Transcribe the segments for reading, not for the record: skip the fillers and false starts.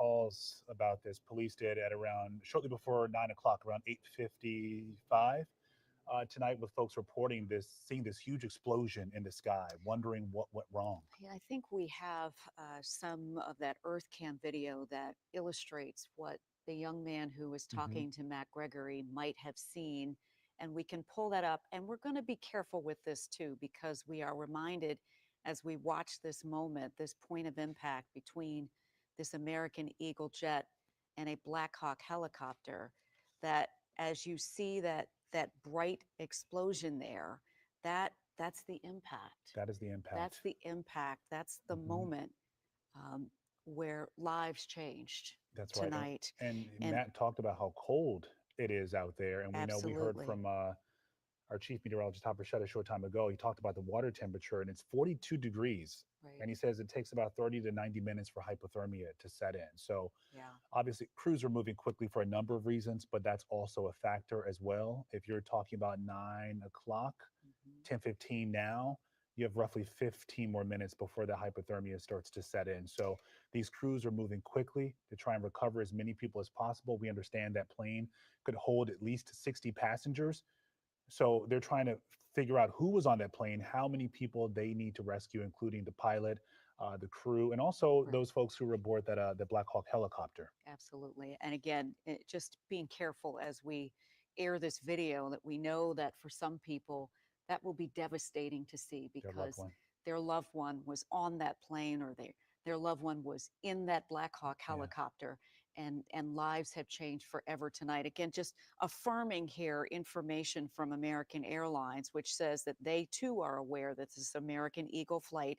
calls about this. Police did at around shortly before 9 o'clock, around 8:55 tonight, with folks reporting this, seeing this huge explosion in the sky, wondering what went wrong. Yeah, I think we have some of that Earth Cam video that illustrates what the young man who was Hmm. talking to Matt Gregory might have seen. And we can pull that up. And we're going to be careful with this too, because we are reminded as we watch this moment, this point of impact between this American Eagle jet and a Black Hawk helicopter, that as you see that bright explosion there, that's the impact. That is the That's impact. the impact. That's the Hmm. moment um, where lives changed That's right. tonight. And And Matt talked about how cold it is out there. And we know, we heard absolutely, from our chief meteorologist, Hopper Shutt, a short time ago. He talked about the water temperature, and it's 42 degrees. right. And he says it takes about 30 to 90 minutes for hypothermia to set in. So Yeah. obviously, crews are moving quickly for a number of reasons, but that's also a factor as well. If you're talking about 9 o'clock, Hmm. 10:15 now, you have roughly 15 more minutes before the hypothermia starts to set in. So these crews are moving quickly to try and recover as many people as possible. We understand that plane could hold at least 60 passengers. So they're trying to figure out who was on that plane, how many people they need to rescue, including the pilot, the crew, and also Right. those folks who were aboard that the Black Hawk helicopter. Absolutely. And again, just being careful as we air this video, that we know that for some people that will be devastating to see, Their loved because one. their loved one was on that plane, or their loved one was in that Black Hawk Yeah. helicopter, and lives have changed forever tonight. Again, just affirming here information from American Airlines, which says that they too are aware that this American Eagle flight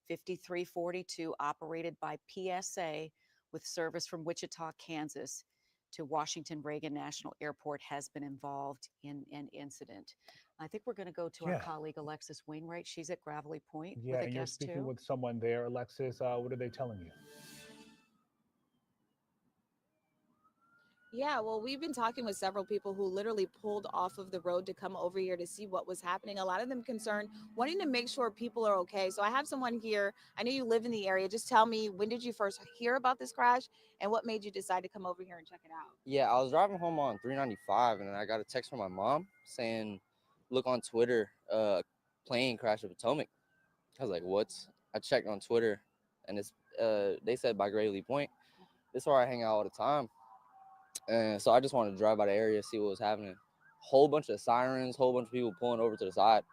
5342, operated by PSA with service from Wichita, Kansas to Washington Reagan National Airport, has been involved in an incident. I think we're going to go to our Yeah. colleague Alexis Wainwright. She's at Gravelly Point Yeah. with a And you're guest speaking too. with someone there, Alexis. What are they telling you? Yeah, well, we've been talking with several people who literally pulled off of the road to come over here to see what was happening. A lot of them concerned, wanting to make sure people are okay. So I have someone here. I know you live in the area. Just tell me, when did you first hear about this crash and what made you decide to come over here and check it out? Yeah, I was driving home on 395, and then I got a text from my mom saying, "Look on Twitter, plane crash at Potomac." I was like, "What?" I checked on Twitter, and it's they said by Gravely Point. This is where I hang out all the time, and so I just wanted to drive by the area, see what was happening. Whole bunch of sirens, whole bunch of people pulling over to the side.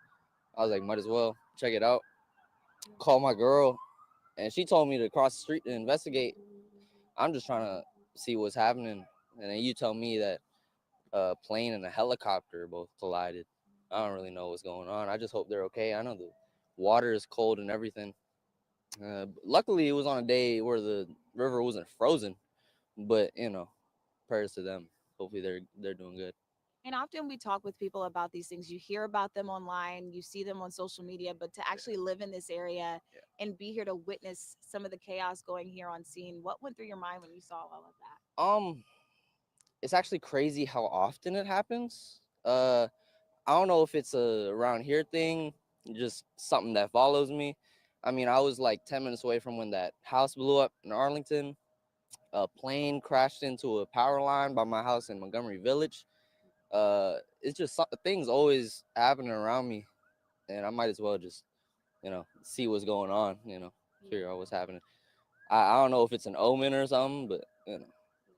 I was like, might as well check it out. Call my girl, and she told me to cross the street to investigate. I'm just trying to see what's happening, and then you tell me that a plane and a helicopter both collided. I don't really know what's going on. I just hope they're okay. I know the water is cold and everything. Luckily, it was on a day where the river wasn't frozen, but prayers to them. Hopefully, they're doing good. And often we talk with people about these things. You hear about them online, you see them on social media, but to actually live in this area Yeah. and be here to witness some of the chaos going here on scene, what went through your mind when you saw all of that? It's actually crazy how often it happens. I don't know if it's a around here thing, just something that follows me. I mean, I was like 10 minutes away from when that house blew up in Arlington. A plane crashed into a power line by my house in Montgomery Village. It's just things always happening around me, and I might as well just, see what's going on, figure out what's happening. I don't know if it's an omen or something, but,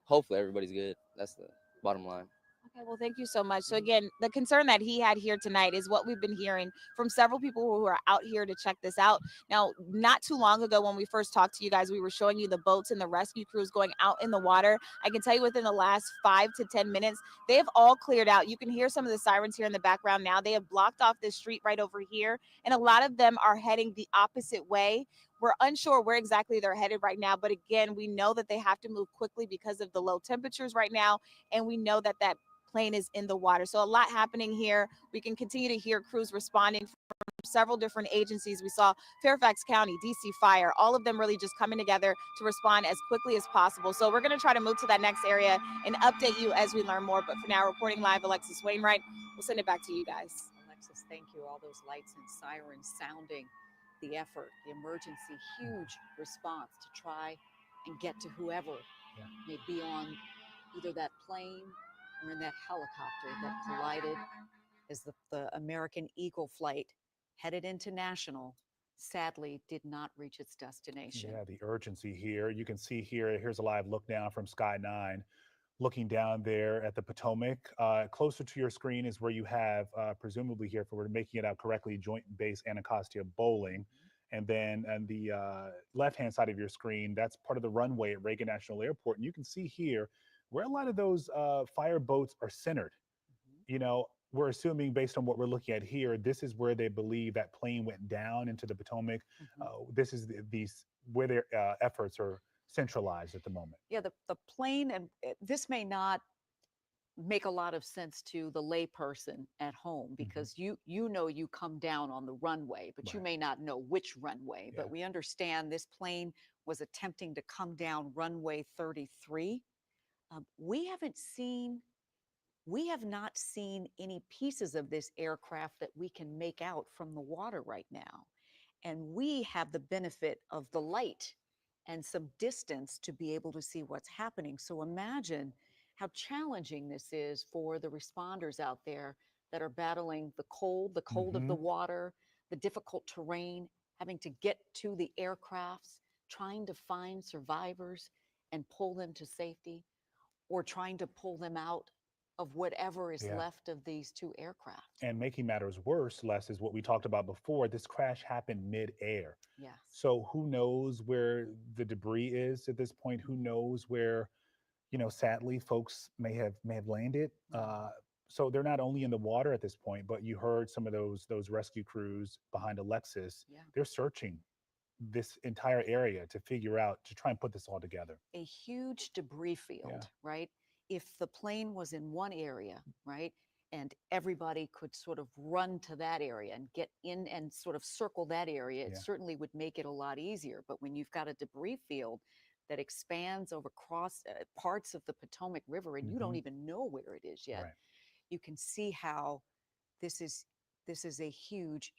hopefully everybody's good. That's the bottom line. Okay, well, thank you so much. So, again, the concern that he had here tonight is what we've been hearing from several people who are out here to check this out. Now, not too long ago, when we first talked to you guys, we were showing you the boats and the rescue crews going out in the water. I can tell you within the last 5 to 10 minutes, they have all cleared out. You can hear some of the sirens here in the background now. They have blocked off this street right over here, and a lot of them are heading the opposite way. We're unsure where exactly they're headed right now, but again, we know that they have to move quickly because of the low temperatures right now, and we know that plane is in the water. So a lot happening here. We can continue to hear crews responding from several different agencies. We saw Fairfax County, DC Fire, all of them really just coming together to respond as quickly as possible. So we're going to try to move to that next area and update you as we learn more. But for now, reporting live, Alexis Wainwright. We'll send it back to you guys. Alexis, thank you. All those lights and sirens sounding the effort, the emergency, huge response to try and get to whoever Yeah. may be on either that plane or in that helicopter that collided as the American Eagle flight headed into National sadly did not reach its destination. Yeah, the urgency here. You can see here, here's a live look down from Sky 9, looking down there at the Potomac. Closer to your screen is where you have, presumably here, if we're making it out correctly, Joint Base Anacostia Bowling. And then on the left-hand side of your screen, that's part of the runway at Reagan National Airport. And you can see here where a lot of those fire boats are centered. Mhm. You know, we're assuming based on what we're looking at here, this is where they believe that plane went down into the Potomac. Mhm. This is these where their efforts are centralized at the moment. Yeah, the plane, and this may not make a lot of sense to the layperson at home because you know you come down on the runway, but you Right. may not know which runway. Yeah. But we understand this plane was attempting to come down runway 33. We haven't seen we have not seen any pieces of this aircraft that we can make out from the water right now. And we have the benefit of the light and some distance to be able to see what's happening. So imagine how challenging this is for the responders out there that are battling the cold of the Hmm. water, the difficult terrain, having to get to the aircrafts, trying to find survivors and pull them to safety, or trying to pull them out of whatever is Yeah. left of these two aircraft. And making matters worse, Les, is what we talked about before. This crash happened mid-air. Yes. So who knows where the debris is at this point? Who knows where, sadly, folks may have landed. So they're not only in the water at this point, but you heard some of those rescue crews behind Alexis. Yeah. They're searching this entire area to figure out to try and put this all together. A huge debris field, right? If the plane was in one area, right, and everybody could sort of run to that area and get in and sort of circle that area, it Yeah. certainly would make it a lot easier. But when you've got a debris field that expands over across parts of the Potomac River and you don't Mhm. even know where it is yet, Right. you can see how this is this is a huge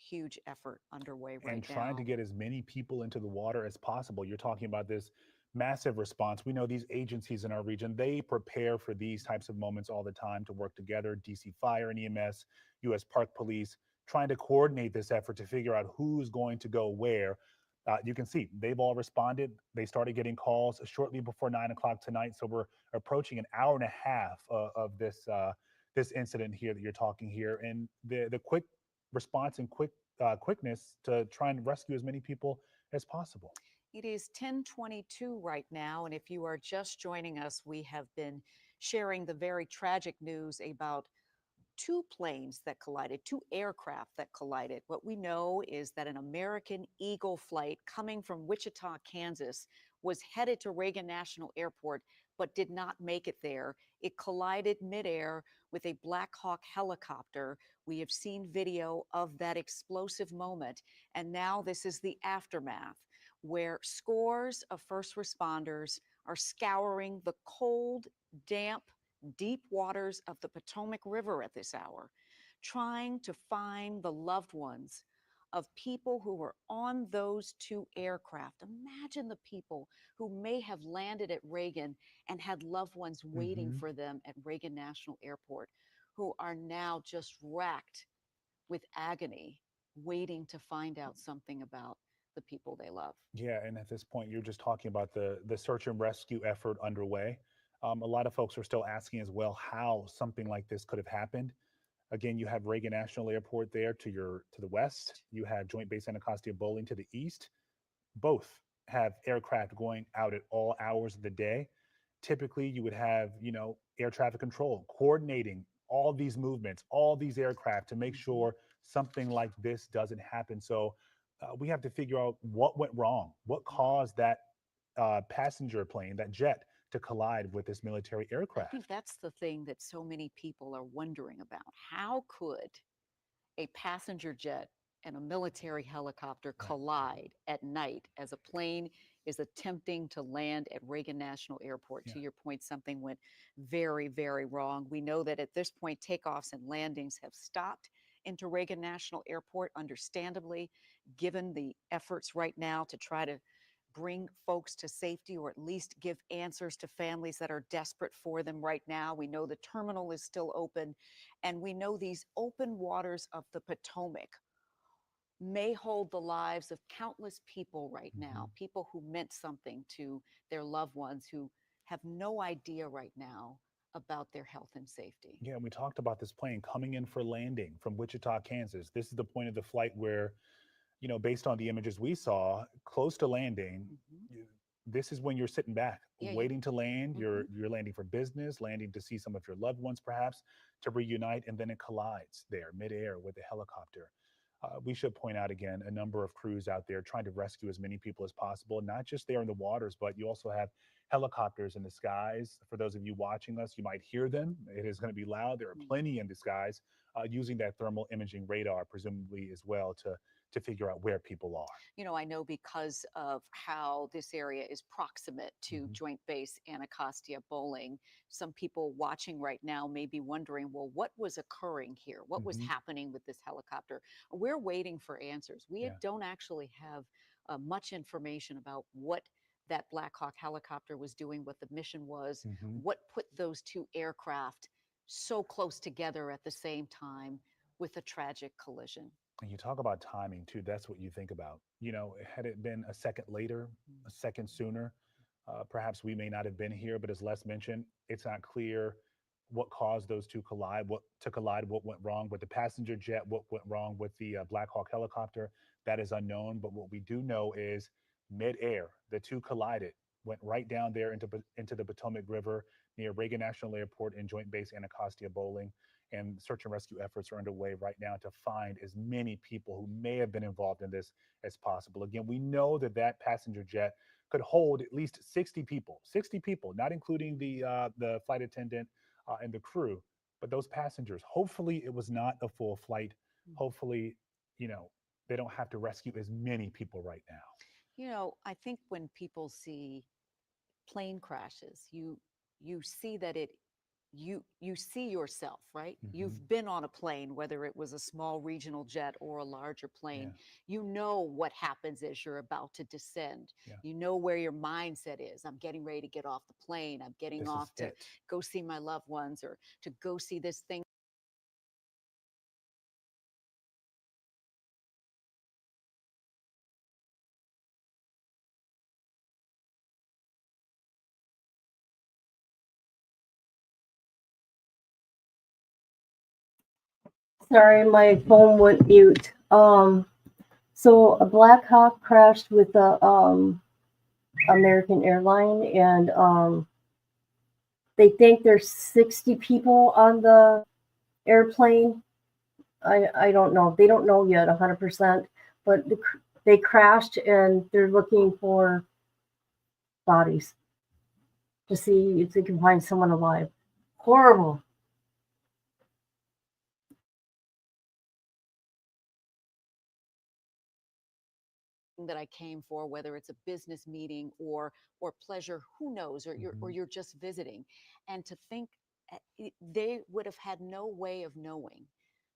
effort underway right And trying to now. get as many people into the water as possible. You're talking about this massive response. We know these agencies in our region, they prepare for these types of moments all the time to work together. DC Fire and EMS, US Park Police, trying to coordinate this effort to figure out who's going to go where. You can see they've all responded. They started getting calls shortly before 9 o'clock tonight. So we're approaching an hour and a half of this incident here that you're talking here, and the quick response and quickness to try and rescue as many people as possible. It is 10:22 right now, and if you are just joining us, we have been sharing the very tragic news about two planes that collided, two aircraft that collided. What we know is that an American Eagle flight coming from Wichita, Kansas, was headed to Reagan National Airport, but did not make it there. It collided midair with a Black Hawk helicopter. We have seen video of that explosive moment. And now this is the aftermath, where scores of first responders are scouring the cold, damp, deep waters of the Potomac River at this hour, trying to find the loved ones of people who were on those two aircraft. Imagine the people who may have landed at Reagan and had loved ones waiting Hmm. for them at Reagan National Airport, who are now just racked with agony, waiting to find out something about the people they love. Yeah, and at this point, you're just talking about the search and rescue effort underway. A lot of folks are still asking as well how something like this could have happened. Again, you have Reagan National Airport there to the west. You have Joint Base Anacostia Bowling to the east. Both have aircraft going out at all hours of the day. Typically, you would have, air traffic control coordinating all these movements, all these aircraft to make sure something like this doesn't happen. So we have to figure out what went wrong, what caused that passenger plane, that jet, to collide with this military I aircraft. think that's the thing that so many people are wondering about. How could a passenger jet and a military helicopter Right. collide at night as a plane is attempting to land at Reagan National Airport? Yeah. To your point, something went very wrong. We know that at this point, takeoffs and landings have stopped into Reagan National Airport, understandably, given the efforts right now to try to bring folks to safety, or at least give answers to families that are desperate for them right now. We know the terminal is still open, and we know these open waters of the Potomac may hold the lives of countless people right now, people who meant something to their loved ones, who have no idea right now about their health and safety. Yeah, and we talked about this plane coming in for landing from Wichita, Kansas. This is the point of the flight where, based on the images we saw, close to landing, Mhm. this is when you're sitting back, Yeah, waiting to land. You're Mhm. you're landing for business, landing to see some of your loved ones, perhaps to reunite, and then it collides there midair with a helicopter. We should point out again a number of crews out there trying to rescue as many people as possible, not just there in the waters, but you also have helicopters in the skies. For those of you watching us, you might hear them. It is going to be loud. There are Mm. plenty in the skies using that thermal imaging radar, presumably as well, to figure out where people are. I know because of how this area is proximate to Mhm. Joint Base Anacostia Bowling, some people watching right now may be wondering, well, what was occurring here? What was Mhm. happening with this helicopter? We're waiting for answers. We Yeah. don't actually have much information about what that Black Hawk helicopter was doing, what the mission was, Mhm. what put those two aircraft so close together at the same time with a tragic collision. And you talk about timing too. That's what you think about. Had it been a second later, a second sooner, perhaps we may not have been here. But as Les mentioned, it's not clear what caused those two collide, what went wrong with the passenger jet, what went wrong with the Black Hawk helicopter. That is unknown. But what we do know is midair, the two collided, went right down there into the Potomac River near Reagan National Airport and Joint Base Anacostia Bowling, and search and rescue efforts are underway right now to find as many people who may have been involved in this as possible. Again, we know that that passenger jet could hold at least 60 people, not including the flight attendant and the crew, but those passengers. Hopefully, it was not a full flight. Hopefully, you know, they don't have to rescue as many people right now. I think when people see plane crashes, you see that you see yourself, right? Hmm. You've been on a plane, whether it was a small regional jet or a larger Yeah, plane. You know what happens as you're about to descend. yeah. You know where your mindset is. I'm getting ready to get off the plane. I'm getting This is off to it. go see my loved ones, or to go see this thing Sorry, my phone went mute. So a Black Hawk crashed with a American airline, and they think there's 60 people on the airplane. I don't know. They don't know yet 100%, but they crashed and they're looking for bodies to see if they can find someone alive. Horrible. that I came for, whether it's a business meeting or pleasure, who knows, or Hmm. you're just visiting, and to think they would have had no way of knowing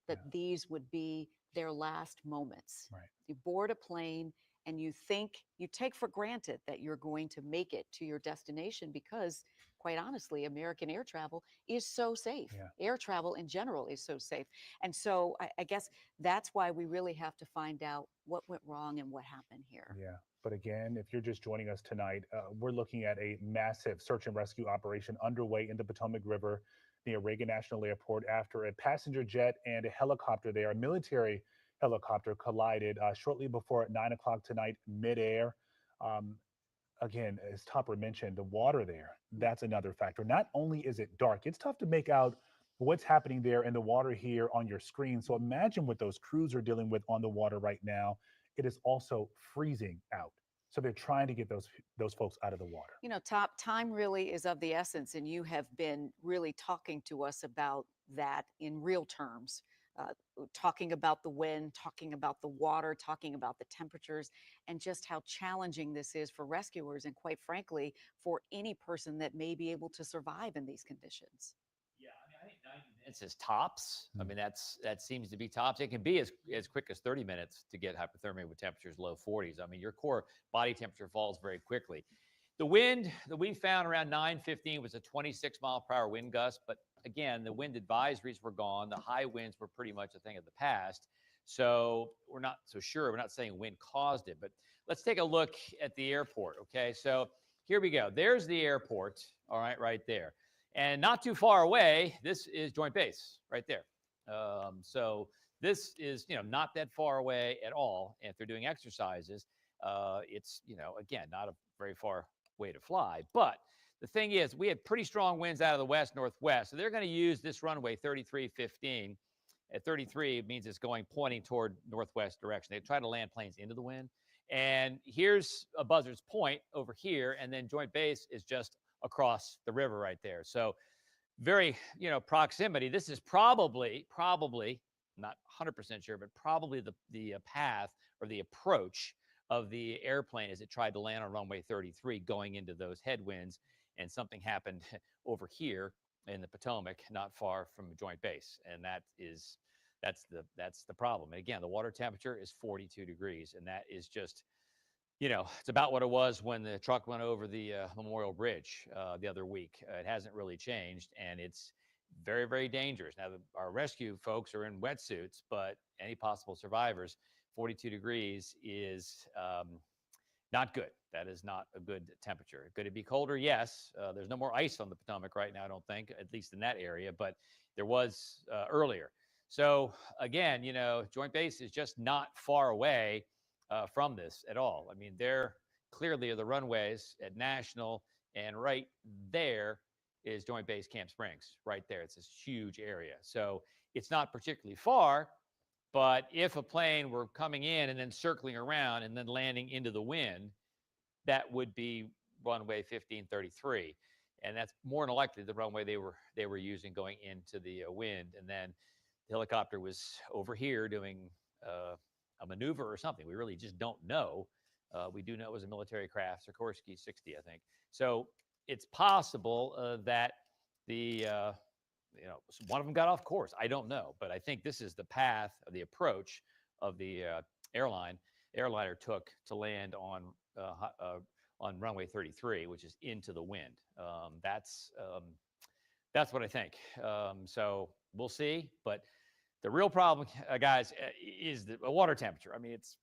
that Yeah, these would be their last moments. right. You board a plane and you take for granted that you're going to make it to your destination because, quite honestly, American air travel is so safe. Yeah. Air travel in general is so safe. And so I guess that's why we really have to find out what went wrong and what happened here. Yeah. But again, if you're just joining us tonight, we're looking at a massive search and rescue operation underway in the Potomac River near Reagan National Airport after a passenger jet and a helicopter there, a military helicopter, collided shortly before at 9 o'clock tonight, midair. Um, Again, as Topper mentioned, the water there, that's another factor. Not only is it dark, it's tough to make out what's happening there in the water here on your screen. So imagine what those crews are dealing with on the water right now. It is also freezing out. So they're trying to get those folks out of the water. Top time really is of the essence, and you have been really talking to us about that in real terms. Talking about the wind, talking about the water, talking about the temperatures, and just how challenging this is for rescuers, and quite frankly, for any person that may be able to survive in these conditions. minutes is tops. I Mm. mean, that seems to be tops. It can be as quick as 30 minutes to get hypothermia with temperatures low 40s. I mean, your core body temperature falls very quickly. The wind that we found around 9:15 was a 26-mile-per-hour wind gust. But again, the wind advisories were gone. The high winds were pretty much a thing of the past. So we're not so sure. We're not saying wind caused it. But let's take a look at the airport. Okay, so here we go. There's the airport. All right there. And not too far away, this is Joint Base right there. So this is, not that far away at all. And if they're doing exercises, it's, again, not a very far way to fly. But the thing is, we had pretty strong winds out of the west, northwest. So they're going to use this runway 3315. At 33, it means it's pointing toward northwest direction. They try to land planes into the wind. And here's a Buzzards Point over here. And then Joint Base is just across the river right there. So very, proximity. This is probably not 100% sure, but probably the path or the approach of the airplane as it tried to land on runway 33 going into those headwinds. And something happened over here in the Potomac, not far from Joint Base. And that's the problem. And again, the water temperature is 42 degrees. And that is just, it's about what it was when the truck went over the Memorial Bridge the other week. It hasn't really changed, and it's very, very dangerous. Now, our rescue folks are in wetsuits, but any possible survivors, 42 degrees is not good. That is not a good temperature. Could it be colder? Yes. There's no more ice on the Potomac right now, I don't think, at least in that area, but there was earlier. So, again, Joint Base is just not far away from this at all. I mean, there clearly are the runways at National, and right there is Joint Base Camp Springs, right there. It's this huge area. So it's not particularly far, but if a plane were coming in and then circling around and then landing into the wind, that would be runway 1533. And that's more than likely the runway they were using going into the wind. And then the helicopter was over here doing a maneuver or something. We really just don't know. We do know it was a military craft, Sikorsky 60, I think. So it's possible that one of them got off course. I don't know, but I think this is the path of the approach of the airliner took to land on runway 33, which is into the wind. That's what I think. So we'll see, but the real problem, guys, is the water temperature. I mean, it's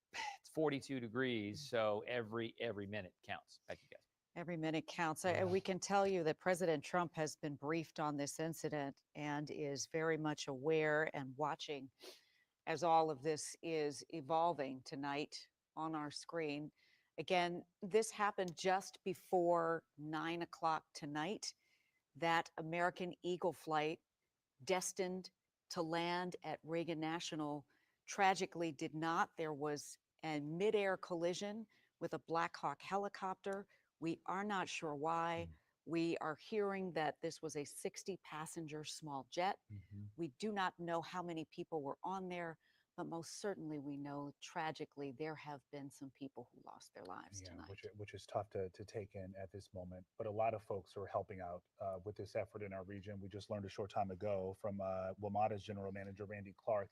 42 degrees, so every minute counts. Back to you guys. Every minute counts. We can tell you that President Trump has been briefed on this incident and is very much aware and watching as all of this is evolving tonight on our screen. Again, this happened just before 9 o'clock tonight. That American Eagle flight destined to land at Reagan National tragically did not. There was a midair collision with a Black Hawk helicopter. We are not sure why. We are hearing that this was a 60-passenger small jet. Mhm. We do not know how many people were on there, but most certainly we know tragically there have been some people who lost their lives tonight. Which is tough to take in at this moment. But a lot of folks are helping out with this effort in our region. We just learned a short time ago from WMATA's general manager, Randy Clark.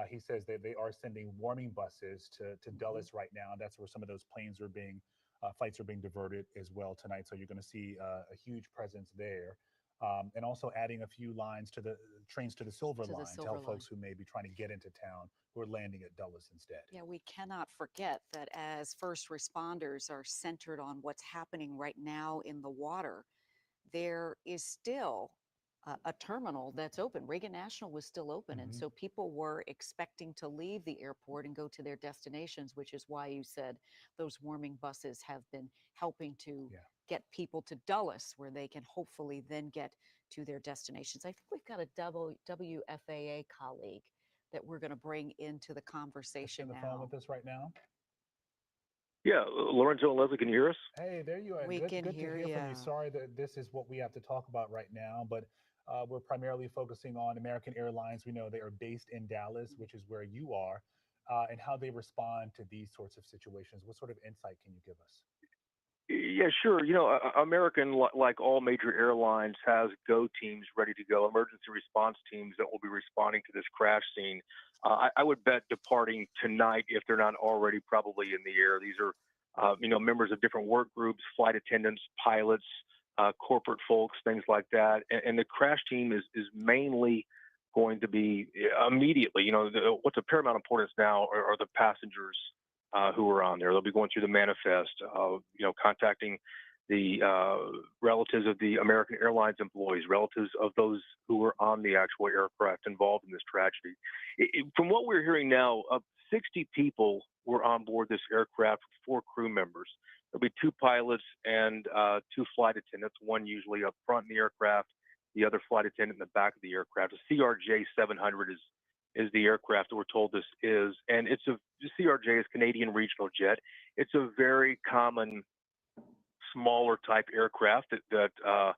He says that they are sending warming buses to Dulles right now. That's where some of those flights are being diverted as well tonight. So you're going to see a huge presence there. And also adding a few lines to the trains to the Silver Line to help folks who may be trying to get into town who are landing at Dulles instead. Yeah, we cannot forget that as first responders are centered on what's happening right now in the water, there is still a terminal that's open. Reagan National was still open. And so people were expecting to leave the airport and go to their destinations, which is why you said those warming buses have been helping to get people to Dulles, where they can hopefully then get to their destinations. I think we've got a WFAA colleague that we're going to bring into the conversation on the now. phone with us right now. Yeah, Lorenzo and Leslie, can you hear us? Hey, there you are. We good can to hear hear from ya. you. Sorry that this is what we have to talk about right now, but we're primarily focusing on American Airlines. We know they are based in Dallas, which is where you are, and how they respond to these sorts of situations. What sort of insight can you give us? Yeah, sure. American, like all major airlines, has go teams ready to go, emergency response teams that will be responding to this crash scene. I would bet departing tonight, if they're not already probably in the air. These are, members of different work groups, flight attendants, pilots, corporate folks, things like that. And the crash team is mainly going to be immediately. What's of paramount importance now are the passengers who are on there. They'll be going through the manifest, contacting the relatives of the American Airlines employees, relatives of those who were on the actual aircraft involved in this tragedy. From what we're hearing now, 60 people were on board this aircraft, 4 crew members. There'll be 2 pilots and 2 flight attendants, one usually up front in the aircraft, the other flight attendant in the back of the aircraft. A CRJ 700 is the aircraft that we're told this is, and the CRJ is Canadian Regional Jet. It's a very common smaller type aircraft that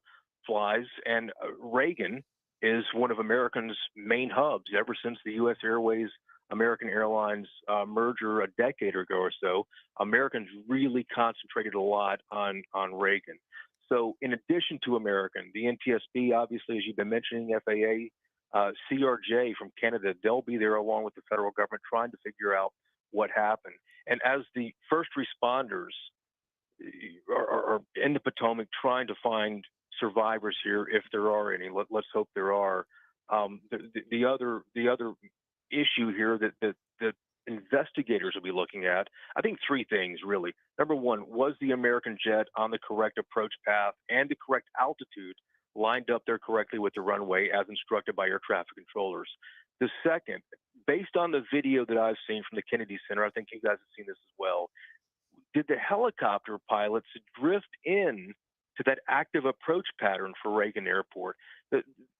flies, and Reagan is one of American's main hubs ever since the U.S. Airways American Airlines merger a decade ago or so. Americans really concentrated a lot on Reagan. So in addition to American, the NTSB, obviously, as you've been mentioning, FAA, CRJ from Canada, they'll be there along with the federal government trying to figure out what happened. And as the first responders are in the Potomac trying to find survivors here, if there are any, let's hope there are. The other issue here that investigators will be looking at, I think 3 things really. Number one, was the American jet on the correct approach path and the correct altitude lined up there correctly with the runway as instructed by air traffic controllers? The second, based on the video that I've seen from the Kennedy Center, I think you guys have seen this as well, did the helicopter pilots drift in to that active approach pattern for Reagan Airport?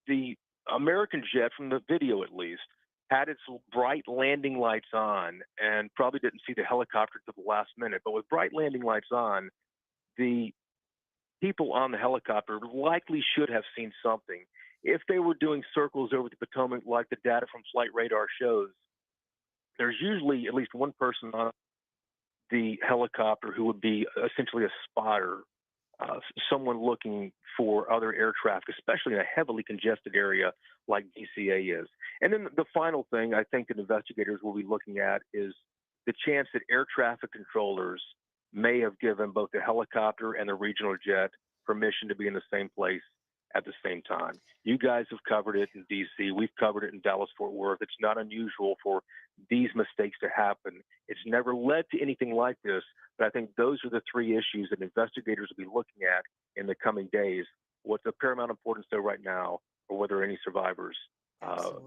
The American jet, from the video at least, had its bright landing lights on and probably didn't see the helicopter to the last minute. But with bright landing lights on, the people on the helicopter likely should have seen something. If they were doing circles over the Potomac like the data from flight radar shows, there's usually at least one person on the helicopter who would be essentially a spotter, someone looking for other air traffic, especially in a heavily congested area like DCA is. And then the final thing I think that investigators will be looking at is the chance that air traffic controllers may have given both the helicopter and the regional jet permission to be in the same place at the same time. You guys have covered it in DC. We've covered it in Dallas-Fort Worth. It's not unusual for these mistakes to happen. It's never led to anything like this, but I think those are the 3 issues that investigators will be looking at in the coming days. What's of paramount importance, though, right now, or whether any survivors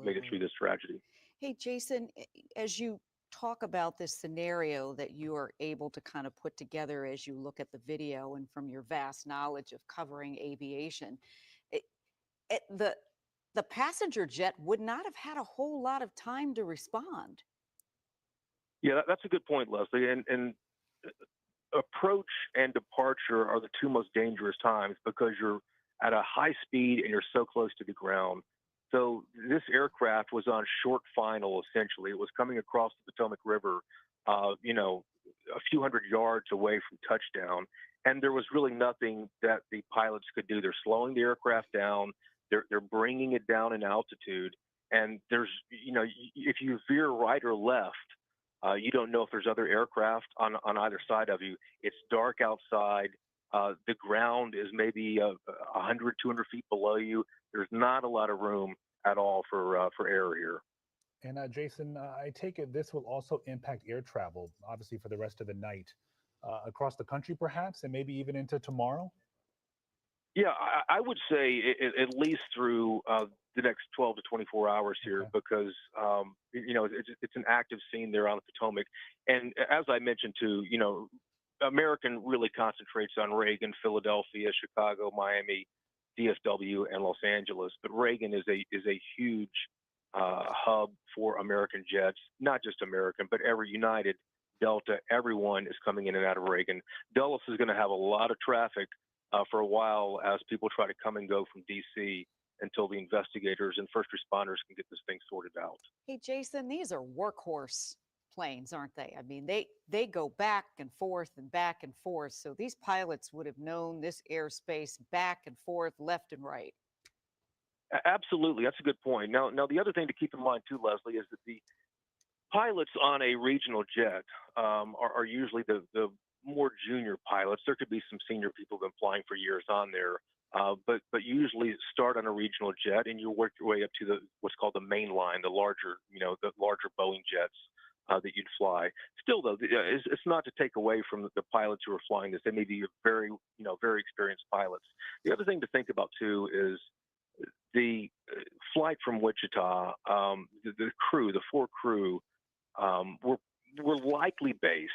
made it through this tragedy. Hey, Jason, as you talk about this scenario that you are able to kind of put together as you look at the video and from your vast knowledge of covering aviation, the passenger jet would not have had a whole lot of time to respond. Yeah, that's a good point, Leslie. And approach and departure are the 2 most dangerous times because you're at a high speed and you're so close to the ground. So this aircraft was on short final, essentially. It was coming across the Potomac River, a few hundred yards away from touchdown. And there was really nothing that the pilots could do. They're slowing the aircraft down. They're bringing it down in altitude. And there's, if you veer right or left, you don't know if there's other aircraft on either side of you. It's dark outside. The ground is maybe 100, 200 feet below you. There's not a lot of room at all for error here. And Jason, I take it this will also impact air travel, obviously, for the rest of the night across the country, perhaps, and maybe even into tomorrow? Yeah, I would say at least through the next 12 to 24 hours here, Okay. because it's an active scene there on the Potomac, and as I mentioned too, American really concentrates on Reagan, Philadelphia, Chicago, Miami, DFW, and Los Angeles, but Reagan is a huge hub for American jets, not just American, but every United, Delta, everyone is coming in and out of Reagan. Dulles is going to have a lot of traffic for a while as people try to come and go from DC until the investigators and first responders can get this thing sorted out. Hey, Jason, these are workhorse planes, aren't they? I mean, they go back and forth and back and forth. So these pilots would have known this airspace back and forth, left and right. Absolutely, that's a good point. Now the other thing to keep in mind too, Leslie, is that the pilots on a regional jet are usually the more junior pilots. There could be some senior people who've been flying for years on there, but usually start on a regional jet and you work your way up to what's called the main line, the larger Boeing jets that you'd fly. Still, though, it's not to take away from the pilots who are flying this. They may be very experienced pilots. The other thing to think about too is the flight from Wichita. The four crew, were likely based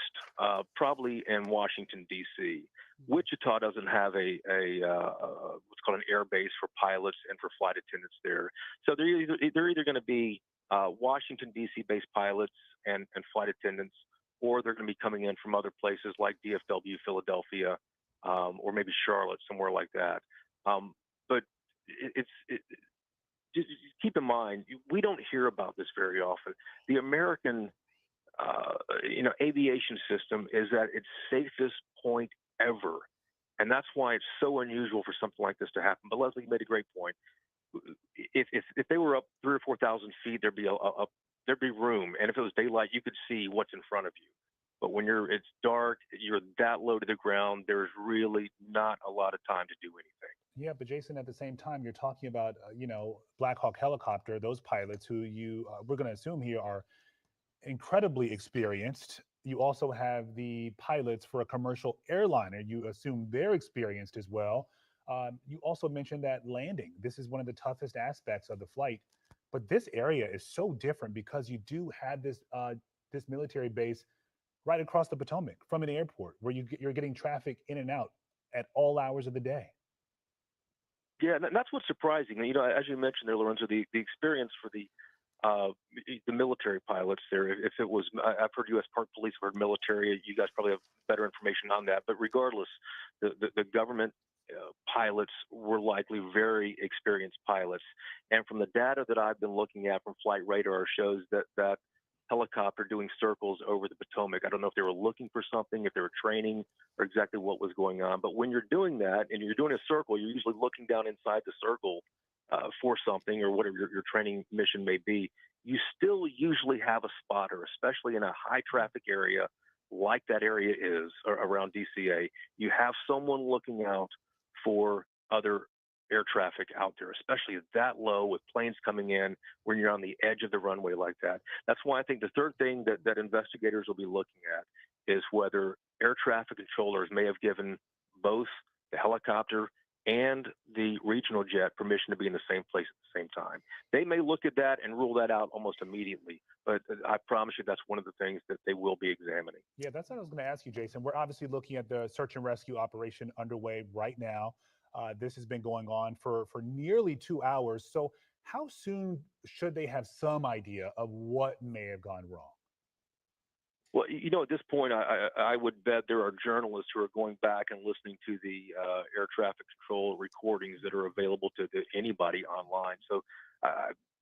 probably in Washington D.C. Wichita doesn't have a what's called an air base for pilots and for flight attendants there, so they're either going to be Washington D.C. based pilots and flight attendants, or they're going to be coming in from other places like DFW, Philadelphia, or maybe Charlotte, somewhere like that. But just keep in mind, we don't hear about this very often. The American aviation system is at its safest point ever. And that's why it's so unusual for something like this to happen. But Leslie made a great point. If they were up 3,000 or 4,000 feet, there'd be room. And if it was daylight, you could see what's in front of you. But when it's dark, you're that low to the ground, there's really not a lot of time to do anything. Yeah, but Jason, at the same time, you're talking about, Black Hawk helicopter, those pilots who we're going to assume here are incredibly experienced. You also have the pilots for a commercial airliner. You assume they're experienced as well. You also mentioned that landing. This is one of the toughest aspects of the flight. But this area is so different because you do have this military base right across the Potomac from an airport where you're getting traffic in and out at all hours of the day. Yeah, and that's what's surprising. As you mentioned there, Lorenzo, the experience for the military pilots there. If it was, I've heard U.S. Park Police, I've heard military. You guys probably have better information on that. But regardless, the government pilots were likely very experienced pilots. And from the data that I've been looking at from Flight Radar shows that helicopter doing circles over the Potomac. I don't know if they were looking for something, if they were training, or exactly what was going on. But when you're doing that and you're doing a circle, you're usually looking down inside the circle for something or whatever your training mission may be. You still usually have a spotter, especially in a high traffic area like that area is around DCA. You have someone looking out for other air traffic out there, especially that low with planes coming in when you're on the edge of the runway like that. That's why I think the third thing that investigators will be looking at is whether air traffic controllers may have given both the helicopter and the regional jet permission to be in the same place at the same time. They may look at that and rule that out almost immediately, but I promise you that's one of the things that they will be examining. Yeah, that's what I was going to ask you, Jason. We're obviously looking at the search and rescue operation underway right now. This has been going on for nearly 2 hours. So how soon should they have some idea of what may have gone wrong? Well, at this point, I would bet there are journalists who are going back and listening to the air traffic control recordings that are available to anybody online. So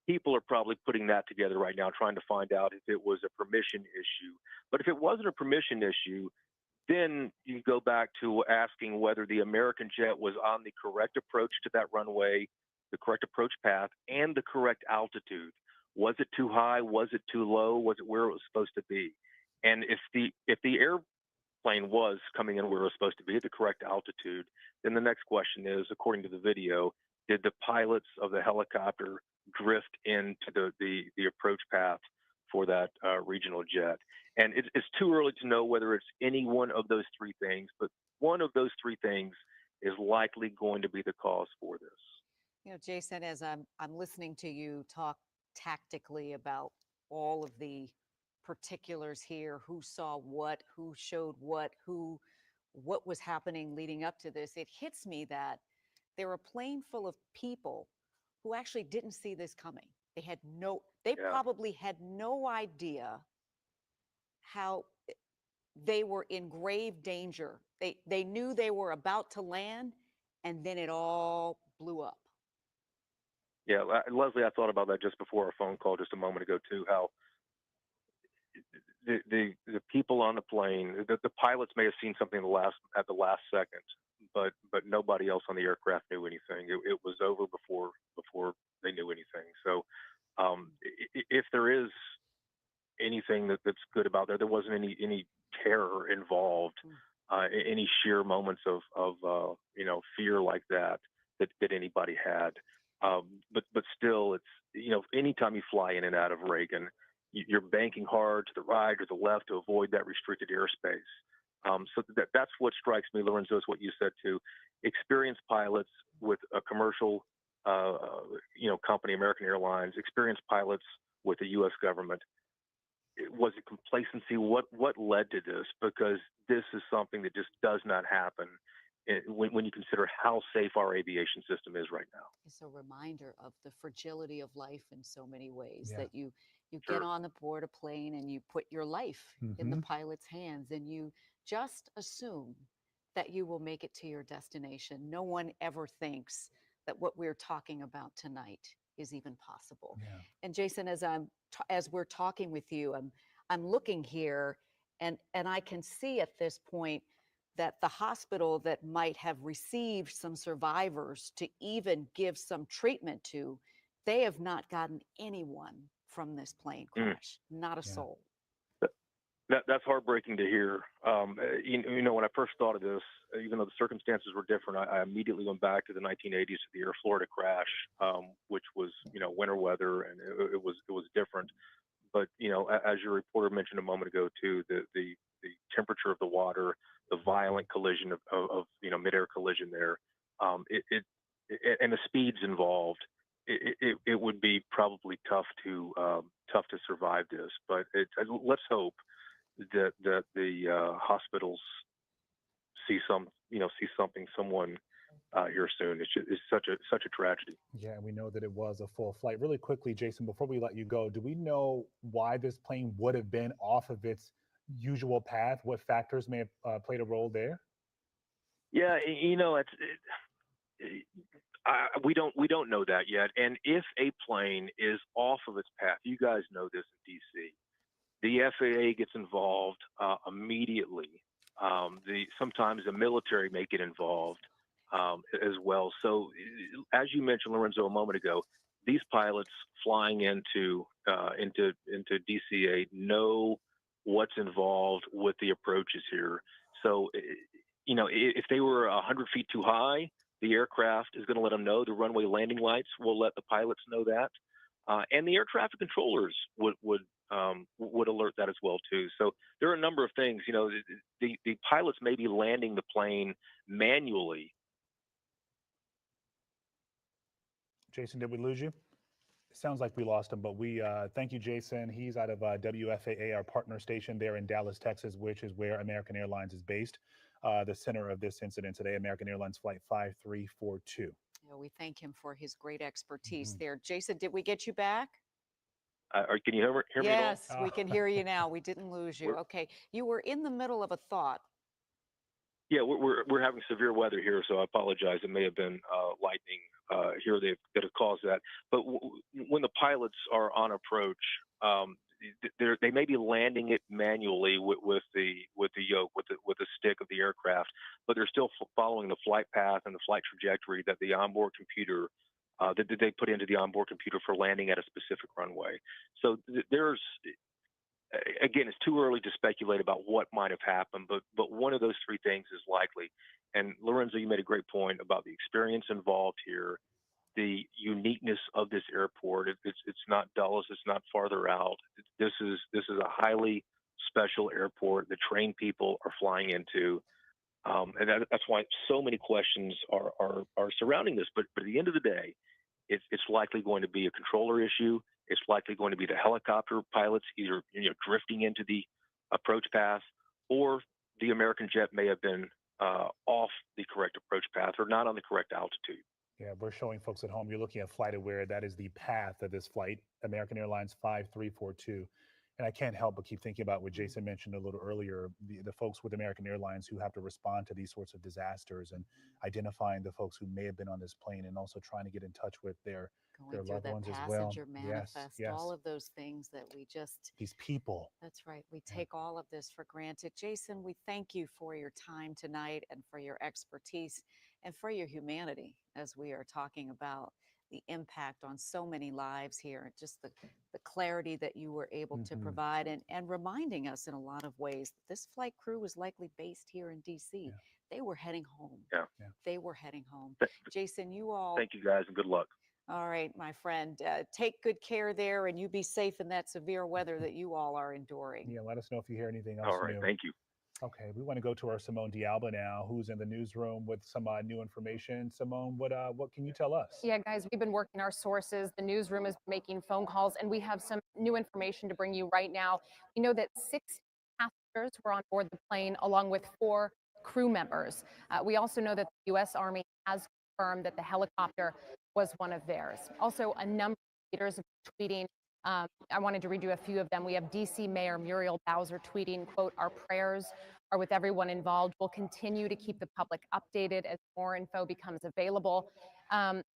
people are probably putting that together right now, trying to find out if it was a permission issue. But if it wasn't a permission issue, then you go back to asking whether the American jet was on the correct approach to that runway, the correct approach path, and the correct altitude. Was it too high? Was it too low? Was it where it was supposed to be? And if the airplane was coming in where it was supposed to be at the correct altitude, then the next question is, according to the video, did the pilots of the helicopter drift into the approach path for that regional jet? And it's too early to know whether it's any one of those three things, but one of those three things is likely going to be the cause for this. Jason, as I'm listening to you talk tactically about all of the particulars here, who saw what, who showed what was happening leading up to this, it hits me that there are a plane full of people who actually didn't see this coming. They probably had no idea how they were in grave danger. They knew they were about to land, and then it all blew up. Yeah, Leslie, I thought about that just before our phone call just a moment ago too, how the people on the plane, the pilots may have seen something at the last second, but nobody else on the aircraft knew anything. It was over before they knew anything. So if there is anything that's good about there wasn't any terror involved, any sheer moments of fear like that anybody had. But still, it's anytime you fly in and out of Reagan, you're banking hard to the right or the left to avoid that restricted airspace. So that's what strikes me, Lorenzo, is what you said too. Experienced pilots with a commercial, company, American Airlines, experienced pilots with the U.S. government. Was it complacency? What led to this? Because this is something that just does not happen when you consider how safe our aviation system is right now. It's a reminder of the fragility of life in so many ways, Yeah. that you Sure. get on board a plane and you put your life in the Mhm. pilot's hands, and you just assume that you will make it to your destination. No one ever thinks that what we're talking about tonight is even possible. Yeah. And Jason, as we're talking with you, I'm looking here, and I can see at this point that the hospital that might have received some survivors to even give some treatment to, they have not gotten anyone from this plane crash, not a Yeah. soul. That's heartbreaking to hear. When I first thought of this, even though the circumstances were different, I immediately went back to the 1980s to the Air Florida crash, which was winter weather, and it was different. But as your reporter mentioned a moment ago too, the temperature of the water, the violent collision of midair collision there, and the speeds involved. It would be probably tough to survive this. But let's hope that the hospitals see someone here soon. It's such a tragedy. Yeah, and we know that it was a full flight. Really quickly, Jason, before we let you go, do we know why this plane would have been off of its usual path? What factors may have played a role there? Yeah, we don't know that yet. And if a plane is off of its path, you guys know this in DC, the FAA gets involved immediately. Sometimes the military may get involved as well. So, as you mentioned, Lorenzo, a moment ago, these pilots flying into DCA know what's involved with the approaches here. So, if they were 100 feet too high, the aircraft is going to let them know. The runway landing lights will let the pilots know that, and the air traffic controllers would alert that as well too. So there are a number of things. The pilots may be landing the plane manually. Jason, did we lose you? It sounds like we lost him, but we thank you, Jason. He's out of WFAA, our partner station there in Dallas, Texas, which is where American Airlines is based. The center of this incident today, American Airlines Flight 5342. We thank him for his great expertise Mhm. there. Jason, did we get you back? Can you hear me? Yes, at all? we can hear you now. We didn't lose you. We're- Okay, you were in the middle of a thought. Yeah, we're having severe weather here, so I apologize. It may have been lightning here that have caused that. But when the pilots are on approach, they may be landing it manually with the yoke, with the stick of the aircraft, but they're still following the flight path and the flight trajectory that the onboard computer that they put into the onboard computer for landing at a specific runway. So there's again, it's too early to speculate about what might have happened, but one of those three things is likely. And Lorenzo, you made a great point about the experience involved here, the uniqueness of this airport. It's not Dulles, it's not farther out. This is a highly special airport. The trained people are flying into, and that's why so many questions are surrounding this. But at the end of the day, it's likely going to be a controller issue. It's likely going to be the helicopter pilots either drifting into the approach path, or the American jet may have been off the correct approach path or not on the correct altitude. Yeah, we're showing folks at home. You're looking at FlightAware. That is the path of this flight, American Airlines 5342. And I can't help but keep thinking about what Jason mentioned a little earlier, the folks with American Airlines who have to respond to these sorts of disasters and identifying the folks who may have been on this plane and also trying to get in touch with their Going through loved that ones as well. passenger Yes, manifest, yes. all of those things that we just, These people. that's right. We Yeah. take all of this for granted. Jason, we thank you for your time tonight and for your expertise and for your humanity as we are talking about the impact on so many lives here, just the clarity that you were able to Mhm. provide and reminding us in a lot of ways that this flight crew was likely based here in DC. Yeah. They were heading home. Yeah. Yeah. They were heading home. Th- Jason, you all. Thank you guys and good luck. All right, my friend. Take good care there, and you be safe in that severe weather that you all are enduring. Yeah, let us know if you hear anything else All right. new. Thank you. Okay, we want to go to our Simone Dialba now, who's in the newsroom with some new information. Simone, what can you tell us? Yeah, guys, we've been working our sources. The newsroom is making phone calls, and we have some new information to bring you right now. We know that 6 passengers were on board the plane, along with 4 crew members. We also know that the U.S. Army has confirmed that the helicopter was one of theirs. Also, a number of leaders have been tweeting. I wanted to read you a few of them. We have D.C. Mayor Muriel Bowser tweeting, quote, "Our prayers are with everyone involved. We'll continue to keep the public updated as more info becomes available."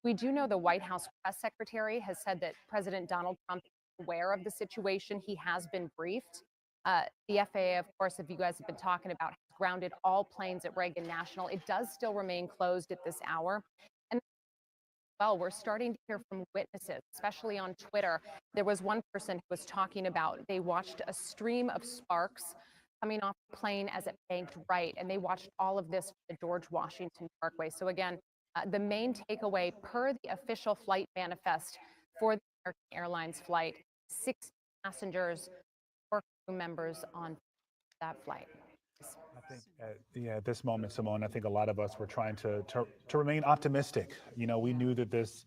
We do know the White House press secretary has said that President Donald Trump is aware of the situation. He has been briefed. The FAA, of course, if you guys have been talking about, has grounded all planes at Reagan National. It does still remain closed at this hour. And well, we're starting to hear from witnesses, especially on Twitter. There was one person who was talking about they watched a stream of sparks coming off the plane as it banked right, and they watched all of this from the George Washington Parkway. So again, the main takeaway per the official flight manifest for the American Airlines flight, 6 passengers, 4 crew members on that flight. I think, at this moment, Simone, I think a lot of us were trying to remain optimistic. You know, we knew that this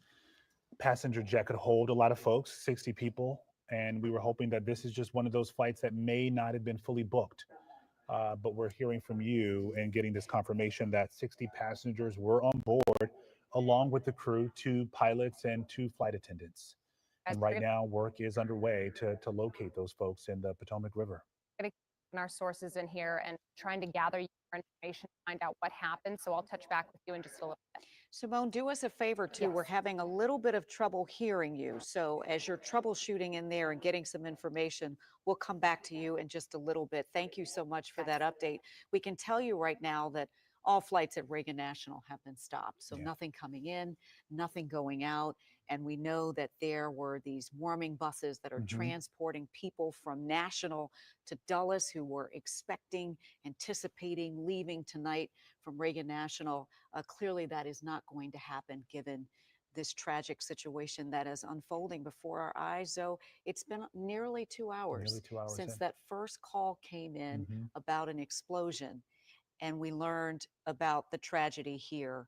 passenger jet could hold a lot of folks, 60 people, and we were hoping that this is just one of those flights that may not have been fully booked. But we're hearing from you and getting this confirmation that 60 passengers were on board, along with the crew, 2 pilots and 2 flight attendants. And right now, work is underway to locate those folks in the Potomac River. Our sources in here and trying to gather your information, find out what happened. So I'll touch back with you in just a little bit. Simone, do us a favor too. We're Yes. having a little bit of trouble hearing you. So as you're troubleshooting in there and getting some information, we'll come back to you in just a little bit. Thank you so much for that update. We can tell you right now that all flights at Reagan National have been stopped. So Yeah. nothing coming in, nothing going out. And we know that there were these warming buses that are Mhm. transporting people from National to Dulles who were expecting, anticipating leaving tonight from Reagan National. Clearly, that is not going to happen given this tragic situation that is unfolding before our eyes. So it's been nearly 2 hours, Nearly 2 hours since in. that first call came in Mhm. about an explosion. And we learned about the tragedy here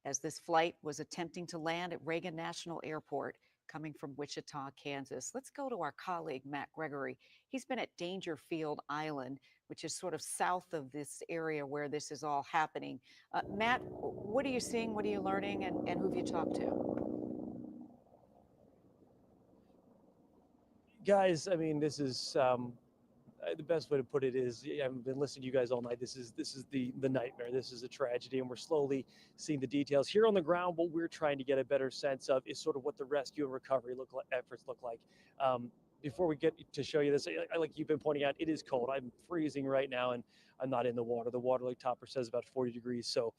as this flight was attempting to land at Reagan National Airport coming from Wichita, Kansas. Let's go to our colleague, Matt Gregory. He's been at Dangerfield Island, which is sort of south of this area where this is all happening. Matt, what are you seeing? What are you learning? And who have you talked to? Guys, I mean, this is the best way to put it is I've been listening to you guys all night. This is the nightmare. This is a tragedy, and we're slowly seeing the details here on the ground. What we're trying to get a better sense of is sort of what the rescue and recovery efforts look like. Before we get to show you this, like you've been pointing out, it is cold. I'm freezing right now, and I'm not in the water. The water, like Topper says, about 40 degrees. So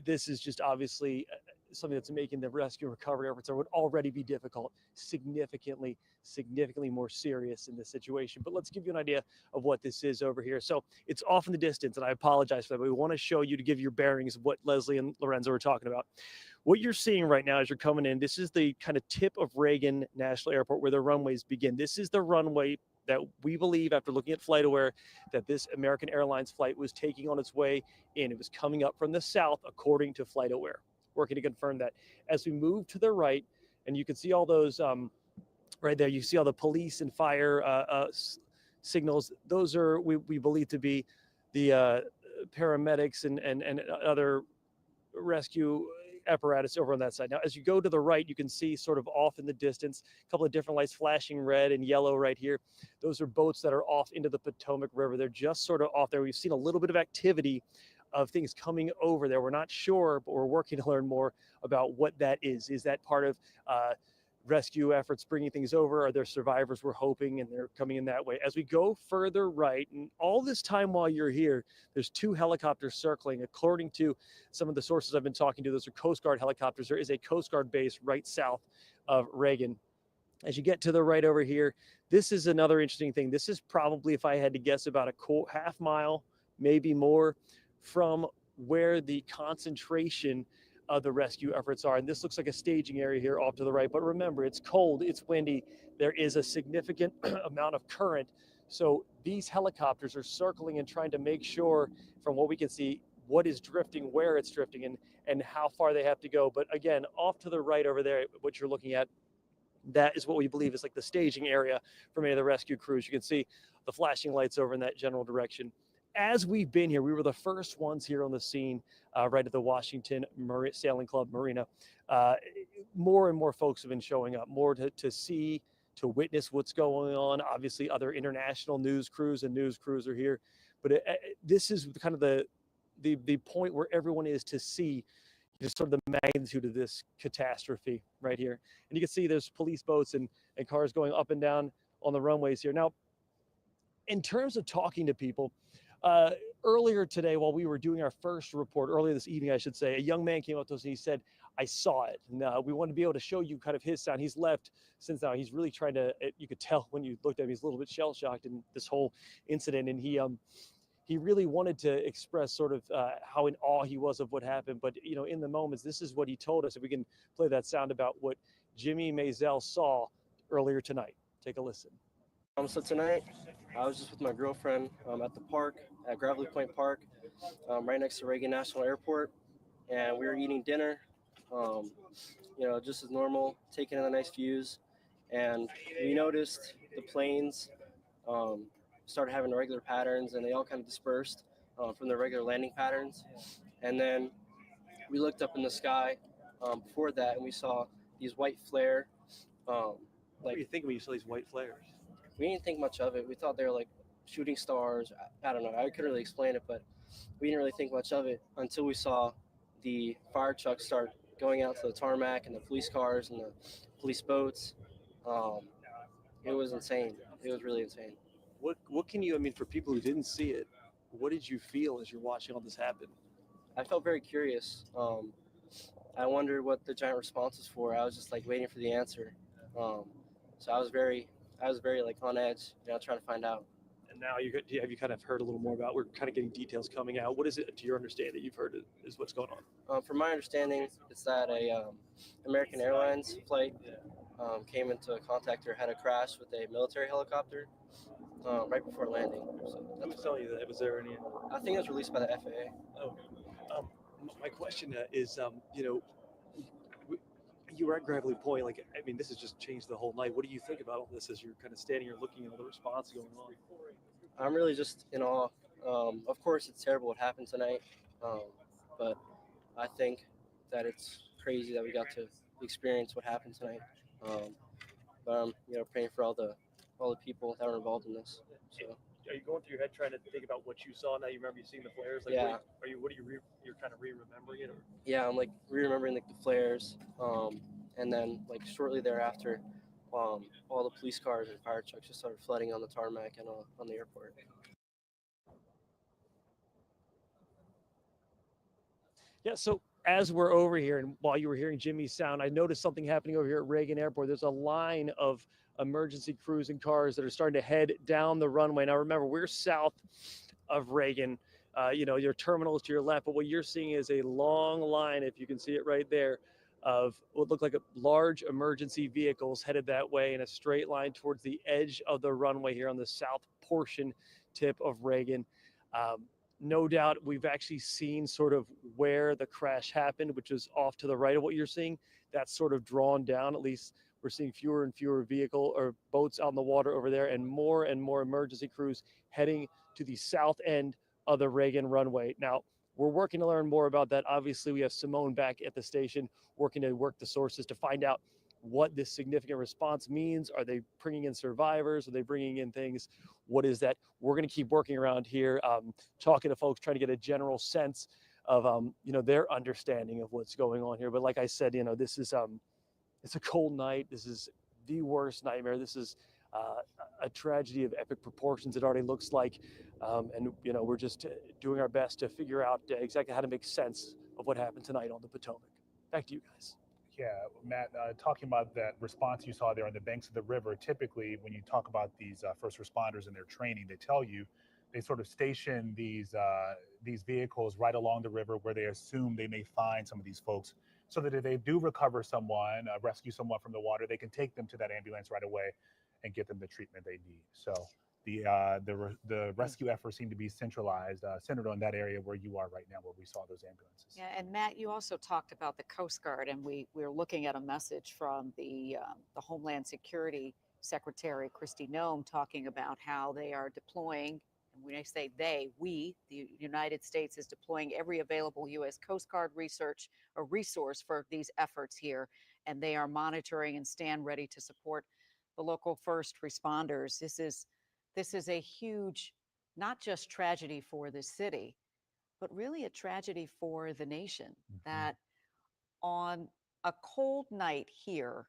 this is just obviously something that's making the rescue and recovery efforts that would already be difficult significantly more serious in this situation. But let's give you an idea of what this is over here. So it's off in the distance, and I apologize for that, but we want to show you to give your bearings of what Leslie and Lorenzo were talking about. What you're seeing right now as you're coming in, this is the kind of tip of Reagan National Airport where the runways begin. This is the runway that we believe, after looking at FlightAware, that this American Airlines flight was taking on its way in. It was coming up from the south, according to FlightAware. Working to confirm that. As we move to the right, and you can see all those right there, you see all the police and fire signals. Those are, we believe to be the paramedics and other rescue apparatus over on that side. Now, as you go to the right, you can see sort of off in the distance, a couple of different lights flashing red and yellow right here. Those are boats that are off into the Potomac River. They're just sort of off there. We've seen a little bit of activity of things coming over there. We're not sure, but we're working to learn more about what that is. Is that part of rescue efforts bringing things over? Are there survivors, we're hoping, and they're coming in that way? As we go further right, and all this time while you're here, there's 2 helicopters circling. According to some of the sources I've been talking to, those are Coast Guard helicopters. There is a Coast Guard base right south of Reagan. As you get to the right over here, this is another interesting thing. This is probably, if I had to guess, about a half mile, maybe more, from where the concentration of the rescue efforts are. And this looks like a staging area here off to the right. But remember, it's cold, it's windy. There is a significant amount of current. So these helicopters are circling and trying to make sure, from what we can see, what is drifting, where it's drifting, and how far they have to go. But again, off to the right over there, what you're looking at, that is what we believe is like the staging area for many of the rescue crews. You can see the flashing lights over in that general direction. As we've been here, we were the first ones here on the scene, right at the Washington Sailing Club Marina. More and more folks have been showing up, more to see, to witness what's going on. Obviously, other international news crews and news crews are here. But this is kind of the point where everyone is to see just sort of the magnitude of this catastrophe right here. And you can see there's police boats and cars going up and down on the runways here. Now, in terms of talking to people, earlier today, while we were doing our first report, earlier this evening, I should say, a young man came up to us and he said, I saw it. And we want to be able to show you kind of his sound. He's left since now. He's really trying to, you could tell when you looked at him, he's a little bit shell-shocked in this whole incident. And he really wanted to express sort of how in awe he was of what happened. But, you know, in the moments, this is what he told us. If we can play that sound about what Jimmy Maisel saw earlier tonight. Take a listen. So tonight, I was just with my girlfriend at the park, at Gravelly Point Park, right next to Reagan National Airport, and we were eating dinner, you know, just as normal, taking in the nice views, and we noticed the planes started having regular patterns, and they all kind of dispersed from their regular landing patterns, and then we looked up in the sky before that, and we saw these white flare. What do you think when you saw these white flares? We didn't think much of it. We thought they were like shooting stars. I don't know. I couldn't really explain it, but we didn't really think much of it until we saw the fire trucks start going out to the tarmac and the police cars and the police boats. It was insane. It was really insane. What can you, I mean, for people who didn't see it, what did you feel as you're watching all this happen? I felt very curious. I wondered what the giant response was for. I was just like waiting for the answer. So I was very like on edge, you know, trying to find out. And now have you kind of heard a little more about, we're kind of getting details coming out. What is it, to your understanding, that you've heard is what's going on? From my understanding, it's that a American Airlines flight came into contact or had a crash with a military helicopter right before landing. So Who was telling you that? Was there any? I think it was released by the FAA. Oh, my question is, you know, you were at Gravelly Point. Like, I mean, this has just changed the whole night. What do you think about all this as you're kind of standing here looking at all the response going on? I'm really just in awe. Of course, it's terrible what happened tonight, but I think that it's crazy that we got to experience what happened tonight. But I'm, you know, praying for all the people that were involved in this. So. Are you going through your head trying to think about what you saw? Now you remember you seeing the flares. Like, yeah. You're kind of re-remembering it? Or? Yeah, I'm like re-remembering like the flares, and then like shortly thereafter, all the police cars and fire trucks just started flooding on the tarmac and on the airport. Yeah. So as we're over here, and while you were hearing Jimmy's sound, I noticed something happening over here at Reagan Airport. There's a line of emergency crews and cars that are starting to head down the runway. Now, remember, we're south of Reagan. You know, your terminal is to your left, but what you're seeing is a long line, if you can see it right there, of what look like large emergency vehicles headed that way in a straight line towards the edge of the runway here on the south portion tip of Reagan. No doubt we've actually seen sort of where the crash happened, which is off to the right of what you're seeing. That's sort of drawn down. At least we're seeing fewer and fewer vehicle or boats out in the water over there, and more emergency crews heading to the south end of the Reagan runway. Now, we're working to learn more about that. Obviously, we have Simone back at the station working to work the sources to find out what this significant response means. Are they bringing in survivors? Are they bringing in things? What is that? We're going to keep working around here, talking to folks, trying to get a general sense of, their understanding of what's going on here. But like I said, this is, it's a cold night. This is the worst nightmare. This is a tragedy of epic proportions. It already looks like, and we're just doing our best to figure out exactly how to make sense of what happened tonight on the Potomac. Back to you guys. Yeah, Matt, talking about that response you saw there on the banks of the river, typically when you talk about these first responders and their training, they tell you they sort of station these vehicles right along the river where they assume they may find some of these folks, so that if they do recover someone, rescue someone from the water, they can take them to that ambulance right away and get them the treatment they need. So the rescue efforts seem to be centralized, centered on that area where you are right now, where we saw those ambulances. Yeah, and Matt, you also talked about the Coast Guard, and we're looking at a message from the Homeland Security Secretary Kristi Noem talking about how they are deploying. And when I say they, we, the United States, is deploying every available U.S. Coast Guard resource for these efforts here, and they are monitoring and stand ready to support the local first responders. This is a huge, not just tragedy for the city, but really a tragedy for the nation. That on a cold night here,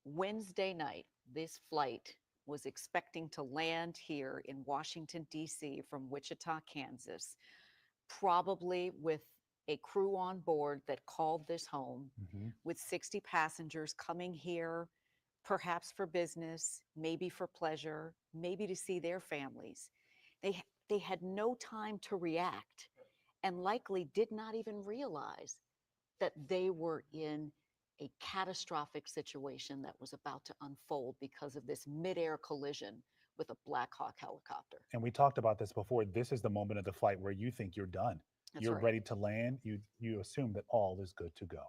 Wednesday night, this flight was expecting to land here in Washington, D.C. from Wichita, Kansas, probably with a crew on board that called this home, with 60 passengers coming here, perhaps for business, maybe for pleasure, maybe to see their families. They had no time to react, and likely did not even realize that they were in a catastrophic situation that was about to unfold because of this midair collision with a Black Hawk helicopter. And we talked about this before. This is the moment of the flight where you think you're done. That's you're right. ready to land. You assume that all is good to go.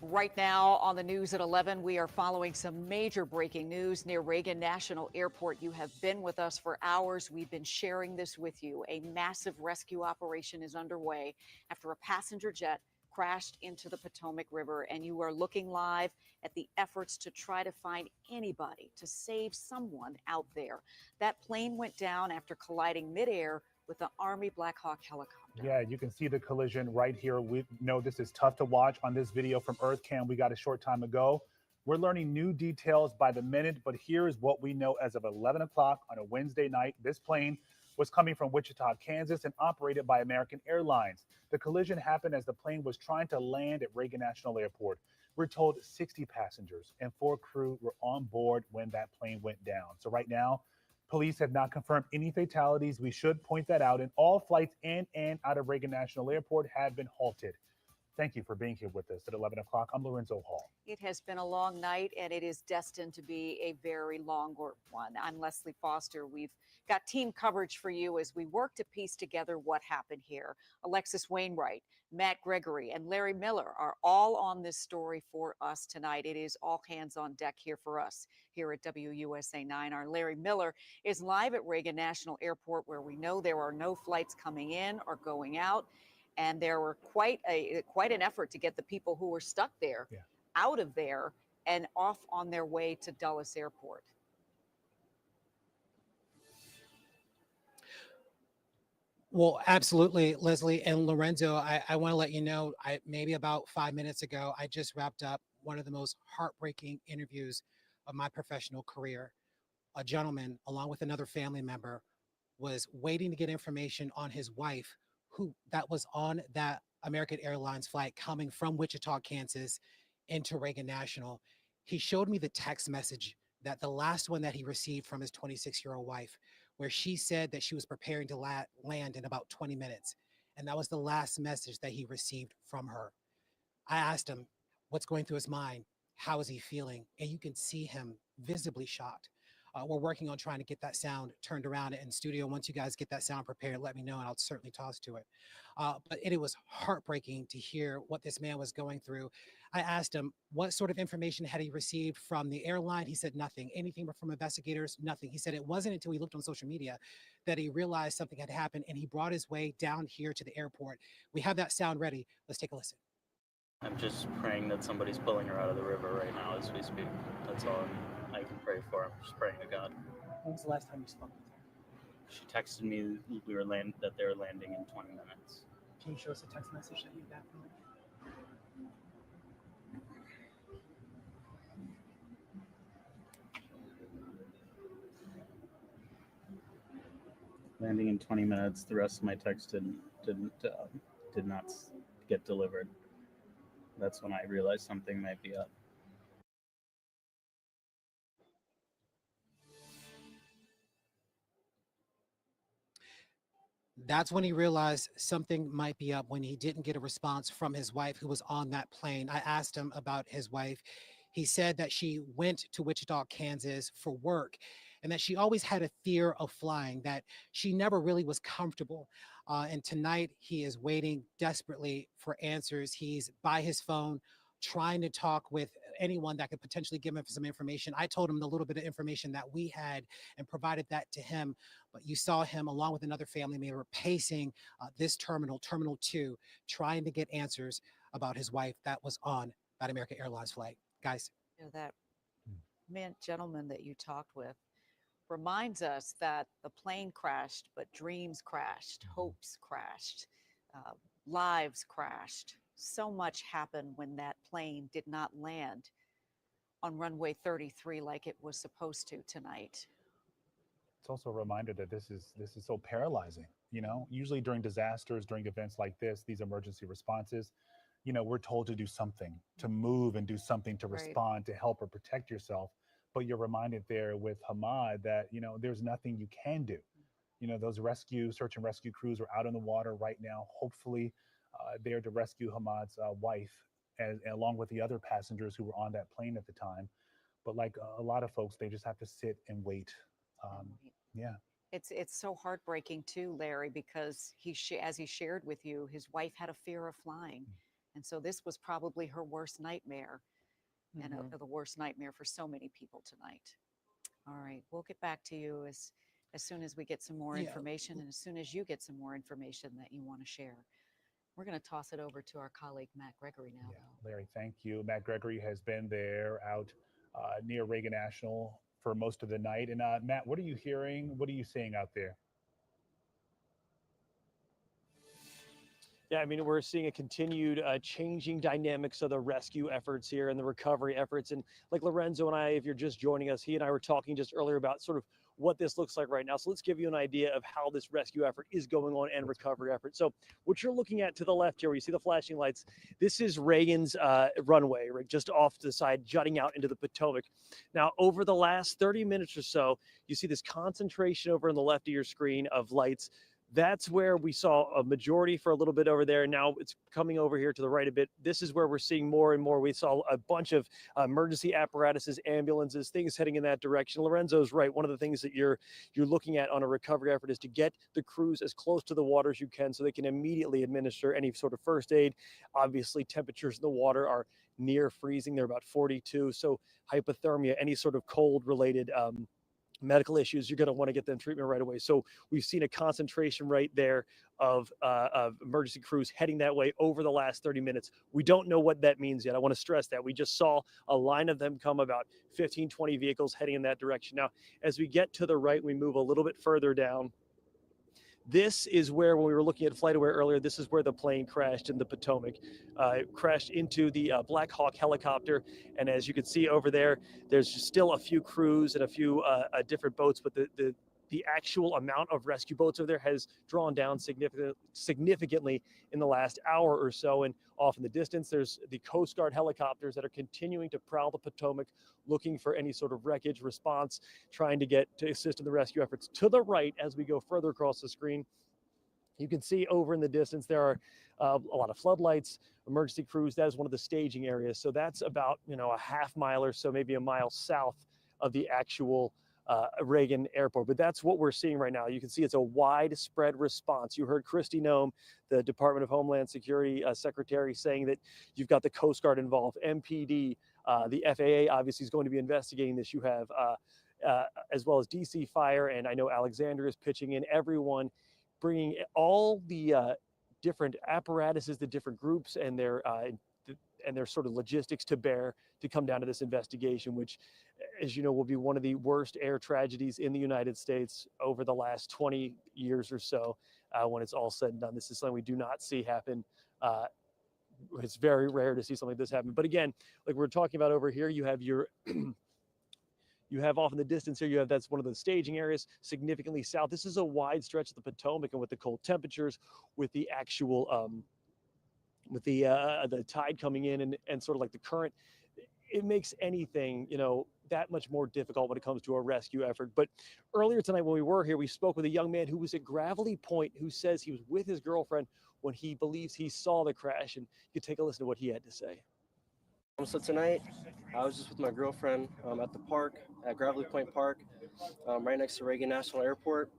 Right now on the news at 11, we are following some major breaking news near Reagan National Airport. You have been with us for hours. We've been sharing this with you. A massive rescue operation is underway after a passenger jet crashed into the Potomac River, and you are looking live at the efforts to try to find anybody, to save someone out there. That plane went down after colliding midair with the Army Black Hawk helicopter. Yeah, you can see the collision right here. We know this is tough to watch on this video from EarthCam we got a short time ago. We're learning new details by the minute, but here is what we know as of 11 o'clock on a Wednesday night. This plane was coming from Wichita, Kansas, and operated by American Airlines. The collision happened as the plane was trying to land at Reagan National Airport. We're told 60 passengers and 4 crew were on board when that plane went down. So right now, police have not confirmed any fatalities. We should point that out. And all flights in and out of Reagan National Airport have been halted. Thank you for being here with us at 11 o'clock. I'm Lorenzo Hall. It has been a long night, and it is destined to be a very long one. I'm Leslie Foster. We've got team coverage for you as we work to piece together what happened here. Alexis Wainwright, Matt Gregory, and Larry Miller are all on this story for us tonight. It is all hands on deck here for us here at WUSA 9. Our Larry Miller is live at Reagan National Airport, where we know there are no flights coming in or going out. And there were quite an effort to get the people who were stuck there out of there and off on their way to Dulles Airport. Well, absolutely, Leslie and Lorenzo. I want to let you know, maybe about 5 minutes ago, I just wrapped up one of the most heartbreaking interviews of my professional career. A gentleman, along with another family member, was waiting to get information on his wife, that was on that American Airlines flight coming from Wichita, Kansas into Reagan National. He showed me the text message, that the last one that he received from his 26-year-old wife, where she said that she was preparing to land in about 20 minutes. And that was the last message that he received from her. I asked him what's going through his mind. How is he feeling? And you can see him visibly shocked. We're working on trying to get that sound turned around in studio. Once you guys get that sound prepared, let me know and I'll certainly toss to it. But it was heartbreaking to hear what this man was going through. I asked him what sort of information had he received from the airline. He said nothing. Anything from investigators? Nothing. He said it wasn't until he looked on social media that he realized something had happened, and he brought his way down here to the airport. We have that sound ready. Let's take a listen. I'm just praying that somebody's pulling her out of the river right now as we speak. That's all I can pray for. I'm just praying to God. When was the last time you spoke with her? She texted me that they were landing in 20 minutes. Can you show us a text message that you got from her? Landing in 20 minutes. The rest of my text did not get delivered. That's when I realized something might be up. That's when he realized something might be up, when he didn't get a response from his wife who was on that plane. I asked him about his wife. He said that she went to Wichita, Kansas for work, and that she always had a fear of flying, that she never really was comfortable. And tonight he is waiting desperately for answers. He's by his phone trying to talk with anyone that could potentially give him some information. I told him the little bit of information that we had and provided that to him. But you saw him along with another family member pacing this terminal, Terminal 2, trying to get answers about his wife that was on that American Airlines flight. Guys. You know, that gentleman that you talked with reminds us that the plane crashed, but dreams crashed, hopes crashed, lives crashed. So much happened when that plane did not land on runway 33 like it was supposed to tonight. It's also a reminder that this is so paralyzing. You know, usually during disasters, during events like this, these emergency responses, you know, we're told to do something, to move and do something to respond, to help or protect yourself. But you're reminded there with Hamad that, you know, there's nothing you can do. You know, those search and rescue crews are out in the water right now, hopefully there to rescue Hamad's wife, along with the other passengers who were on that plane at the time. But like a lot of folks, they just have to sit and wait. Yeah. It's so heartbreaking too, Larry, because as he shared with you, his wife had a fear of flying. And so this was probably her worst nightmare, and the worst nightmare for so many people tonight. All right, we'll get back to you as soon as we get some more information, and as soon as you get some more information that you want to share. We're going to toss it over to our colleague, Matt Gregory now. Yeah, Larry, thank you. Matt Gregory has been there out near Reagan National for most of the night. And Matt, what are you hearing? What are you seeing out there? Yeah, I mean, we're seeing a continued changing dynamics of the rescue efforts here and the recovery efforts. And like Lorenzo and I, if you're just joining us, he and I were talking just earlier about sort of what this looks like right now. So let's give you an idea of how this rescue effort is going on and recovery effort. So what you're looking at to the left here, where you see the flashing lights, this is Reagan's runway, right, just off to the side, jutting out into the Potomac. Now, over the last 30 minutes or so, you see this concentration over on the left of your screen of lights. That's where we saw a majority for a little bit over there. Now it's coming over here to the right a bit. This is where we're seeing more and more. We saw a bunch of emergency apparatuses, ambulances, things heading in that direction. Lorenzo's right. One of the things that you're looking at on a recovery effort is to get the crews as close to the water as you can so they can immediately administer any sort of first aid. Obviously, temperatures in the water are near freezing. They're about 42. So hypothermia, any sort of cold related medical issues, you're going to want to get them treatment right away. So we've seen a concentration right there of emergency crews heading that way over the last 30 minutes. We don't know what that means yet. I want to stress that. We just saw a line of them come, about 15, 20 vehicles heading in that direction. Now, as we get to the right, we move a little bit further down. This is where, when we were looking at FlightAware earlier, this is where the plane crashed in the Potomac. It crashed into the Black Hawk helicopter. And as you can see over there, there's still a few crews and a few different boats, but the actual amount of rescue boats over there has drawn down significantly in the last hour or so. And off in the distance, there's the Coast Guard helicopters that are continuing to prowl the Potomac, looking for any sort of wreckage response, trying to assist in the rescue efforts. To the right, as we go further across the screen, you can see over in the distance, there are a lot of floodlights, emergency crews. That is one of the staging areas. So that's about, a half mile or so, maybe a mile south of the actual Reagan Airport. But that's what we're seeing right now. You can see it's a widespread response. You heard Kristi Noem, the Department of Homeland Security Secretary, saying that you've got the Coast Guard involved, MPD, the FAA obviously is going to be investigating this. You have as well as DC Fire, and I know Alexander is pitching in, everyone bringing all the different apparatuses, the different groups and their sort of logistics to bear to come down to this investigation, which, as you know, will be one of the worst air tragedies in the United States over the last 20 years or so. When it's all said and done, this is something we do not see happen. It's very rare to see something like this happen. But again, like we're talking about over here, you have your you have off in the distance here, you have, that's one of the staging areas significantly south. This is a wide stretch of the Potomac, and with the cold temperatures, with the actual with the tide coming in and sort of like the current, it makes anything, you know, that much more difficult when it comes to a rescue effort. But earlier tonight when we were here, we spoke with a young man who was at Gravelly Point, who says he was with his girlfriend when he believes he saw the crash, and you take a listen to what he had to say. So tonight, I was just with my girlfriend at the park, at Gravelly Point Park, right next to Reagan National Airport,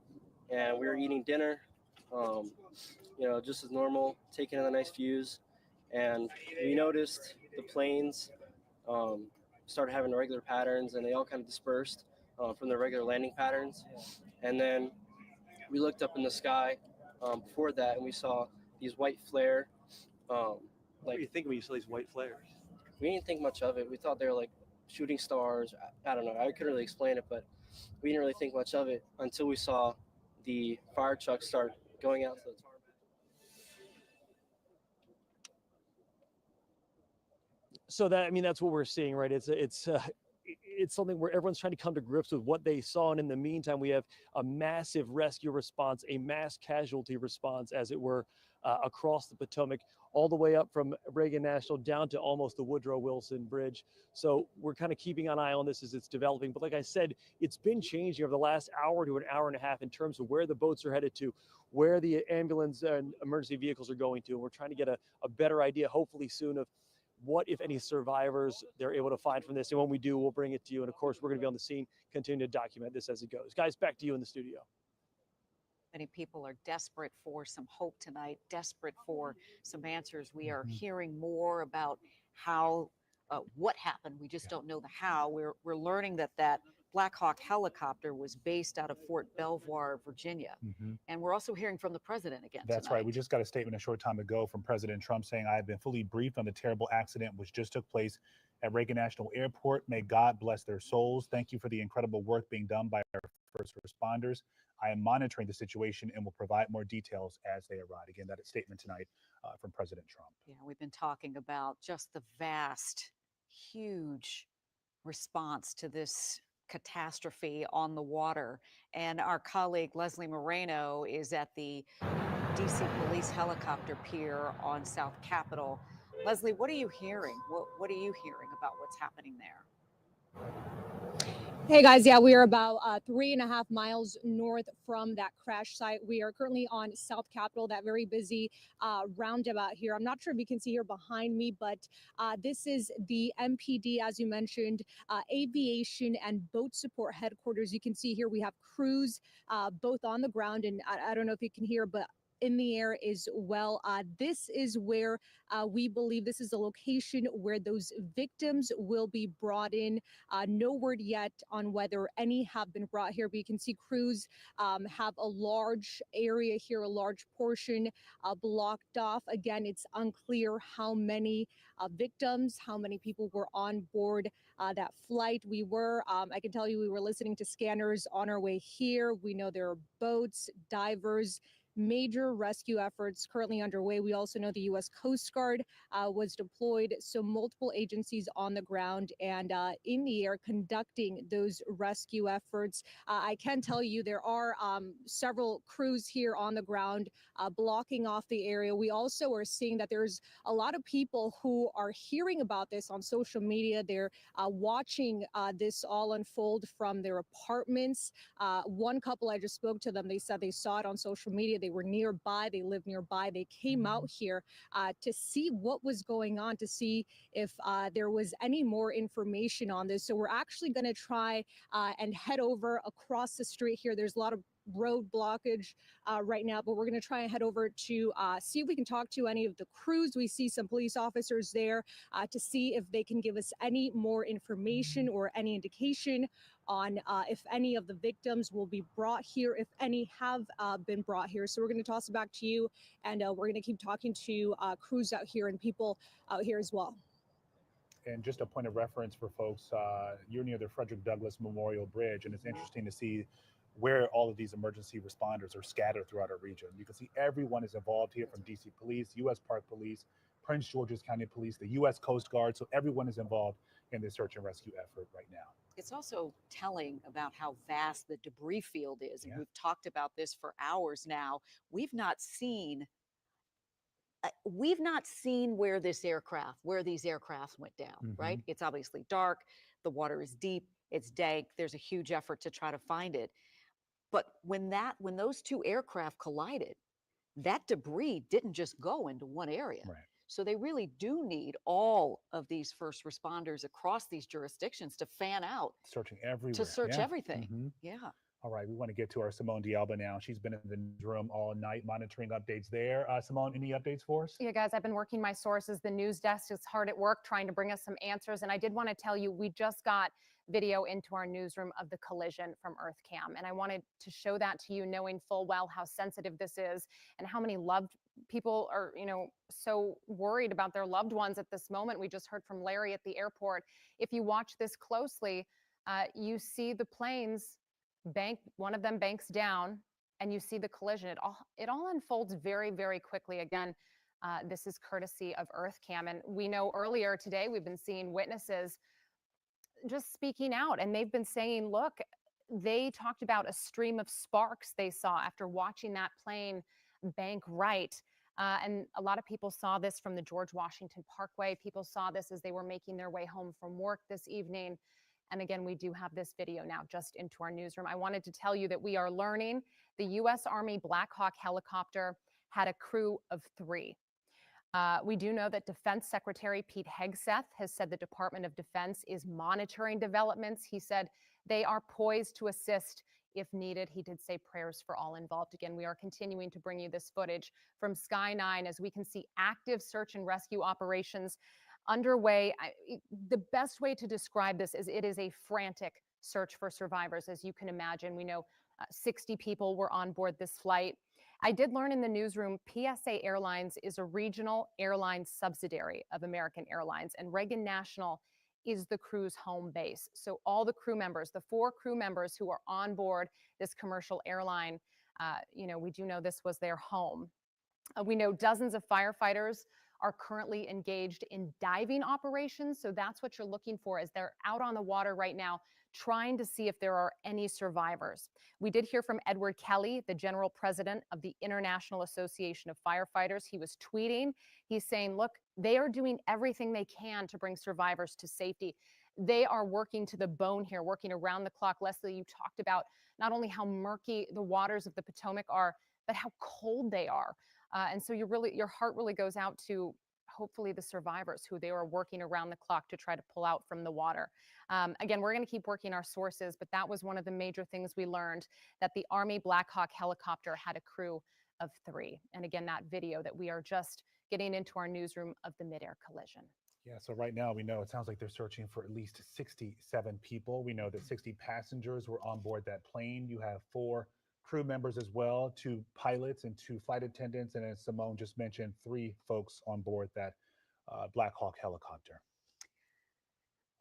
and we were eating dinner, you know, just as normal, taking in the nice views, and we noticed the planes started having irregular patterns, and they all kind of dispersed from their regular landing patterns, and then we looked up in the sky before that, and we saw these white flare. What do you think when you saw these white flares? We didn't think much of it. We thought they were like shooting stars. I don't know. I couldn't really explain it, but we didn't really think much of it until we saw the fire trucks start going out to the tarmac. So that, I mean, that's what we're seeing, right? It's something where everyone's trying to come to grips with what they saw, and in the meantime, we have a massive rescue response, a mass casualty response, as it were, across the Potomac, all the way up from Reagan National down to almost the Woodrow Wilson Bridge. So we're kind of keeping an eye on this as it's developing. But like I said, it's been changing over the last hour to an hour and a half in terms of where the boats are headed to, where the ambulance and emergency vehicles are going to. And we're trying to get a better idea, hopefully soon, of what, if any, survivors they're able to find from this. And when we do, we'll bring it to you. And of course, we're going to be on the scene, continue to document this as it goes. Guys, back to you in the studio. Many people are desperate for some hope tonight, desperate for some answers. We are hearing more about how, what happened. We just don't know the how. We're learning that Black Hawk helicopter was based out of Fort Belvoir, Virginia. And we're also hearing from the president again That's tonight. right. We just got a statement a short time ago from President Trump saying, I have been fully briefed on the terrible accident which just took place at Reagan National Airport. May God bless their souls. Thank you for the incredible work being done by our first responders. I am monitoring the situation and will provide more details as they arrive. Again, that statement tonight from President Trump. Yeah, we've been talking about just the vast, huge response to this catastrophe on the water. And our colleague Leslie Moreno is at the DC Police helicopter pier on South Capitol. Leslie, what are you hearing? What are you hearing about what's happening there? Hey guys, yeah, we are about 3.5 miles north from that crash site. We are currently on South Capitol, that very busy roundabout here. I'm not sure if you can see here behind me, but this is the MPD, as you mentioned, aviation and boat support headquarters. You can see here we have crews both on the ground, and I don't know if you can hear, but in the air as well. This is where we believe this is the location where those victims will be brought in. No word yet on whether any have been brought here, but you can see crews have a large area here, a large portion blocked off. Again, it's unclear how many victims, how many people were on board that flight. We were, I can tell you, we were listening to scanners on our way here. We know there are boats, divers, major rescue efforts currently underway. We also know the U.S. Coast Guard was deployed, so multiple agencies on the ground and in the air conducting those rescue efforts. I can tell you there are several crews here on the ground blocking off the area. We also are seeing that there's a lot of people who are hearing about this on social media. They're watching this all unfold from their apartments. One couple, I just spoke to them. They said they saw it on social media. They were nearby. They lived nearby. They came out here to see what was going on, to see if there was any more information on this. So we're actually going to try and head over across the street here. There's a lot of road blockage right now, but we're going to try and head over to see if we can talk to any of the crews. We see some police officers there to see if they can give us any more information or any indication on if any of the victims will be brought here, if any have been brought here. So we're going to toss it back to you, and we're going to keep talking to crews out here and people out here as well. And just a point of reference for folks, you're near the Frederick Douglass Memorial Bridge, and it's interesting to see where all of these emergency responders are scattered throughout our region. You can see everyone is involved here, from DC Police, U.S. Park Police, Prince George's County Police, the U.S. Coast Guard. So everyone is involved in this search and rescue effort right now. It's also telling about how vast the debris field is. And Yeah. we've talked about this for hours now. We've not seen where these aircraft went down, right? It's obviously dark. The water is deep. It's dank. There's a huge effort to try to find it. But when those two aircraft collided, that debris didn't just go into one area. Right. So they really do need all of these first responders across these jurisdictions to fan out, Searching everywhere. to search Yeah. everything. Mhm. Yeah. All right, we want to get to our Simone D'Alba now. She's been in the newsroom all night monitoring updates there. Simone, any updates for us? Yeah, guys, I've been working my sources. The news desk is hard at work trying to bring us some answers. And I did want to tell you, we just got video into our newsroom of the collision from EarthCam. And I wanted to show that to you, knowing full well how sensitive this is and how many loved people are, so worried about their loved ones at this moment. We just heard from Larry at the airport. If you watch this closely, you see the planes one of them banks down, and you see the collision. It all unfolds very, very quickly. Again, this is courtesy of EarthCam. And we know earlier today, we've been seeing witnesses just speaking out, and they've been saying, look, they talked about a stream of sparks they saw after watching that plane bank right. And a lot of people saw this from the George Washington Parkway. People saw this as they were making their way home from work this evening. And again, we do have this video now just into our newsroom. I wanted to tell you that we are learning the U.S. Army Black Hawk helicopter had a crew of 3. We do know that Defense Secretary Pete Hegseth has said the Department of Defense is monitoring developments. He said they are poised to assist if needed. He did say prayers for all involved. Again, we are continuing to bring you this footage from Sky 9 as we can see active search and rescue operations underway. The best way to describe this is it is a frantic search for survivors. As you can imagine, we know 60 people were on board this flight. I did learn in the newsroom, PSA Airlines is a regional airline subsidiary of American Airlines, and Reagan National is the crew's home base. So all the crew members, the 4 crew members who are on board this commercial airline, we do know this was their home. We know dozens of firefighters are currently engaged in diving operations. So that's what you're looking for as they're out on the water right now, trying to see if there are any survivors. We did hear from Edward Kelly, the general president of the International Association of Firefighters. He was tweeting. He's saying, look, they are doing everything they can to bring survivors to safety. They are working to the bone here, working around the clock. Leslie, you talked about not only how murky the waters of the Potomac are, but how cold they are. And so your heart really goes out to hopefully the survivors who they are working around the clock to try to pull out from the water. Again, we're going to keep working our sources, but that was one of the major things we learned, that the Army Black Hawk helicopter had a crew of 3. And again, that video that we are just getting into our newsroom of the midair collision. Yeah, so right now we know it sounds like they're searching for at least 67 people. We know that 60 passengers were on board that plane. You have 4 crew members as well, 2 pilots and 2 flight attendants, and as Simone just mentioned, 3 folks on board that Black Hawk helicopter.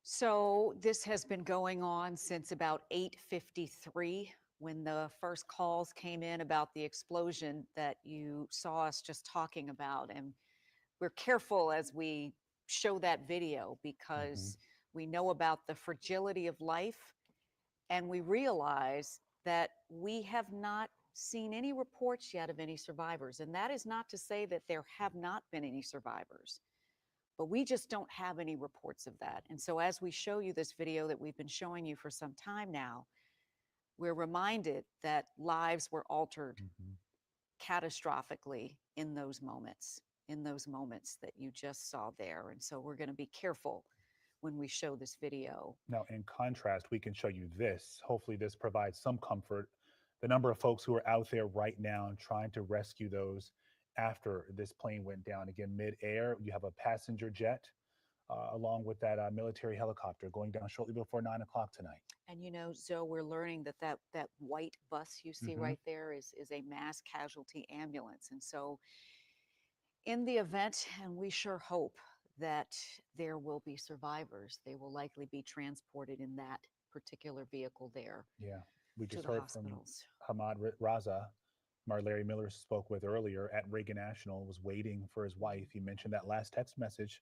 So this has been going on since about 8:53 when the first calls came in about the explosion that you saw us just talking about. And we're careful as we show that video because we know about the fragility of life, and we realize that we have not seen any reports yet of any survivors. And that is not to say that there have not been any survivors, but we just don't have any reports of that. And so as we show you this video that we've been showing you for some time now, we're reminded that lives were altered, catastrophically in those moments that you just saw there. And so we're going to be careful when we show this video. Now, in contrast, we can show you this. Hopefully, this provides some comfort. The number of folks who are out there right now trying to rescue those after this plane went down. Again, mid-air, you have a passenger jet along with that military helicopter going down shortly before 9 o'clock tonight. And you know, Zoe, we're learning that white bus you see right there is a mass casualty ambulance. And so in the event, and we sure hope that there will be survivors, they will likely be transported in that particular vehicle there. Yeah, we to just the heard hospitals. from Hamad Raza, Larry Miller spoke with earlier at Reagan National, was waiting for his wife. He mentioned that last text message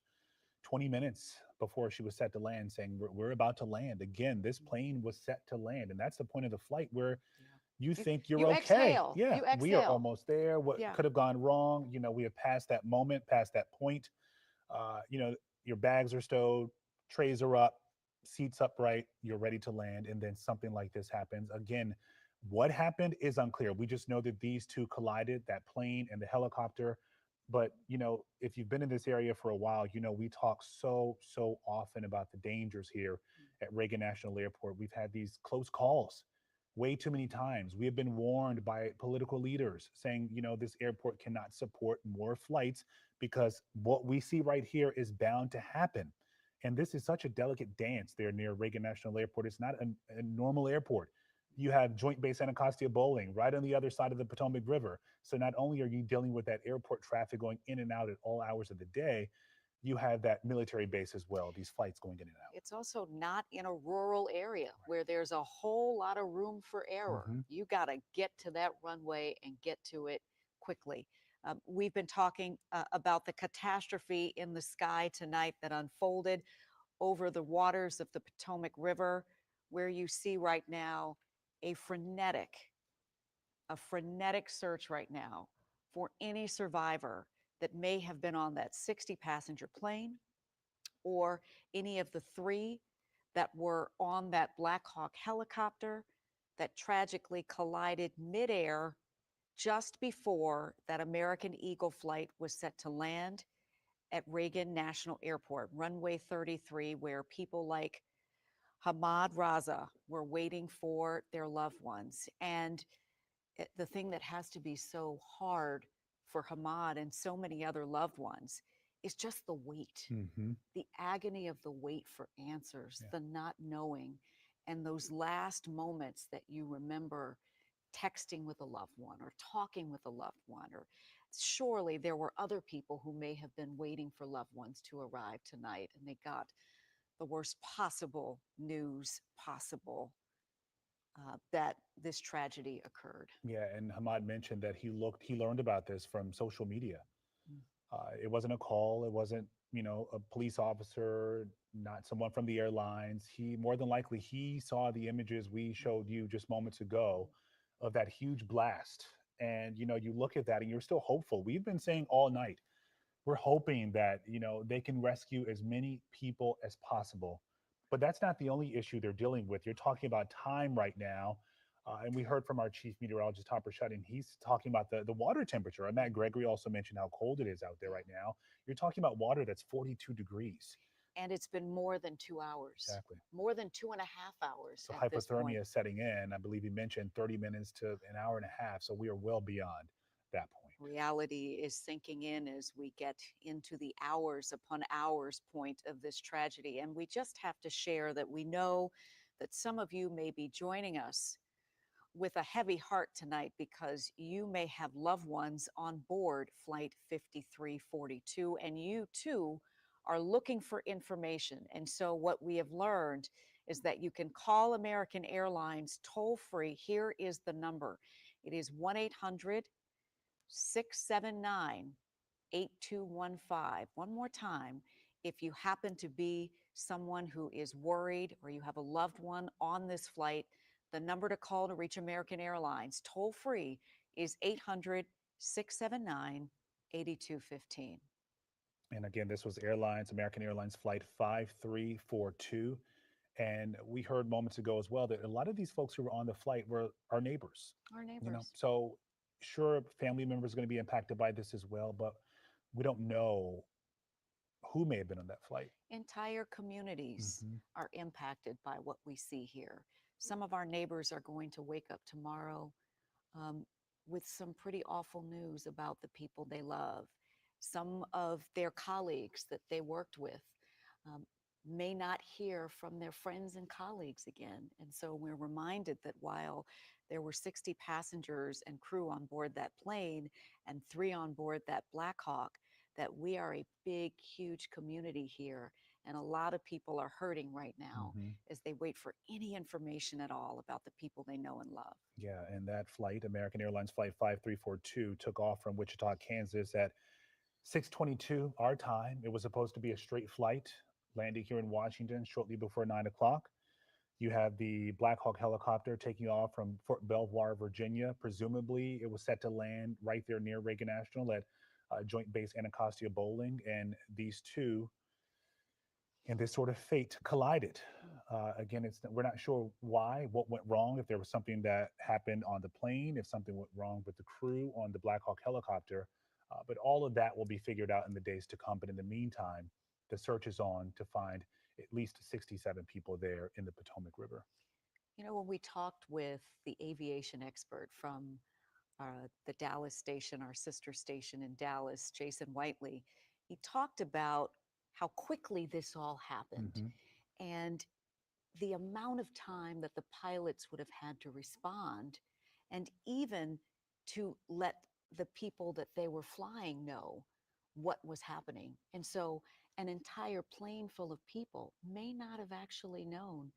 20 minutes before she was set to land, saying, we're about to land. Again, this plane was set to land. And that's the point of the flight where you think you're you okay. exhale. Yeah, You we are exhale. almost there. What Yeah. could have gone wrong? You know, we have passed that moment, past that point. You know, your bags are stowed, trays are up, seats upright, you're ready to land. And then something like this happens. Again, what happened is unclear. We just know that these two collided, that plane and the helicopter. But, you know, if you've been in this area for a while, you know, we talk so often about the dangers here at Reagan National Airport. We've had these close calls way too many times. We have been warned by political leaders saying, you know, this airport cannot support more flights because what we see right here is bound to happen. And this is such a delicate dance there near Reagan National Airport. It's not a normal airport. You have Joint Base Anacostia Bowling right on the other side of the Potomac River. So not only are you dealing with that airport traffic going in and out at all hours of the day, you have that military base as well, these flights going in and out. It's also not in a rural area where there's a whole lot of room for error. You got to get to that runway and get to it quickly. We've been talking about the catastrophe in the sky tonight that unfolded over the waters of the Potomac River, where you see right now a frenetic search right now for any survivor that may have been on that 60-passenger plane or any of the 3 that were on that Black Hawk helicopter that tragically collided midair just before that American Eagle flight was set to land at Reagan National Airport, runway 33, where people like Hamad Raza were waiting for their loved ones. And the thing that has to be so hard for Hamad and so many other loved ones is just the wait, the agony of the wait for answers, the not knowing, and those last moments that you remember texting with a loved one or talking with a loved one. Or surely there were other people who may have been waiting for loved ones to arrive tonight, and they got the worst possible news possible that this tragedy occurred. Yeah, and Hamad mentioned that he learned about this from social media. It wasn't a call. It wasn't, you know, a police officer, not someone from the airlines. He more than likely, he saw the images we showed you just moments ago of that huge blast. And, you know, you look at that and you're still hopeful. We've been saying all night, we're hoping that, you know, they can rescue as many people as possible. But that's not the only issue they're dealing with. You're talking about time right now. And we heard from our chief meteorologist, Hopper Shutton. He's talking about the water temperature. And Matt Gregory also mentioned how cold it is out there right now. You're talking about water that's 42 degrees. And it's been more than 2 hours. Exactly. More than 2.5 hours. So at this point. hypothermia is setting in. I believe he mentioned 30 minutes to an hour and a half. So we are well beyond that point. Reality is sinking in as we get into the hours upon hours point of this tragedy. And we just have to share that we know that some of you may be joining us with a heavy heart tonight because you may have loved ones on board Flight 5342, and you too are looking for information. And so what we have learned is that you can call American Airlines toll free. Here is the number. It is 1-800-679-8215. One more time, if you happen to be someone who is worried or you have a loved one on this flight, the number to call to reach American Airlines toll free is 800-679-8215. And again, this was American Airlines Flight 5342. And we heard moments ago as well that a lot of these folks who were on the flight were our neighbors. Our neighbors. You know, so sure, family members are going to be impacted by this as well, but we don't know who may have been on that flight. Entire communities are impacted by what we see here. Some of our neighbors are going to wake up tomorrow with some pretty awful news about the people they love. Some of their colleagues that they worked with may not hear from their friends and colleagues again. And so we're reminded that while there were 60 passengers and crew on board that plane and 3 on board that Black Hawk, that we are a big, huge community here. And a lot of people are hurting right now as they wait for any information at all about the people they know and love. Yeah, and that flight, American Airlines Flight 5342, took off from Wichita, Kansas at 6:22 our time. It was supposed to be a straight flight, landing here in Washington shortly before 9 o'clock. You have the Black Hawk helicopter taking off from Fort Belvoir, Virginia. Presumably, it was set to land right there near Reagan National at Joint Base Anacostia Bowling, and these two, and this sort of fate collided. Again, we're not sure why, what went wrong, if there was something that happened on the plane, if something went wrong with the crew on the Black Hawk helicopter. But all of that will be figured out in the days to come. But in the meantime, the search is on to find at least 67 people there in the Potomac River. You know, when we talked with the aviation expert from the Dallas station, our sister station in Dallas, Jason Whiteley, he talked about how quickly this all happened and the amount of time that the pilots would have had to respond and even to let the people that they were flying know what was happening. And so an entire plane full of people may not have actually known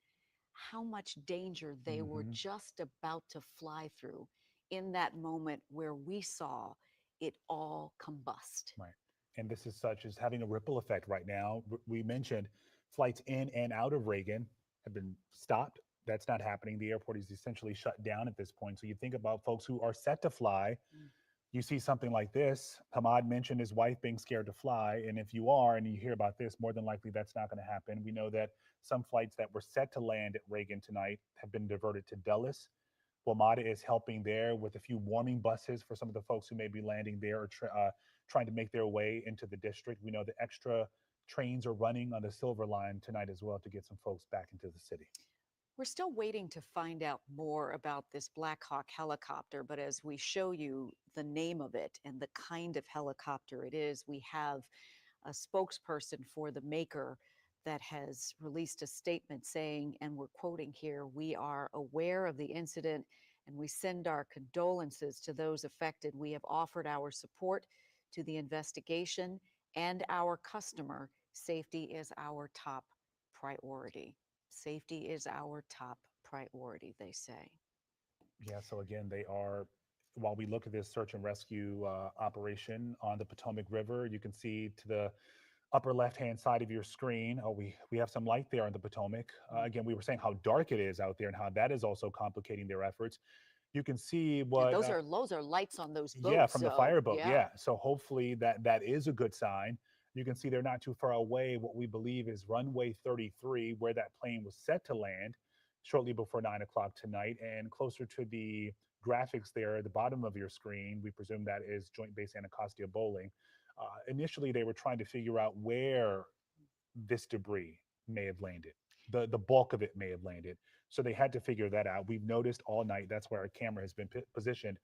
how much danger they were just about to fly through in that moment where we saw it all combust. Right. And this is such as having a ripple effect right now. We mentioned flights in and out of Reagan have been stopped. That's not happening. The airport is essentially shut down at this point. So you think about folks who are set to fly. You see something like this. Hamad mentioned his wife being scared to fly. And if you are, and you hear about this, more than likely that's not going to happen. We know that some flights that were set to land at Reagan tonight have been diverted to Dulles. WMATA is helping there with a few warming buses for some of the folks who may be landing there or trying to make their way into the district. We know the extra trains are running on the Silver Line tonight as well to get some folks back into the city. We're still waiting to find out more about this Black Hawk helicopter, but as we show you the name of it and the kind of helicopter it is, we have a spokesperson for the maker that has released a statement saying, and we're quoting here, "We are aware of the incident and we send our condolences to those affected. We have offered our support to the investigation and our customer. Safety is our top priority." Safety is our top priority, they say. Yeah, so again, they are, while we look at this search and rescue operation on the Potomac River, you can see to the upper left-hand side of your screen, we have some light there on the Potomac. Again, we were saying how dark it is out there and how that is also complicating their efforts. You can see what— those are lights on those boats. Yeah, from the fireboat, yeah. yeah. So hopefully that is a good sign. You can see they're not too far away, what we believe is runway 33, where that plane was set to land shortly before 9 o'clock tonight. And closer to the graphics there at the bottom of your screen, we presume that is Joint Base Anacostia Bowling. Initially, they were trying to figure out where this debris may have landed. The bulk of it may have landed. So they had to figure that out. We've noticed all night, that's where our camera has been positioned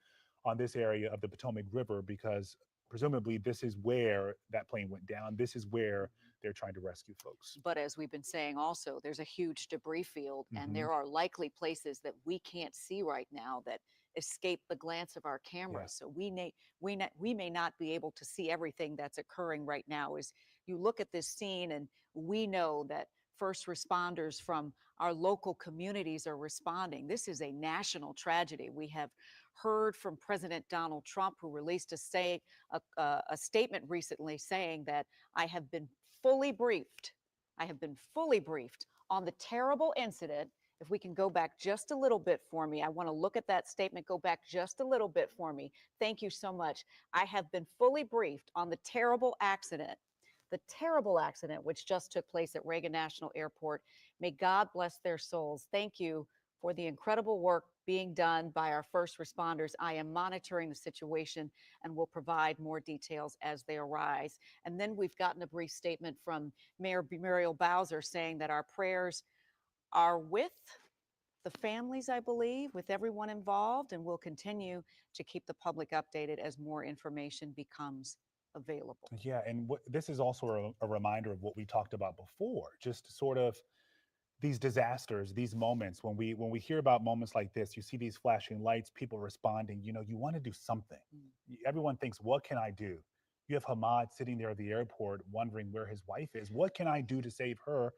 on this area of the Potomac River, because presumably this is where that plane went down. This is where they're trying to rescue folks. But as we've been saying also, there's a huge debris field and there are likely places that we can't see right now that escape the glance of our cameras. So we may not be able to see everything that's occurring right now. As you look at this scene, and we know that first responders from our local communities are responding. This is a national tragedy. We have heard from President Donald Trump, who released a statement recently saying that I have been fully briefed. I have been fully briefed on the terrible incident. If we can go back just a little bit for me, I want to look at that statement. Go back just a little bit for me. Thank you so much. I have been fully briefed on the terrible accident which just took place at Reagan National Airport. May God bless their souls. Thank you for the incredible work being done by our first responders. I am monitoring the situation and will provide more details as they arise. And then we've gotten a brief statement from Mayor Muriel Bowser saying that our prayers are with the families, I believe, with everyone involved, and we'll continue to keep the public updated as more information becomes available. Yeah, and this is also a reminder of what we talked about before, just sort of these disasters, these moments when we hear about moments like this, you see these flashing lights, people responding, you want to do something. Everyone thinks, what can I do? You have Hamad sitting there at the airport wondering where his wife is. What can I do to save her?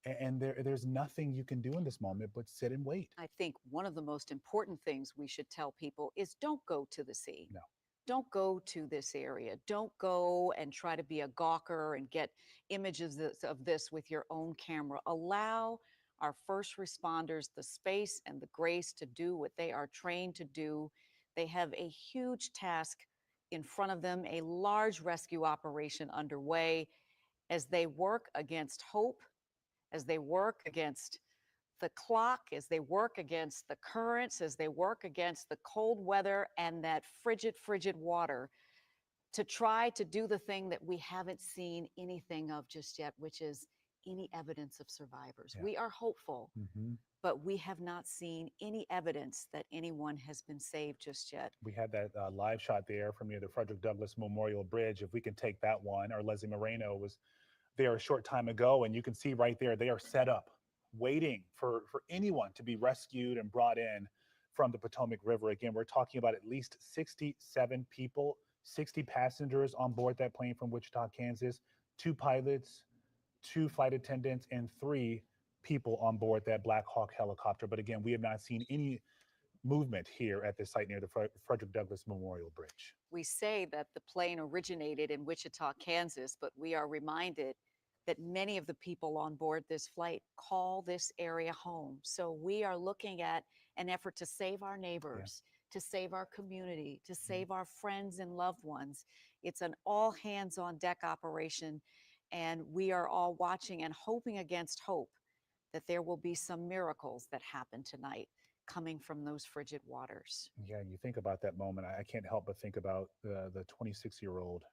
And there's nothing you can do in this moment but sit and wait. I think one of the most important things we should tell people is don't go to the sea. No. Don't go to this area. Don't go and try to be a gawker and get images of this with your own camera. Allow our first responders the space and the grace to do what they are trained to do. They have a huge task in front of them, a large rescue operation underway as they work against hope, as they work against the clock, as they work against the currents, as they work against the cold weather and that frigid water, to try to do the thing that we haven't seen anything of just yet, which is any evidence of survivors. Yeah. We are hopeful, Mhm. but we have not seen any evidence that anyone has been saved just yet. We had that live shot there from near the Frederick Douglass Memorial Bridge. If we can take that one, or Leslie Moreno was there a short time ago, and you can see right there, they are set up, waiting for anyone to be rescued and brought in from the Potomac River. Again, we're talking about at least 67 people, 60 passengers on board that plane from Wichita, Kansas, 2 pilots, 2 flight attendants, and 3 people on board that Black Hawk helicopter. But again, we have not seen any movement here at the site near the Frederick Douglass Memorial Bridge. We say that the plane originated in Wichita, Kansas, but we are reminded that many of the people on board this flight call this area home. So we are looking at an effort to save our neighbors, to save our community, to save our friends and loved ones. It's an all hands on deck operation, and we are all watching and hoping against hope that there will be some miracles that happen tonight coming from those frigid waters. Yeah, you think about that moment. I can't help but think about the 26-year-old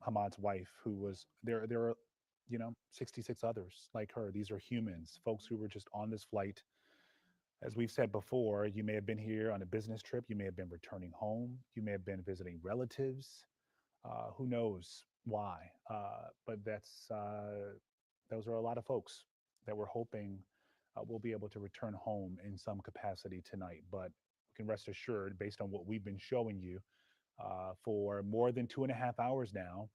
Hamad's wife, who was there. There are, 66 others like her. These are humans, folks who were just on this flight. As we've said before, you may have been here on a business trip. You may have been returning home. You may have been visiting relatives. Who knows why? But those are a lot of folks that we're hoping will be able to return home in some capacity tonight. But we can rest assured, based on what we've been showing you for more than 2.5 hours now,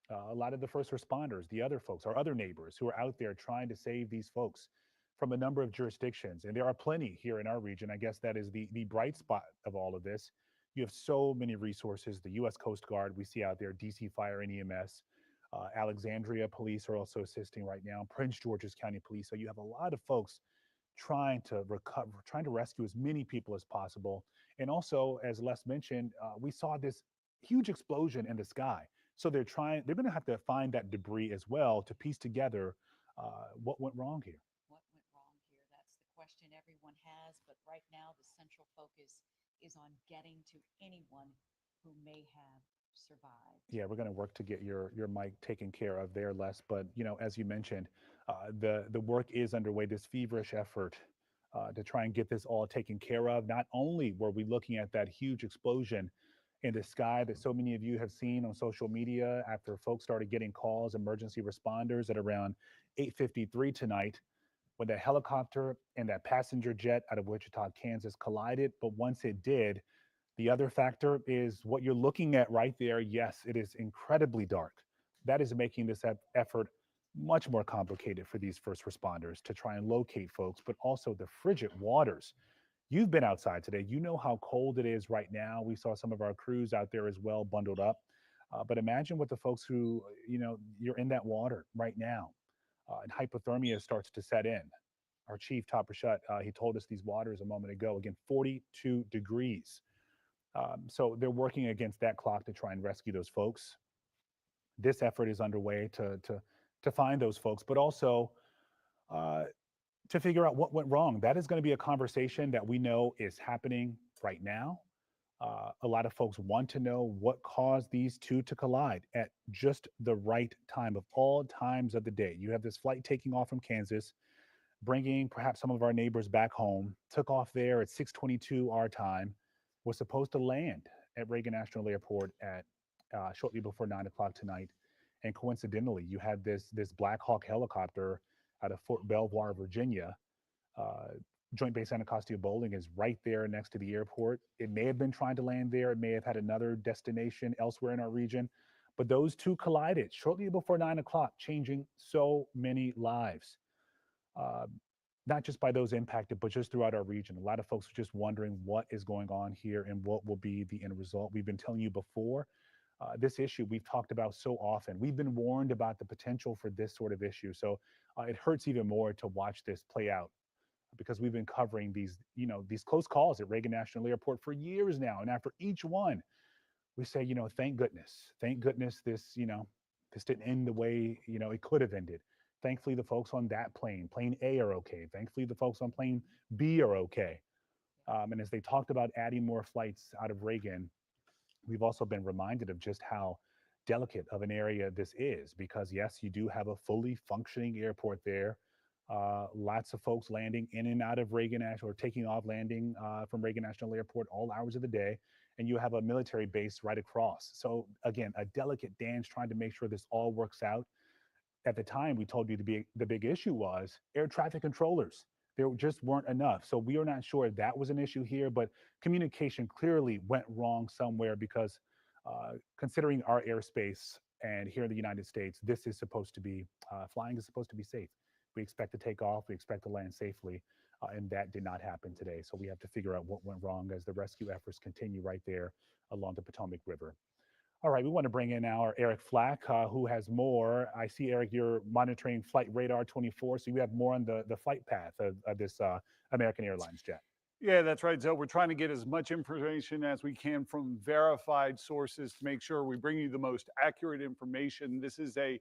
a lot of the first responders, the other folks, our other neighbors who are out there trying to save these folks from a number of jurisdictions. And there are plenty here in our region. I guess that is the bright spot of all of this. You have so many resources. The U.S. Coast Guard we see out there, DC Fire and EMS, Alexandria Police are also assisting right now, Prince George's County Police. So you have a lot of folks trying to recover, trying to rescue as many people as possible. And also, as Les mentioned, we saw this huge explosion in the sky. So they're going to have to find that debris as well to piece together what went wrong here. What went wrong here? That's the question everyone has. But right now, the central focus is on getting to anyone who may have survived. Yeah, we're going to work to get your mic taken care of there, Les. But as you mentioned, the work is underway. This feverish effort to try and get this all taken care of. Not only were we looking at that huge explosion in the sky that so many of you have seen on social media after folks started getting calls, emergency responders at around 8:53 tonight, when that helicopter and that passenger jet out of Wichita, Kansas collided. But once it did, the other factor is what you're looking at right there. Yes, it is incredibly dark. That is making this effort much more complicated for these first responders to try and locate folks, but also the frigid waters. You've been outside today. You know how cold it is right now. We saw some of our crews out there as well, bundled up. But imagine what the folks who, you're in that water right now, and hypothermia starts to set in. Our chief, Todd Burchett, he told us these waters a moment ago, again, 42 degrees. So they're working against that clock to try and rescue those folks. This effort is underway to find those folks, but also to figure out what went wrong. That is going to be a conversation that we know is happening right now. A lot of folks want to know what caused these two to collide at just the right time of all times of the day. You have this flight taking off from Kansas, bringing perhaps some of our neighbors back home, took off there at 6:22 our time, was supposed to land at Reagan National Airport at shortly before 9 o'clock tonight. And coincidentally, you had this Black Hawk helicopter out of Fort Belvoir, Virginia. Uh, Joint Base Anacostia Bowling is right there next to the airport. It may have been trying to land there. It may have had another destination elsewhere in our region, but those two collided shortly before 9 o'clock, changing so many lives. Uh, Not just by those impacted, but just throughout our region. A lot of folks are just wondering what is going on here and what will be the end result. We've been telling you before, this issue we've talked about so often. We've been warned about the potential for this sort of issue. So it hurts even more to watch this play out because we've been covering these close calls at Reagan National Airport for years now. And after each one, we say, thank goodness this didn't end the way, it could have ended. Thankfully, the folks on that plane A, are okay. Thankfully, the folks on plane B are okay. And as they talked about adding more flights out of Reagan, we've also been reminded of just how delicate of an area this is because, yes, you do have a fully functioning airport there. Lots of folks landing in and out of Reagan National or taking off, landing from Reagan National Airport all hours of the day. And you have a military base right across. So again, a delicate dance trying to make sure this all works out. At the time, we told you the big issue was air traffic controllers. There just weren't enough. So we are not sure if that was an issue here, but communication clearly went wrong somewhere because considering our airspace and here in the United States, this is supposed to be, flying is supposed to be safe. We expect to take off, we expect to land safely, and that did not happen today. So we have to figure out what went wrong as the rescue efforts continue right there along the Potomac River. All right, we want to bring in our Eric Flack, who has more. I see, Eric, you're monitoring Flight Radar 24, so you have more on the flight path of this American Airlines jet. Yeah, that's right, Zoe. We're trying to get as much information as we can from verified sources to make sure we bring you the most accurate information. This is a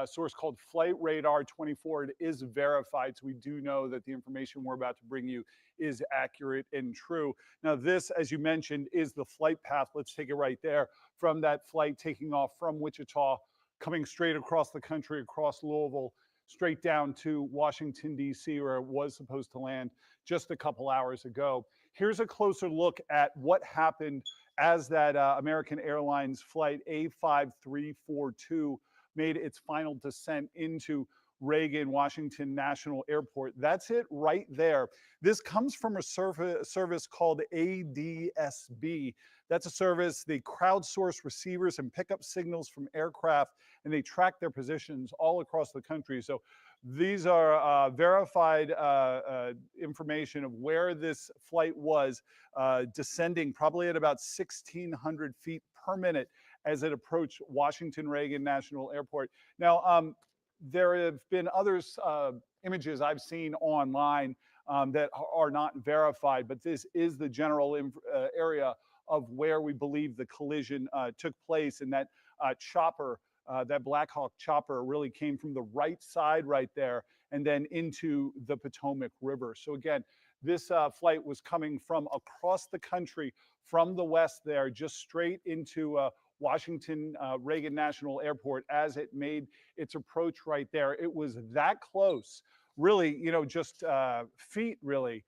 source called Flight Radar 24. It is verified, so we do know that the information we're about to bring you is accurate and true. Now, this, as you mentioned, is the flight path. Let's take it right there from that flight taking off from Wichita, coming straight across the country, across Louisville, straight down to Washington, D.C., where it was supposed to land just a couple hours ago. Here's a closer look at what happened as that American Airlines flight A5342 made its final descent into Reagan Washington National Airport. That's it right there. This comes from a service called ADSB. That's a service, they crowdsource receivers and pick up signals from aircraft, and they track their positions all across the country. So these are verified information of where this flight was descending, probably at about 1,600 feet per minute as it approached Washington Reagan National Airport. Now, there have been others images I've seen online that are not verified, but this is the general area of where we believe the collision took place, and that chopper, that Black Hawk chopper really came from the right side right there and then into the Potomac River. So again, this flight was coming from across the country from the west there, just straight into Washington Reagan National Airport as it made its approach right there. It was that close, really, just feet really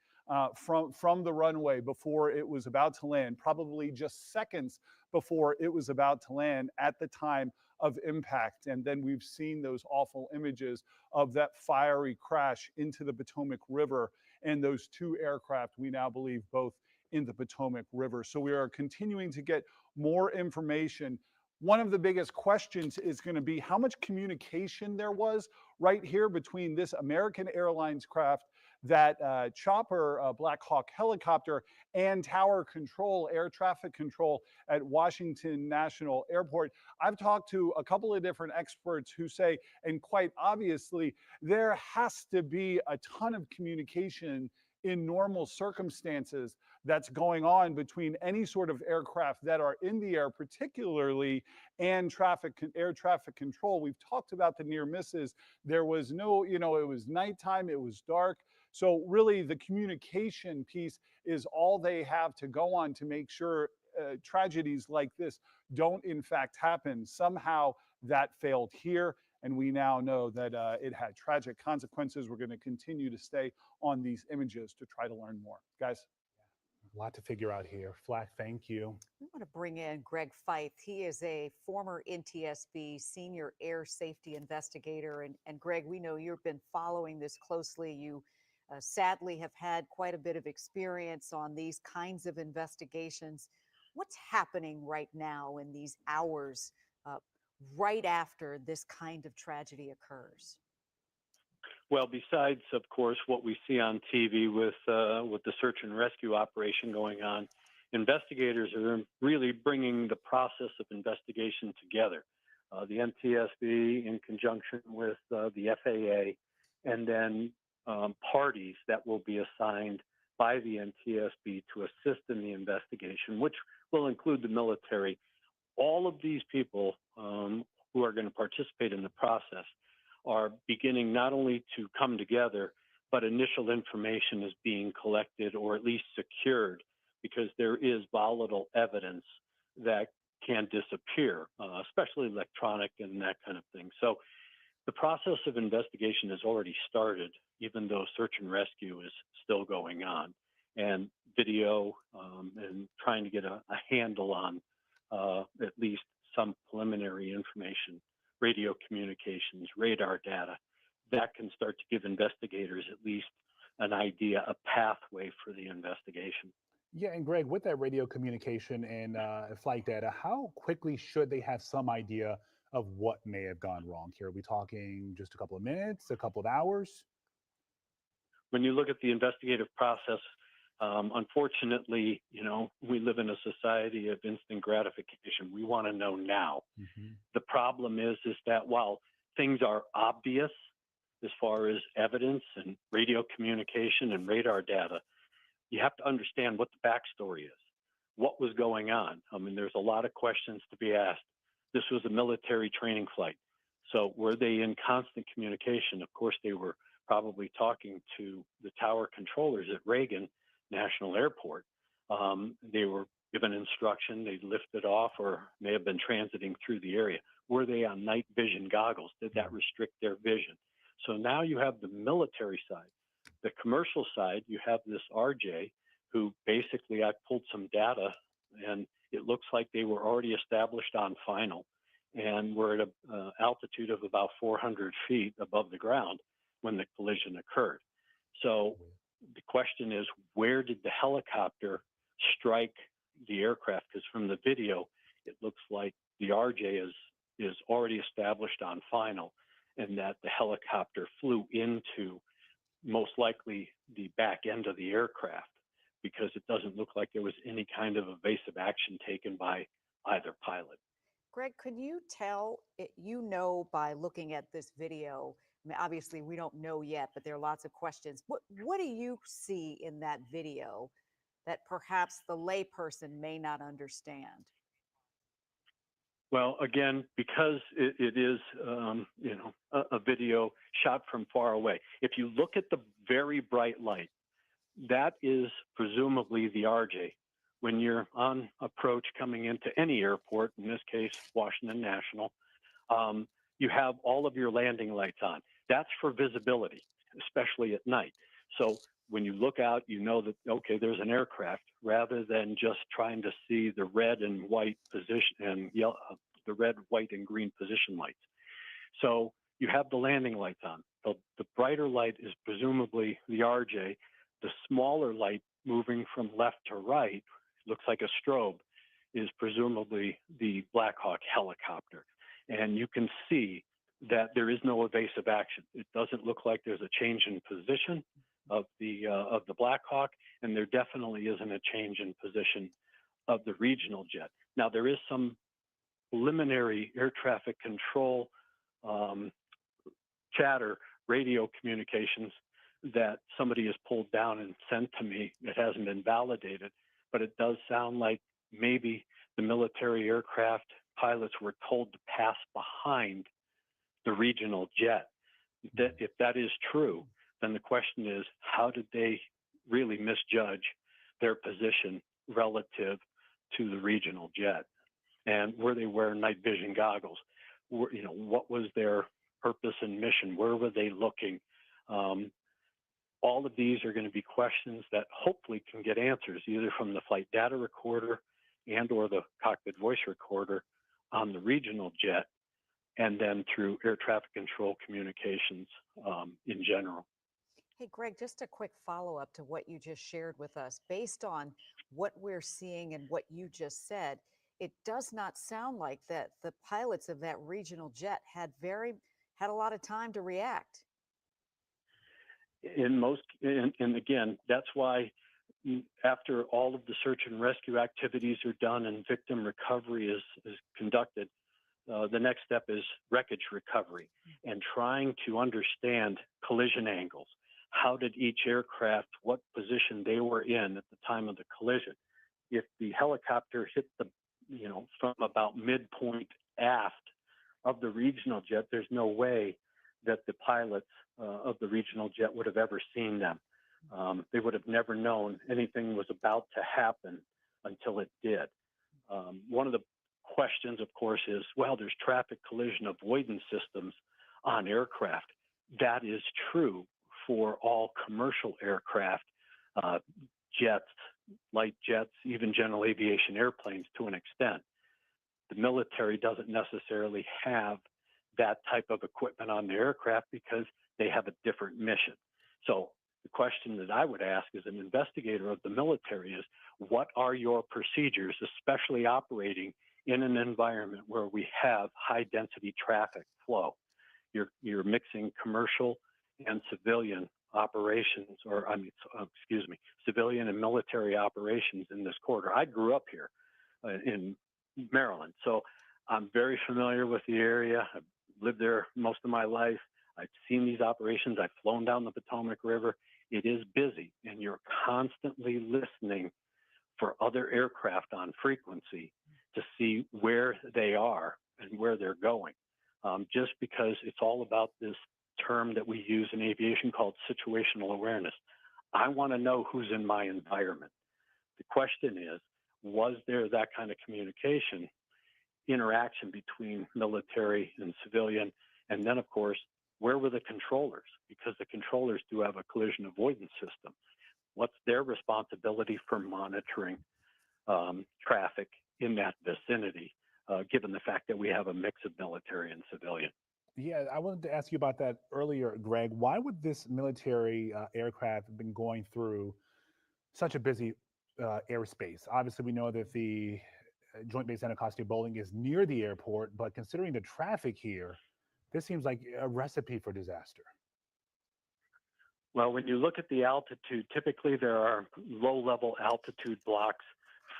from the runway before it was about to land, probably just seconds before it was about to land at the time of impact. And then we've seen those awful images of that fiery crash into the Potomac River and those two aircraft, we now believe both in the Potomac River. So we are continuing to get more information. One of the biggest questions is going to be how much communication there was right here between this American Airlines craft, that chopper, Black Hawk helicopter, and tower control, air traffic control at Washington National Airport. I've talked to a couple of different experts who say, and quite obviously, there has to be a ton of communication in normal circumstances that's going on between any sort of aircraft that are in the air, particularly, and air traffic control. We've talked about the near misses. There was no, it was nighttime, it was dark. So really the communication piece is all they have to go on to make sure tragedies like this don't in fact happen. Somehow that failed here, and we now know that it had tragic consequences. We're going to continue to stay on these images to try to learn more. Guys? A lot to figure out here. Flack, thank you. We want to bring in Greg Feith. He is a former NTSB senior air safety investigator. And Greg, we know you've been following this closely. You sadly have had quite a bit of experience on these kinds of investigations. What's happening right now in these hours right after this kind of tragedy occurs? Well, besides, of course, what we see on TV with the search and rescue operation going on, investigators are really bringing the process of investigation together. The NTSB in conjunction with the FAA, and then parties that will be assigned by the NTSB to assist in the investigation, which will include the military. All of these people who are going to participate in the process are beginning not only to come together, but initial information is being collected or at least secured, because there is volatile evidence that can disappear, especially electronic and that kind of thing. So the process of investigation has already started, even though search and rescue is still going on. And video and trying to get a handle on at least some preliminary information, radio communications, radar data, that can start to give investigators at least an idea, a pathway for the investigation. Yeah, and Greg, with that radio communication and flight data, how quickly should they have some idea of what may have gone wrong here? Are we talking just a couple of minutes, a couple of hours? When you look at the investigative process, unfortunately, we live in a society of instant gratification. We want to know now. The problem is that while things are obvious as far as evidence and radio communication and radar data, you have to understand what the backstory is. What was going on? I mean, there's a lot of questions to be asked. This was a military training flight. So were they in constant communication? Of course, they were probably talking to the tower controllers at Reagan National Airport. They were given instruction, they lifted off or may have been transiting through the area. Were they on night vision goggles? Did that restrict their vision? So now you have the military side. The commercial side, you have this RJ who basically, I pulled some data and it looks like they were already established on final and were at an altitude of about 400 feet above the ground when the collision occurred. So the question is, where did the helicopter strike the aircraft? Because from the video, it looks like the RJ is already established on final, and that the helicopter flew into most likely the back end of the aircraft, because it doesn't look like there was any kind of evasive action taken by either pilot. Greg, could you tell, by looking at this video, I mean, obviously we don't know yet, but there are lots of questions. What do you see in that video that perhaps the layperson may not understand? Well, again, because it is, a video shot from far away. If you look at the very bright light, that is presumably the RJ. When you're on approach coming into any airport, in this case, Washington National, you have all of your landing lights on. That's for visibility, especially at night. So when you look out, you know that, okay, there's an aircraft, rather than just trying to see the red and white position and yellow, the red, white, and green position lights. So you have the landing lights on. The brighter light is presumably the RJ. The smaller light moving from left to right, looks like a strobe, is presumably the Black Hawk helicopter. And you can see that there is no evasive action. It doesn't look like there's a change in position of the Black Hawk, and there definitely isn't a change in position of the regional jet. Now, there is some preliminary air traffic control chatter, radio communications that somebody has pulled down and sent to me. It hasn't been validated, but it does sound like maybe the military aircraft pilots were told to pass behind the regional jet. That if that is true, then the question is, how did they really misjudge their position relative to the regional jet? And were they wearing night vision goggles? What was their purpose and mission? Where were they looking? All of these are going to be questions that hopefully can get answers either from the flight data recorder and or the cockpit voice recorder on the regional jet, and then through air traffic control communications in general. Hey, Greg, just a quick follow-up to what you just shared with us. Based on what we're seeing and what you just said, it does not sound like that the pilots of that regional jet had a lot of time to react. And again, that's why after all of the search and rescue activities are done and victim recovery is conducted, the next step is wreckage recovery and trying to understand collision angles. How did each aircraft, what position they were in at the time of the collision? If the helicopter hit from about midpoint aft of the regional jet, there's no way that the pilots of the regional jet would have ever seen them. They would have never known anything was about to happen until it did. One of the questions, of course, is, well, there's traffic collision avoidance systems on aircraft. That is true for all commercial aircraft, jets, light jets, even general aviation airplanes to an extent. The military doesn't necessarily have that type of equipment on the aircraft because they have a different mission. So the question that I would ask as an investigator of the military is, what are your procedures, especially operating in an environment where we have high density traffic flow? You're mixing commercial and civilian operations, civilian and military operations in this corridor. I grew up here in Maryland, so I'm very familiar with the area. I've lived there most of my life. I've seen these operations. I've flown down the Potomac River. It is busy, and you're constantly listening for other aircraft on frequency to see where they are and where they're going. Just because it's all about this term that we use in aviation called situational awareness. I want to know who's in my environment. The question is, was there that kind of communication, interaction between military and civilian? And then, of course, where were the controllers? Because the controllers do have a collision avoidance system. What's their responsibility for monitoring traffic in that vicinity, given the fact that we have a mix of military and civilian? Yeah, I wanted to ask you about that earlier, Greg. Why would this military aircraft have been going through such a busy airspace? Obviously, we know that the Joint Base Anacostia Bolling is near the airport, but considering the traffic here, this seems like a recipe for disaster. Well, when you look at the altitude, typically there are low-level altitude blocks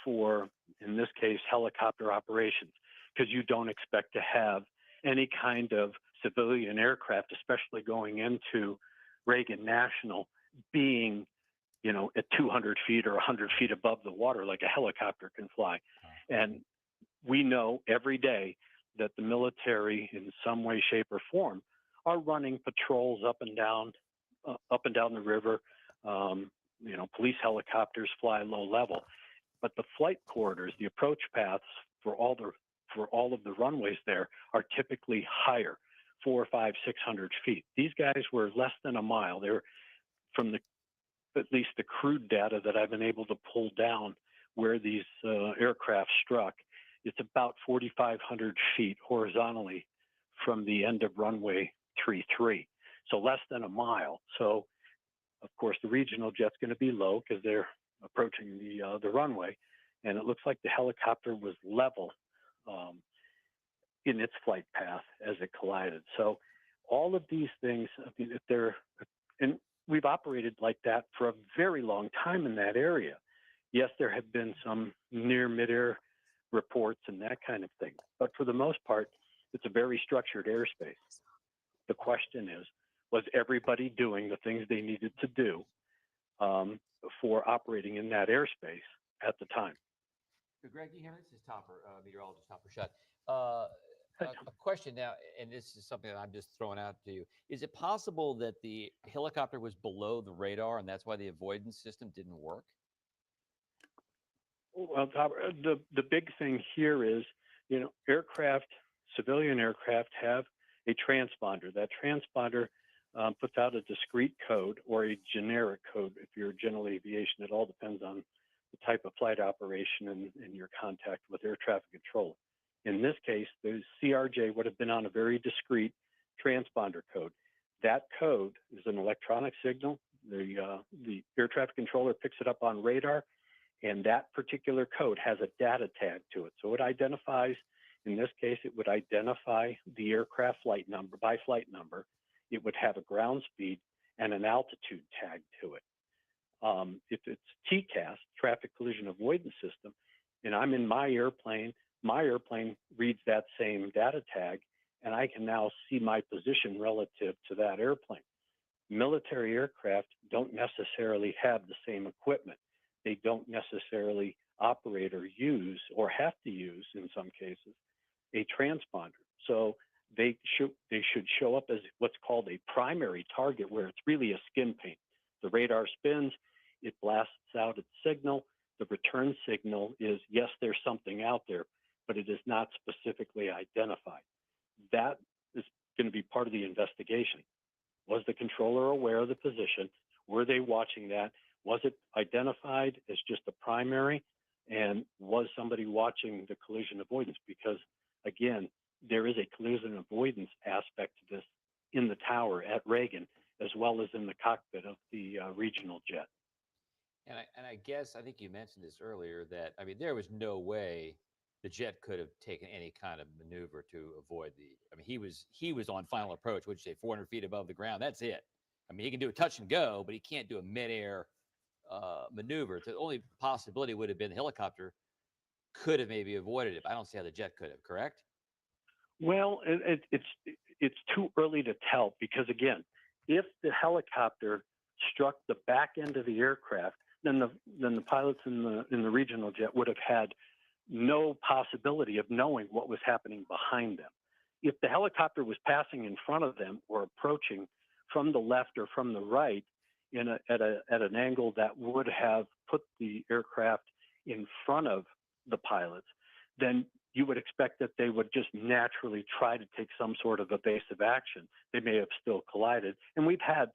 for, in this case, helicopter operations, because you don't expect to have any kind of civilian aircraft, especially going into Reagan National, being, at 200 feet or 100 feet above the water like a helicopter can fly. And we know every day that the military, in some way, shape, or form, are running patrols up and down the river. Police helicopters fly low level, but the flight corridors, the approach paths for all of the runways there are typically higher, 400, 500, 600 feet. These guys were less than a mile. They're from at least the crude data that I've been able to pull down where these aircraft struck. It's about 4,500 feet horizontally from the end of runway 33. So less than a mile. So of course the regional jet's going to be low because they're approaching the runway. And it looks like the helicopter was level in its flight path as it collided. So all of these things, and we've operated like that for a very long time in that area. Yes, there have been some near midair reports and that kind of thing, but for the most part, it's a very structured airspace. The question is, was everybody doing the things they needed to do for operating in that airspace at the time? So Greg, you hear me? This is Topper, meteorologist Topper Shutt. A question now, and this is something that I'm just throwing out to you. Is it possible that the helicopter was below the radar and that's why the avoidance system didn't work? Well, the big thing here is, aircraft, civilian aircraft have a transponder. That transponder puts out a discrete code or a generic code. If you're general aviation, it all depends on the type of flight operation and your contact with air traffic controller. In this case, the CRJ would have been on a very discrete transponder code. That code is an electronic signal. The air traffic controller picks it up on radar, and that particular code has a data tag to it. So it identifies, in this case, it would identify the aircraft flight number by flight number. It would have a ground speed and an altitude tag to it. If it's TCAS, Traffic Collision Avoidance System, and I'm in my airplane reads that same data tag, and I can now see my position relative to that airplane. Military aircraft don't necessarily have the same equipment. They don't necessarily operate or use, or have to use in some cases, a transponder. So they should show up as what's called a primary target, where it's really a skin paint. The radar spins, it blasts out its signal. The return signal is, yes, there's something out there, but it is not specifically identified. That is going to be part of the investigation. Was the controller aware of the position? Were they watching that? Was it identified as just a primary? And was somebody watching the collision avoidance? Because, again, there is a collision avoidance aspect to this in the tower at Reagan, as well as in the cockpit of the regional jet. And I guess, I think you mentioned this earlier, that, I mean, there was no way the jet could have taken any kind of maneuver to avoid I mean, he was on final approach, which say 400 feet above the ground. That's it. I mean, he can do a touch and go, but he can't do a midair maneuver. The only possibility would have been the helicopter could have maybe avoided it. But I don't see how the jet could have, correct? Well, it's too early to tell, because, again, if the helicopter struck the back end of the aircraft, then the pilots in the regional jet would have had no possibility of knowing what was happening behind them. If the helicopter was passing in front of them or approaching from the left or from the right at an angle that would have put the aircraft in front of the pilots, then you would expect that they would just naturally try to take some sort of evasive action. They may have still collided. And we've had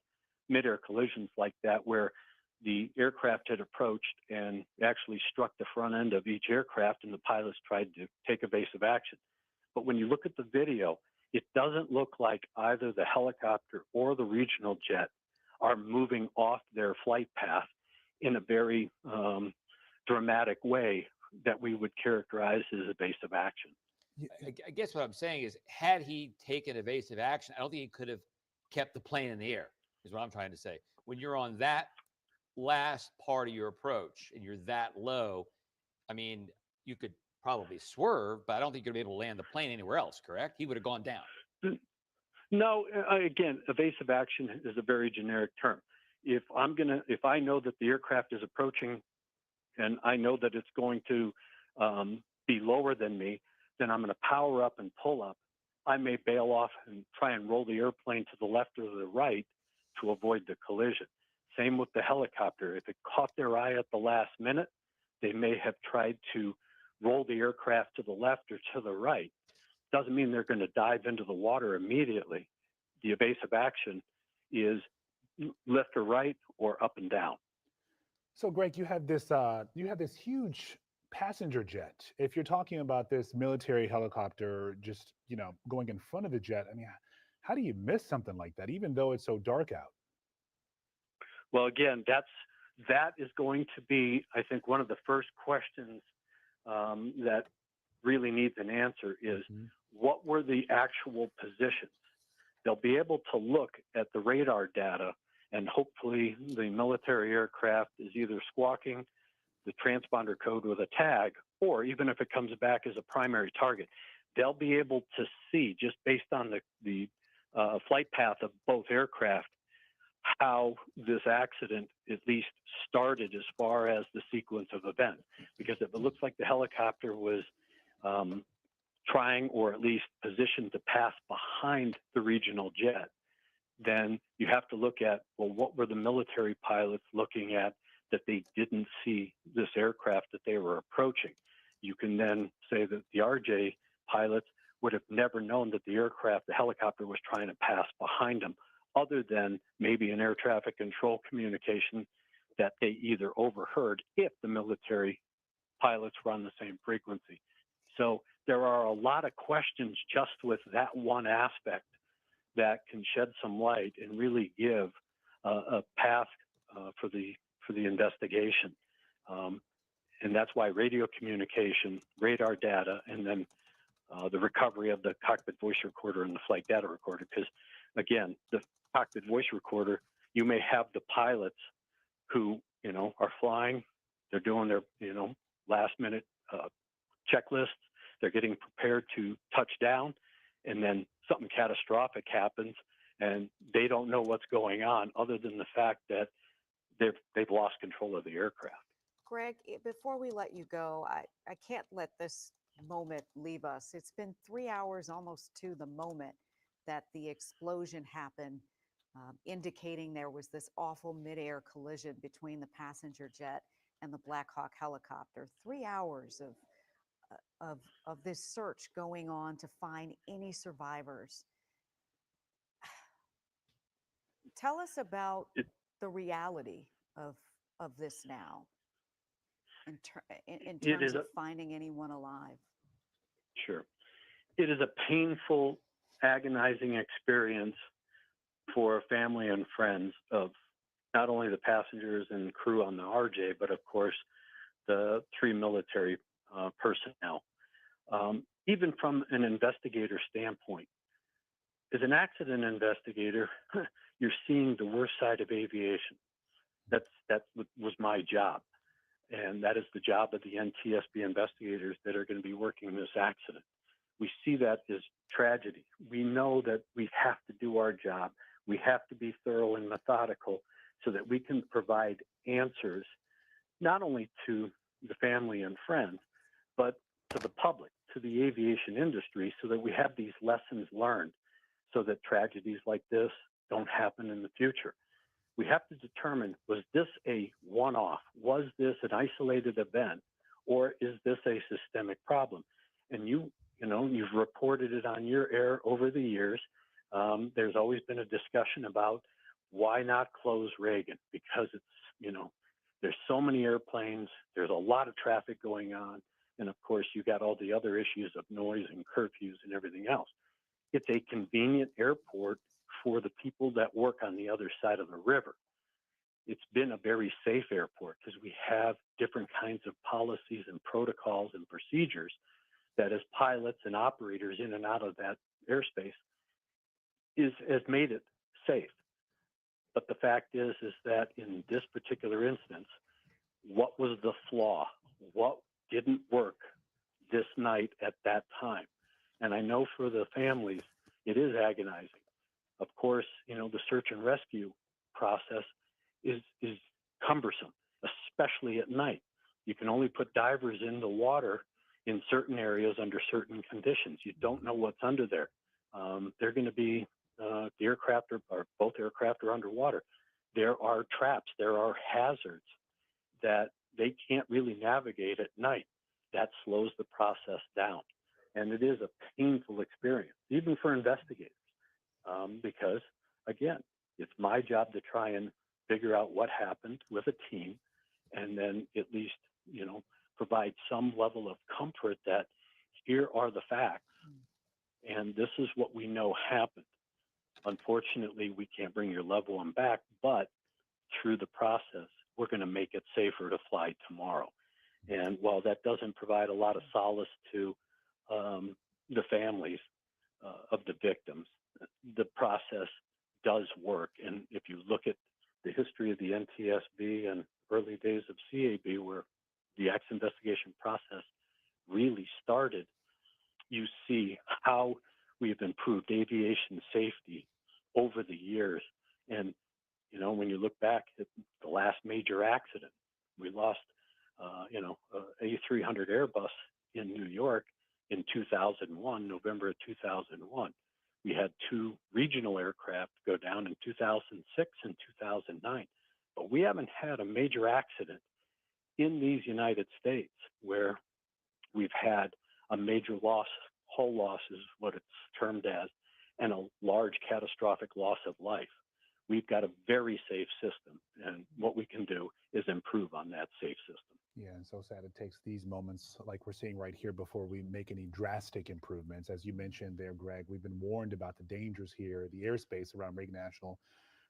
mid-air collisions like that, where the aircraft had approached and actually struck the front end of each aircraft, and the pilots tried to take evasive action. But when you look at the video, it doesn't look like either the helicopter or the regional jet are moving off their flight path in a very dramatic way that we would characterize as evasive action. I guess what I'm saying is, had he taken evasive action, I don't think he could have kept the plane in the air, is what I'm trying to say. When you're on that last part of your approach and you're that low, I mean, you could probably swerve, but I don't think you're going to be able to land the plane anywhere else, correct? He would have gone down. No, again, evasive action is a very generic term. If I know that the aircraft is approaching and I know that it's going to be lower than me, then I'm going to power up and pull up. I may bail off and try and roll the airplane to the left or the right to avoid the collision. Same with the helicopter. If it caught their eye at the last minute, they may have tried to roll the aircraft to the left or to the right. Doesn't mean they're going to dive into the water immediately. The evasive action is left or right or up and down. So, Greg, you have this huge passenger jet. If you're talking about this military helicopter just going in front of the jet, I mean, how do you miss something like that, even though it's so dark out? Well, again, that is going to be, I think, one of the first questions that really needs an answer is, what were the actual positions? They'll be able to look at the radar data, and hopefully the military aircraft is either squawking the transponder code with a tag, or even if it comes back as a primary target, they'll be able to see, just based on the flight path of both aircraft, how this accident at least started as far as the sequence of events. Because if it looks like the helicopter was trying or at least positioned to pass behind the regional jet, then you have to look at, well, what were the military pilots looking at that they didn't see this aircraft that they were approaching? You can then say that the RJ pilots would have never known that the aircraft, the helicopter, was trying to pass behind them, other than maybe an air traffic control communication that they either overheard if the military pilots were on the same frequency. So there are a lot of questions just with that one aspect that can shed some light and really give a path for the investigation. And that's why radio communication, radar data, and then the recovery of the cockpit voice recorder and the flight data recorder. Because again, the cockpit voice recorder, you may have the pilots who, are flying, they're doing their, last minute checklists, they're getting prepared to touch down, and then something catastrophic happens and they don't know what's going on other than the fact that they've lost control of the aircraft. Greg, before we let you go, I can't let this moment leave us. It's been 3 hours almost to the moment that the explosion happened, indicating there was this awful midair collision between the passenger jet and the Black Hawk helicopter. 3 hours of this search going on to find any survivors. Tell us about the reality of this now in terms of finding anyone alive. Sure. It is a painful, agonizing experience for family and friends of not only the passengers and crew on the RJ, but of course the 3 military personnel. Even from an investigator standpoint, as an accident investigator, you're seeing the worst side of aviation. That was my job. And that is the job of the NTSB investigators that are going to be working this accident. We see that as tragedy. We know that we have to do our job. We have to be thorough and methodical so that we can provide answers not only to the family and friends, but to the public, to the aviation industry, so that we have these lessons learned so that tragedies like this don't happen in the future. We have to determine, was this a one-off? Was this an isolated event? Or is this a systemic problem? And you've reported it on your air over the years. There's always been a discussion about why not close Reagan? Because it's, there's so many airplanes, there's a lot of traffic going on. And of course, you got all the other issues of noise and curfews and everything else. It's a convenient airport for the people that work on the other side of the river. It's been a very safe airport because we have different kinds of policies and protocols and procedures that as pilots and operators in and out of that airspace has made it safe. But the fact is that in this particular instance, what was the flaw? What didn't work this night at that time? And I know for the families, it is agonizing. Of course, the search and rescue process is cumbersome, especially at night. You can only put divers in the water in certain areas under certain conditions. You don't know what's under there. They're going to be, the aircraft or both aircraft are underwater. There are traps, there are hazards that they can't really navigate at night. That slows the process down. And it is a painful experience, even for investigators. Because again, it's my job to try and figure out what happened with a team and then at least, provide some level of comfort that here are the facts and this is what we know happened. Unfortunately, we can't bring your loved one back, but through the process, we're going to make it safer to fly tomorrow. And while that doesn't provide a lot of solace to the families of the victims, the process does work. And if you look at the history of the NTSB and early days of CAB, where the accident investigation process really started, you see how we've improved aviation safety over the years. And, when you look back at the last major accident, we lost, a A300 Airbus in New York in 2001, November of 2001. We had 2 regional aircraft go down in 2006 and 2009. But we haven't had a major accident in these United States where we've had a major loss, hull loss is what it's termed as, and a large catastrophic loss of life. We've got a very safe system, and what we can do is improve on that safe system. Yeah, and so sad it takes these moments like we're seeing right here before we make any drastic improvements. As you mentioned there, Greg, we've been warned about the dangers here, the airspace around Reagan National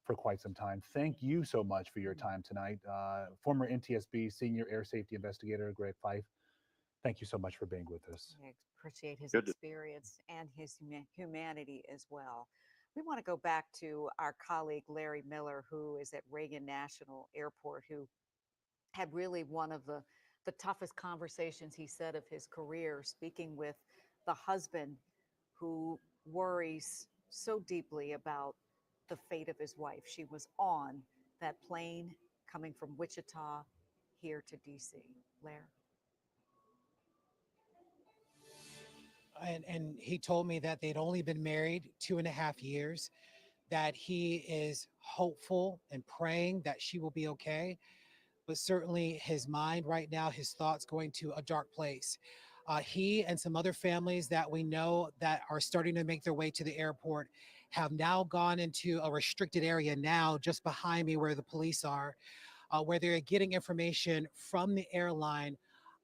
for quite some time. Thank you so much for your time tonight. Former NTSB Senior Air Safety Investigator, Greg Fife, thank you so much for being with us. I appreciate his Good to- experience and his humanity as well. We want to go back to our colleague Larry Miller, who is at Reagan National Airport, who had really one of the toughest conversations, he said, of his career, speaking with the husband who worries so deeply about the fate of his wife. She was on that plane coming from Wichita here to DC. Lair. And he told me that they'd only been married 2.5 years, that he is hopeful and praying that she will be okay. But certainly his mind right now, his thoughts going to a dark place. He and some other families that we know that are starting to make their way to the airport have now gone into a restricted area now just behind me where the police are, where they're getting information from the airline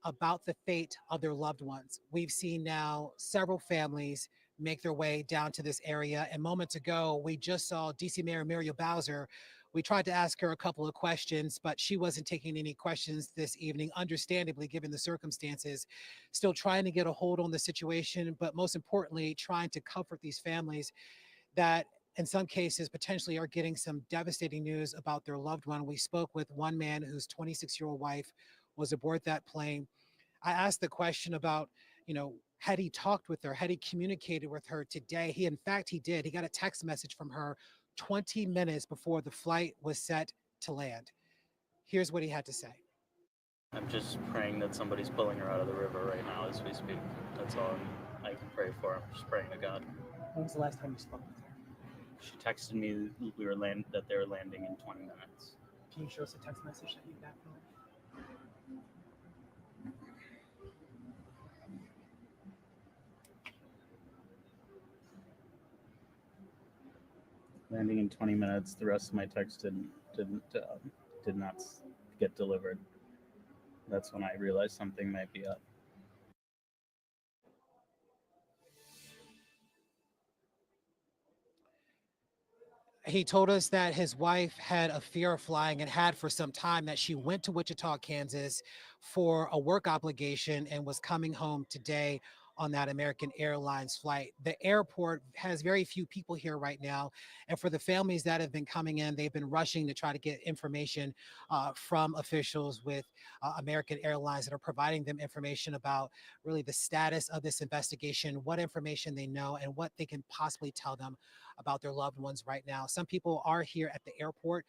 about the fate of their loved ones. We've seen now several families make their way down to this area. And moments ago, we just saw DC Mayor Muriel Bowser. We tried to ask her a couple of questions, but she wasn't taking any questions this evening, understandably, given the circumstances. Still trying to get a hold on the situation, but most importantly, trying to comfort these families that in some cases potentially are getting some devastating news about their loved one. We spoke with one man whose 26-year-old wife was aboard that plane. I asked the question about, had he talked with her? Had he communicated with her today? In fact, he did. He got a text message from her 20 minutes before the flight was set to land. Here's what he had to say. I'm just praying that somebody's pulling her out of the river right now as we speak. That's all I can pray for. I'm just praying to God. When was the last time you spoke with her? She texted me that they were landing in 20 minutes. Can you show us a text message that you got from her? Landing in 20 minutes. The rest of my text did not get delivered. That's when I realized something might be up. He told us that his wife had a fear of flying and had for some time, that she went to Wichita, Kansas for a work obligation and was coming home today on that American Airlines flight. The airport has very few people here right now. And for the families that have been coming in, they've been rushing to try to get information from officials with American Airlines that are providing them information about really the status of this investigation, what information they know, and what they can possibly tell them about their loved ones right now. Some people are here at the airport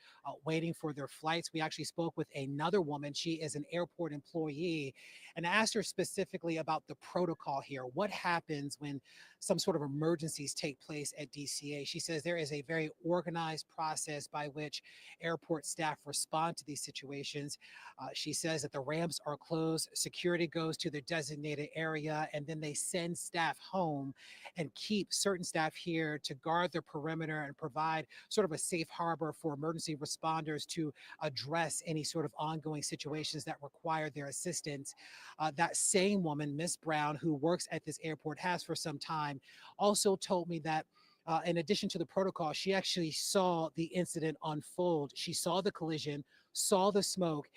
waiting for their flights. We actually spoke with another woman. She is an airport employee, and asked her specifically about the protocol here. What happens when some sort of emergencies take place at DCA? She says there is a very organized process by which airport staff respond to these situations. She says that the ramps are closed, security goes to their designated area, and then they send staff home and keep certain staff here to guard their perimeter and provide sort of a safe harbor for emergency responders to address any sort of ongoing situations that require their assistance. That same woman, Miss Brown, who works at this airport, has for some time, also told me that in addition to the protocol, she actually saw the incident unfold. She saw the collision, saw the smoke,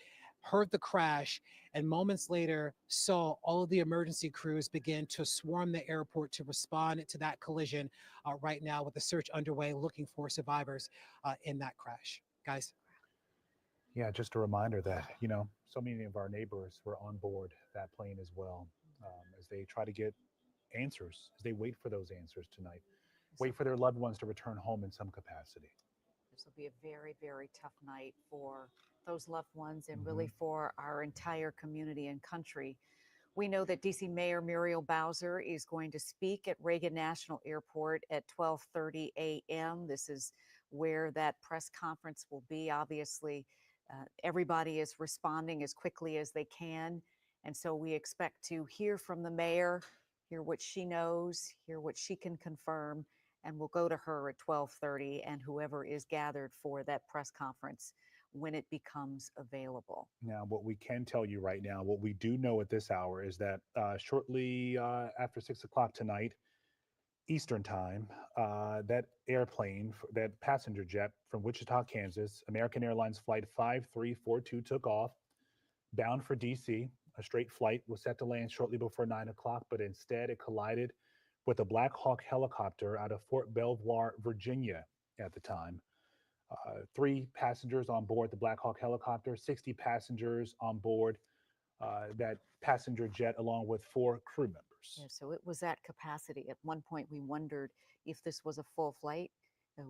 heard the crash, and moments later saw all of the emergency crews begin to swarm the airport to respond to that collision right now, with the search underway looking for survivors in that crash. Guys. Yeah, just a reminder that, so many of our neighbors were on board that plane as well, as they try to get answers, as they wait for those answers tonight, wait for their loved ones to return home in some capacity. This will be a very, very tough night for those loved ones and really for our entire community and country. We know that DC Mayor Muriel Bowser is going to speak at Reagan National Airport at 12:30 a.m. This is where that press conference will be. Obviously, everybody is responding as quickly as they can. And so we expect to hear from the mayor, hear what she knows, hear what she can confirm, and we'll go to her at 12:30 and whoever is gathered for that press conference when it becomes available. Now, what we can tell you right now, what we do know at this hour is that shortly after 6 o'clock tonight, Eastern time, that airplane, that passenger jet from Wichita, Kansas, American Airlines Flight 5342 took off, bound for DC. A straight flight was set to land shortly before 9 o'clock, but instead it collided with a Black Hawk helicopter out of Fort Belvoir, Virginia at the time. 3 passengers on board the Black Hawk helicopter, 60 passengers on board that passenger jet, along with 4 crew members. Yeah, so it was at capacity. At one point, we wondered if this was a full flight.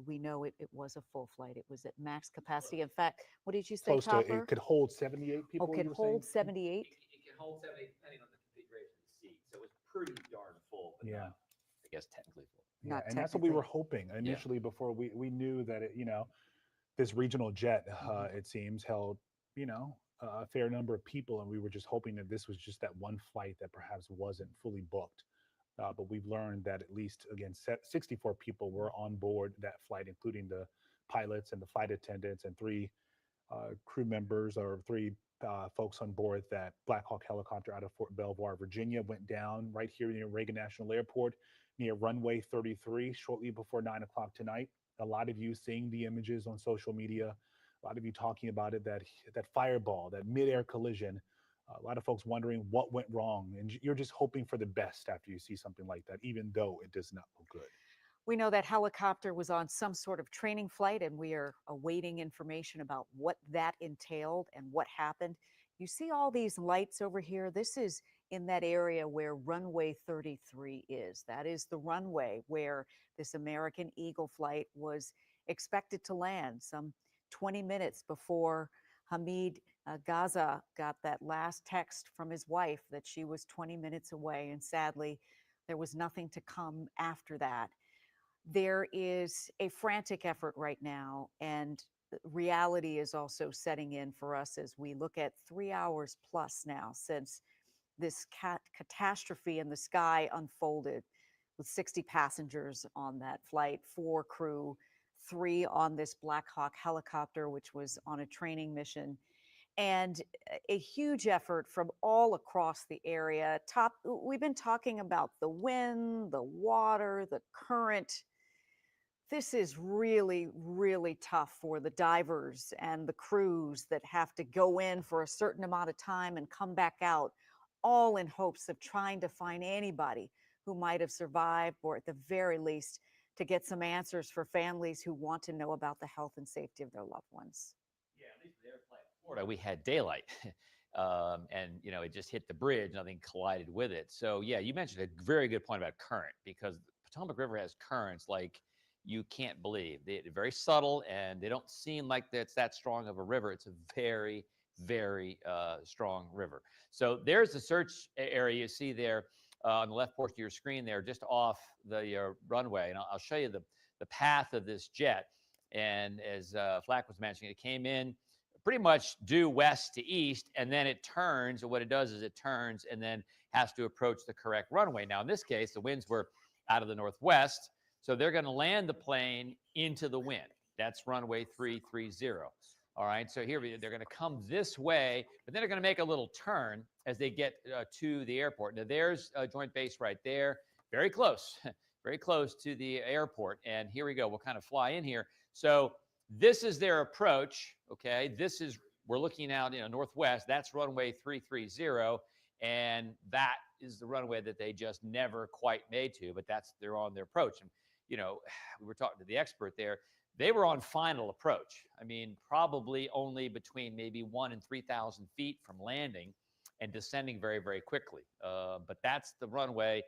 We know it was a full flight. It was at max capacity. In fact, what did you say, Close to, Topper? it could hold 78 people. Oh, could you were hold saying? 78? It can hold 70 depending on the configuration of the seat. So it was pretty darn full. But Yeah. not, I guess technically full. Yeah, Not and that's what we were technically. hoping initially before we knew that this regional jet it seems held a fair number of people, and we were just hoping that this was just that one flight that perhaps wasn't fully booked. But we've learned that at least, again, 64 people were on board that flight, including the pilots and the flight attendants and 3 crew members, or 3 folks on board that Black Hawk helicopter out of Fort Belvoir, Virginia, went down right here near Reagan National Airport, near runway 33, shortly before 9 o'clock tonight. A lot of you seeing the images on social media, a lot of you talking about it, that fireball, that midair collision. A lot of folks wondering what went wrong, and you're just hoping for the best after you see something like that, even though it does not look good. We know that helicopter was on some sort of training flight, and we are awaiting information about what that entailed and what happened. You see all these lights over here? This is in that area where runway 33 is. That is the runway where this American Eagle flight was expected to land some 20 minutes before Hamid Gaza got that last text from his wife that she was 20 minutes away. And sadly, there was nothing to come after that. There is a frantic effort right now, and reality is also setting in for us as we look at 3 hours plus now since this catastrophe in the sky unfolded, with 60 passengers on that flight, 4 crew, 3 on this Black Hawk helicopter, which was on a training mission, and a huge effort from all across the area. We've been talking about the wind, the water, the current. This is really, really tough for the divers and the crews that have to go in for a certain amount of time and come back out, all in hopes of trying to find anybody who might have survived, or at the very least, to get some answers for families who want to know about the health and safety of their loved ones. Yeah, at least the airplane in Florida, we had daylight. And it just hit the bridge, nothing collided with it. So yeah, you mentioned a very good point about current, because the Potomac River has currents like you can't believe. They're very subtle, and they don't seem like it's that strong of a river. It's a very, very strong river. So there's the search area you see there on the left portion of your screen there, just off the runway. And I'll show you the path of this jet. And as Flack was mentioning, it came in pretty much due west to east, and then it turns. And what it does is it turns and then has to approach the correct runway. Now, in this case, the winds were out of the northwest, so they're going to land the plane into the wind. That's runway 330. All right, so here they're going to come this way, but then they're going to make a little turn as they get to the airport. Now, there's Joint Base right there, very close, very close to the airport. And here we go. We'll kind of fly in here. So this is their approach, okay? We're looking out, northwest. That's runway 330, and that is the runway that they just never quite made to, but they're on their approach. And, we were talking to the expert there. They were on final approach. I mean, probably only between maybe 1,000 and 3,000 feet from landing and descending very, very quickly. But that's the runway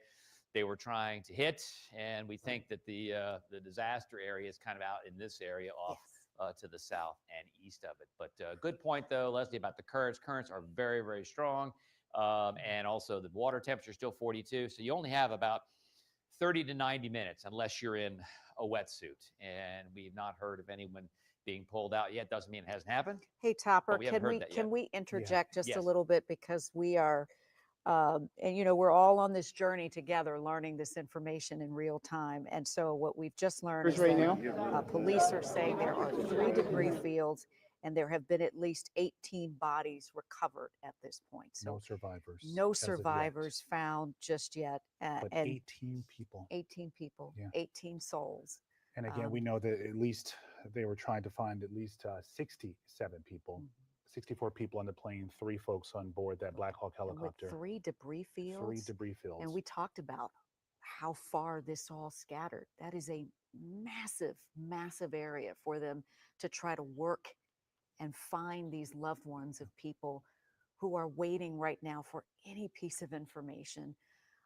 they were trying to hit. And we think that the disaster area is kind of out in this area off to the south and east of it. But good point, though, Leslie, about the currents. Currents are very, very strong. And also the water temperature is still 42. So you only have about 30 to 90 minutes unless you're in a wetsuit. And we've not heard of anyone being pulled out yet. Doesn't mean it hasn't happened. Hey, Topper, we haven't can heard we that can yet. we interject just a Yes. little bit because we are, and you know, we're all on this journey together, learning this information in real time. And so what we've just learned is Right that now? police are saying there are 3 debris fields, and there have been at least 18 bodies recovered at this point. So No survivors. no as of yet, survivors found just yet, But and 18 people. 18 people, Yeah. 18 souls. And again, we know that at least they were trying to find at least 67 people, 64 people on the plane, 3 folks on board that Black Hawk And with helicopter. 3 debris fields. 3 debris fields. And we talked about how far this all scattered. That is a massive, massive area for them to try to work and find these loved ones of people who are waiting right now for any piece of information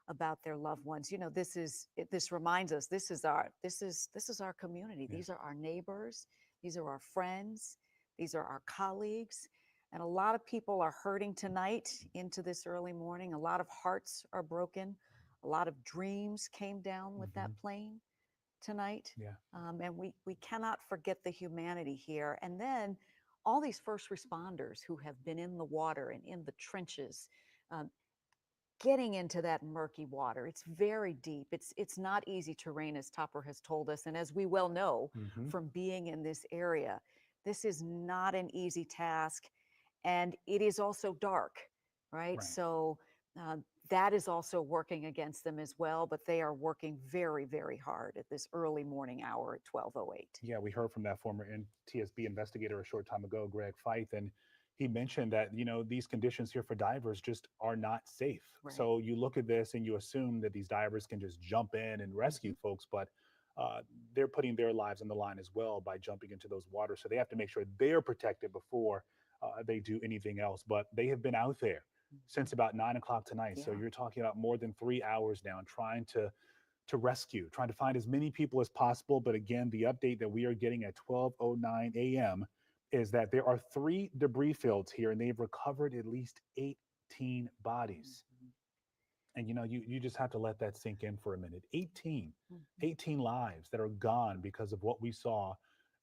about their loved ones. You know, this reminds us, this is our community. Yeah. These are our neighbors. These are our friends. These are our colleagues. And a lot of people are hurting tonight into this early morning. A lot of hearts are broken. A lot of dreams came down with that plane tonight. Yeah. And we cannot forget the humanity here. And then all these first responders who have been in the water and in the trenches, getting into that murky water. It's very deep. It's not easy terrain, as Topper has told us. And as we well know from being in this area, this is not an easy task. And it is also dark, right? Right. So that is also working against them as well, but they are working very, very hard at this early morning hour at 12:08. Yeah, we heard from that former TSB investigator a short time ago, Greg Feith, and he mentioned that, you know, these conditions here for divers just are not safe. Right. So you look at this and you assume that these divers can just jump in and rescue folks, but they're putting their lives on the line as well by jumping into those waters. So they have to make sure they're protected before they do anything else. But they have been out there since about 9 o'clock tonight. So Yeah. you're talking about more than 3 hours now, and trying to rescue, trying to find as many people as possible. But again, the update that we are getting at 12:09 a.m. is that there are 3 debris fields here, and they've recovered at least 18 bodies. And you know, you just have to let that sink in for a minute. 18 lives that are gone because of what we saw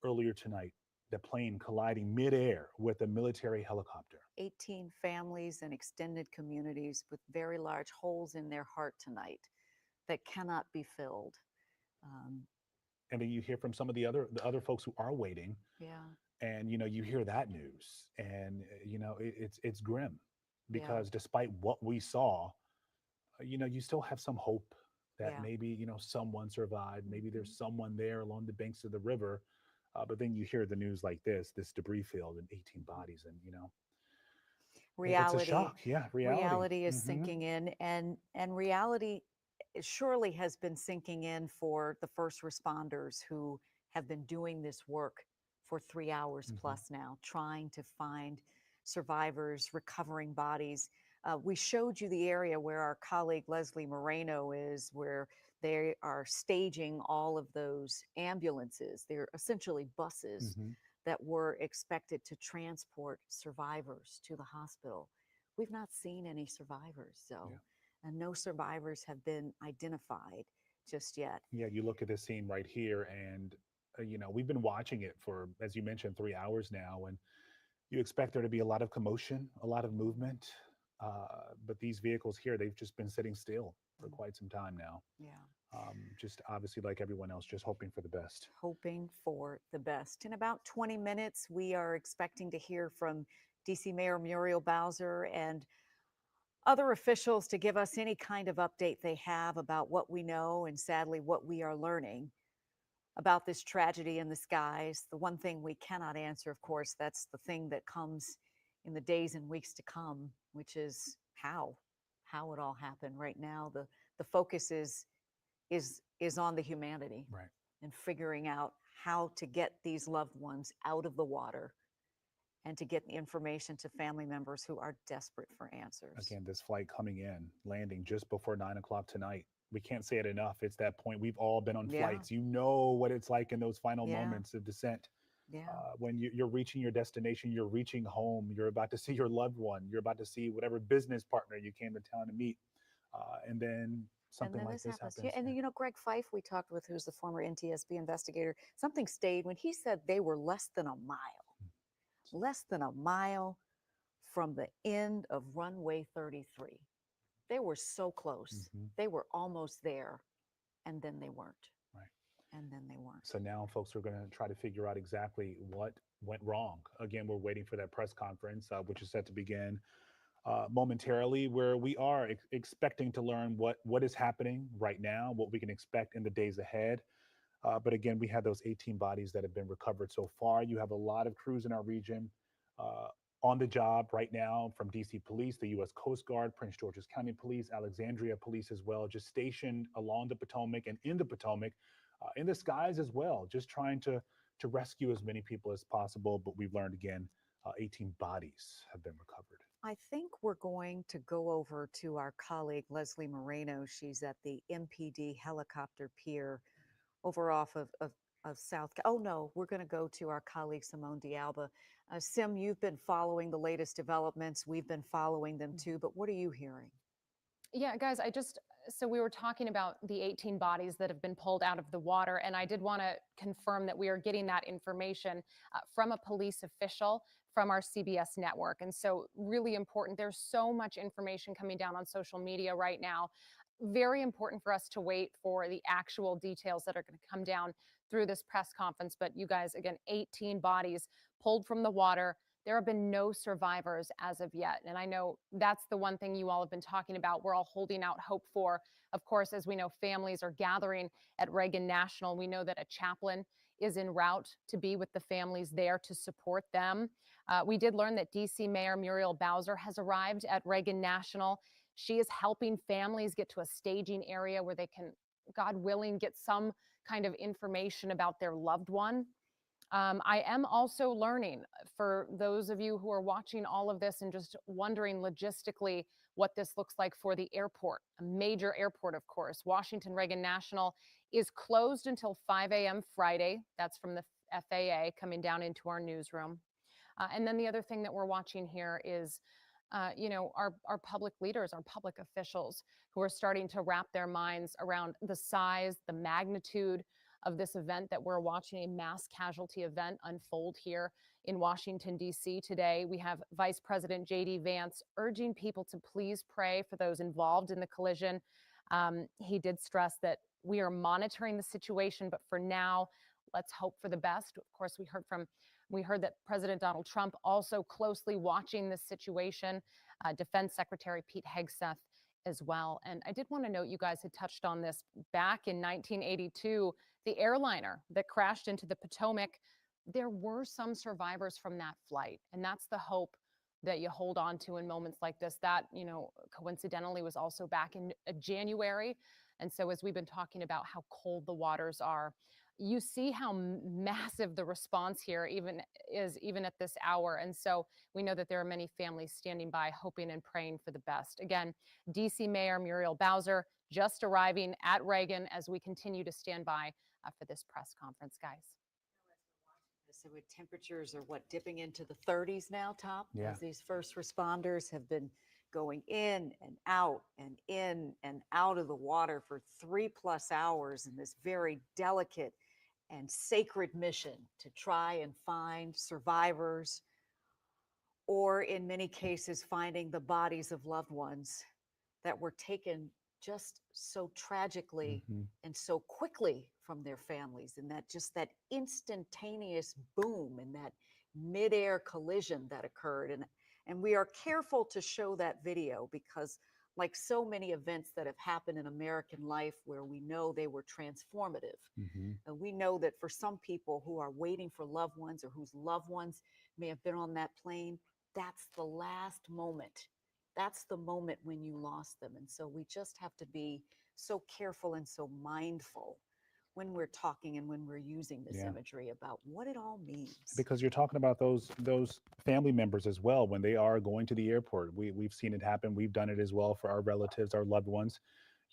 earlier tonight. The plane colliding midair with a military helicopter. 18 families and extended communities with very large holes in their heart tonight that cannot be filled. And then you hear from some of the other folks who are waiting, Yeah. and you know, you hear that news, and you know, it's grim, Yeah. because despite what we saw, you know, you still have some hope that Yeah. maybe, you know, someone survived, maybe there's someone there along the banks of the river. But then you hear the news like this debris field and 18 bodies, and you know, Reality. it's a shock. Yeah, reality. Is Mhm. sinking in, and reality surely has been sinking in for the first responders who have been doing this work for 3 hours plus now, trying to find survivors, recovering bodies. We showed you the area where our colleague Leslie Moreno is, where they are staging all of those ambulances. They're essentially buses that were expected to transport survivors to the hospital. We've not seen any survivors, so, and no survivors have been identified just yet. Yeah, you look at this scene right here, and you know, we've been watching it for, as you mentioned, 3 hours now, and you expect there to be a lot of commotion, a lot of movement. But these vehicles here, they've just been sitting still for quite some time now. Yeah. Just obviously, like everyone else, just hoping for the best. Hoping for the best. In about 20 minutes, we are expecting to hear from DC Mayor Muriel Bowser and other officials to give us any kind of update they have about what we know and sadly what we are learning about this tragedy in the skies. The one thing we cannot answer, of course, that's the thing that comes in the days and weeks to come, which is how it all happened. Right now, the focus is on the humanity, right, and figuring out how to get these loved ones out of the water and to get the information to family members who are desperate for answers. Again, this flight coming in, landing just before 9 o'clock tonight. We can't say it enough. It's that point. We've all been on Yeah. flights. You know what it's like in those final Yeah. moments of descent. Yeah. When you're reaching your destination, you're reaching home, you're about to see your loved one, you're about to see whatever business partner you came to town to meet, and then something like this happens. Yeah, and then, Greg Fife, we talked with, who's the former NTSB investigator, something stayed when he said they were less than a mile from the end of runway 33. They were so close. They were almost there, and then they weren't. Right. And then they weren't. So now folks are going to try to figure out exactly what went wrong. Again, we're waiting for that press conference, which is set to begin momentarily, where we are expecting to learn what is happening right now, what we can expect in the days ahead. But again, we have those 18 bodies that have been recovered so far. You have a lot of crews in our region on the job right now, from DC Police, the U.S. Coast Guard, Prince George's County Police, Alexandria Police as well, just stationed along the Potomac and in the Potomac, in the skies as well, just trying to rescue as many people as possible. But we've learned again, 18 bodies have been recovered. I think we're going to go over to our colleague, Leslie Moreno. She's at the MPD helicopter pier over off of South. Oh, no, we're going to go to our colleague, Simone D'Alba. Sim, you've been following the latest developments. We've been following them too, but what are you hearing? Yeah, guys, so we were talking about the 18 bodies that have been pulled out of the water, and I did want to confirm that we are getting that information from a police official from our CBS network. And so really important. There's so much information coming down on social media right now. Very important for us to wait for the actual details that are going to come down through this press conference. But you guys, again, 18 bodies pulled from the water. There have been no survivors as of yet. And I know that's the one thing you all have been talking about. We're all holding out hope for. Of course, as we know, families are gathering at Reagan National. We know that a chaplain is en route to be with the families there to support them. We did learn that DC Mayor Muriel Bowser has arrived at Reagan National. She is helping families get to a staging area where they can, God willing, get some kind of information about their loved one. I am also learning, for those of you who are watching all of this and just wondering logistically what this looks like for the airport, a major airport, of course. Washington Reagan National is closed until 5 a.m. Friday. That's from the FAA coming down into our newsroom. And then the other thing that we're watching here is our public leaders, our public officials who are starting to wrap their minds around the size, the magnitude of this event that we're watching, a mass casualty event unfold here in Washington, D.C. today. We have Vice President J.D. Vance urging people to please pray for those involved in the collision. He did stress that we are monitoring the situation, but for now, let's hope for the best. Of course, we heard that President Donald Trump also closely watching this situation, Defense Secretary Pete Hegseth as well. And I did want to note, you guys had touched on this back in 1982, the airliner that crashed into the Potomac. There were some survivors from that flight, and that's the hope that you hold on to in moments like this. That, coincidentally was also back in January. And so as we've been talking about how cold the waters are, you see how massive the response here even at this hour. And so we know that there are many families standing by, hoping and praying for the best. Again, DC Mayor Muriel Bowser just arriving at Reagan as we continue to stand by for this press conference, guys. So temperatures are dipping into the 30s now, Tom? Yeah. As these first responders have been going in and out of the water for 3+ hours in this very delicate and sacred mission to try and find survivors, or in many cases, finding the bodies of loved ones that were taken just so tragically and so quickly from their families, and that instantaneous boom and that midair collision that occurred. And we are careful to show that video because, like so many events that have happened in American life where we know they were transformative, and we know that for some people who are waiting for loved ones or whose loved ones may have been on that plane, that's the last moment. That's the moment when you lost them. And so we just have to be so careful and so mindful when we're talking and when we're using this imagery about what it all means. Because you're talking about those family members as well when they are going to the airport. We've seen it happen. We've done it as well for our relatives, our loved ones.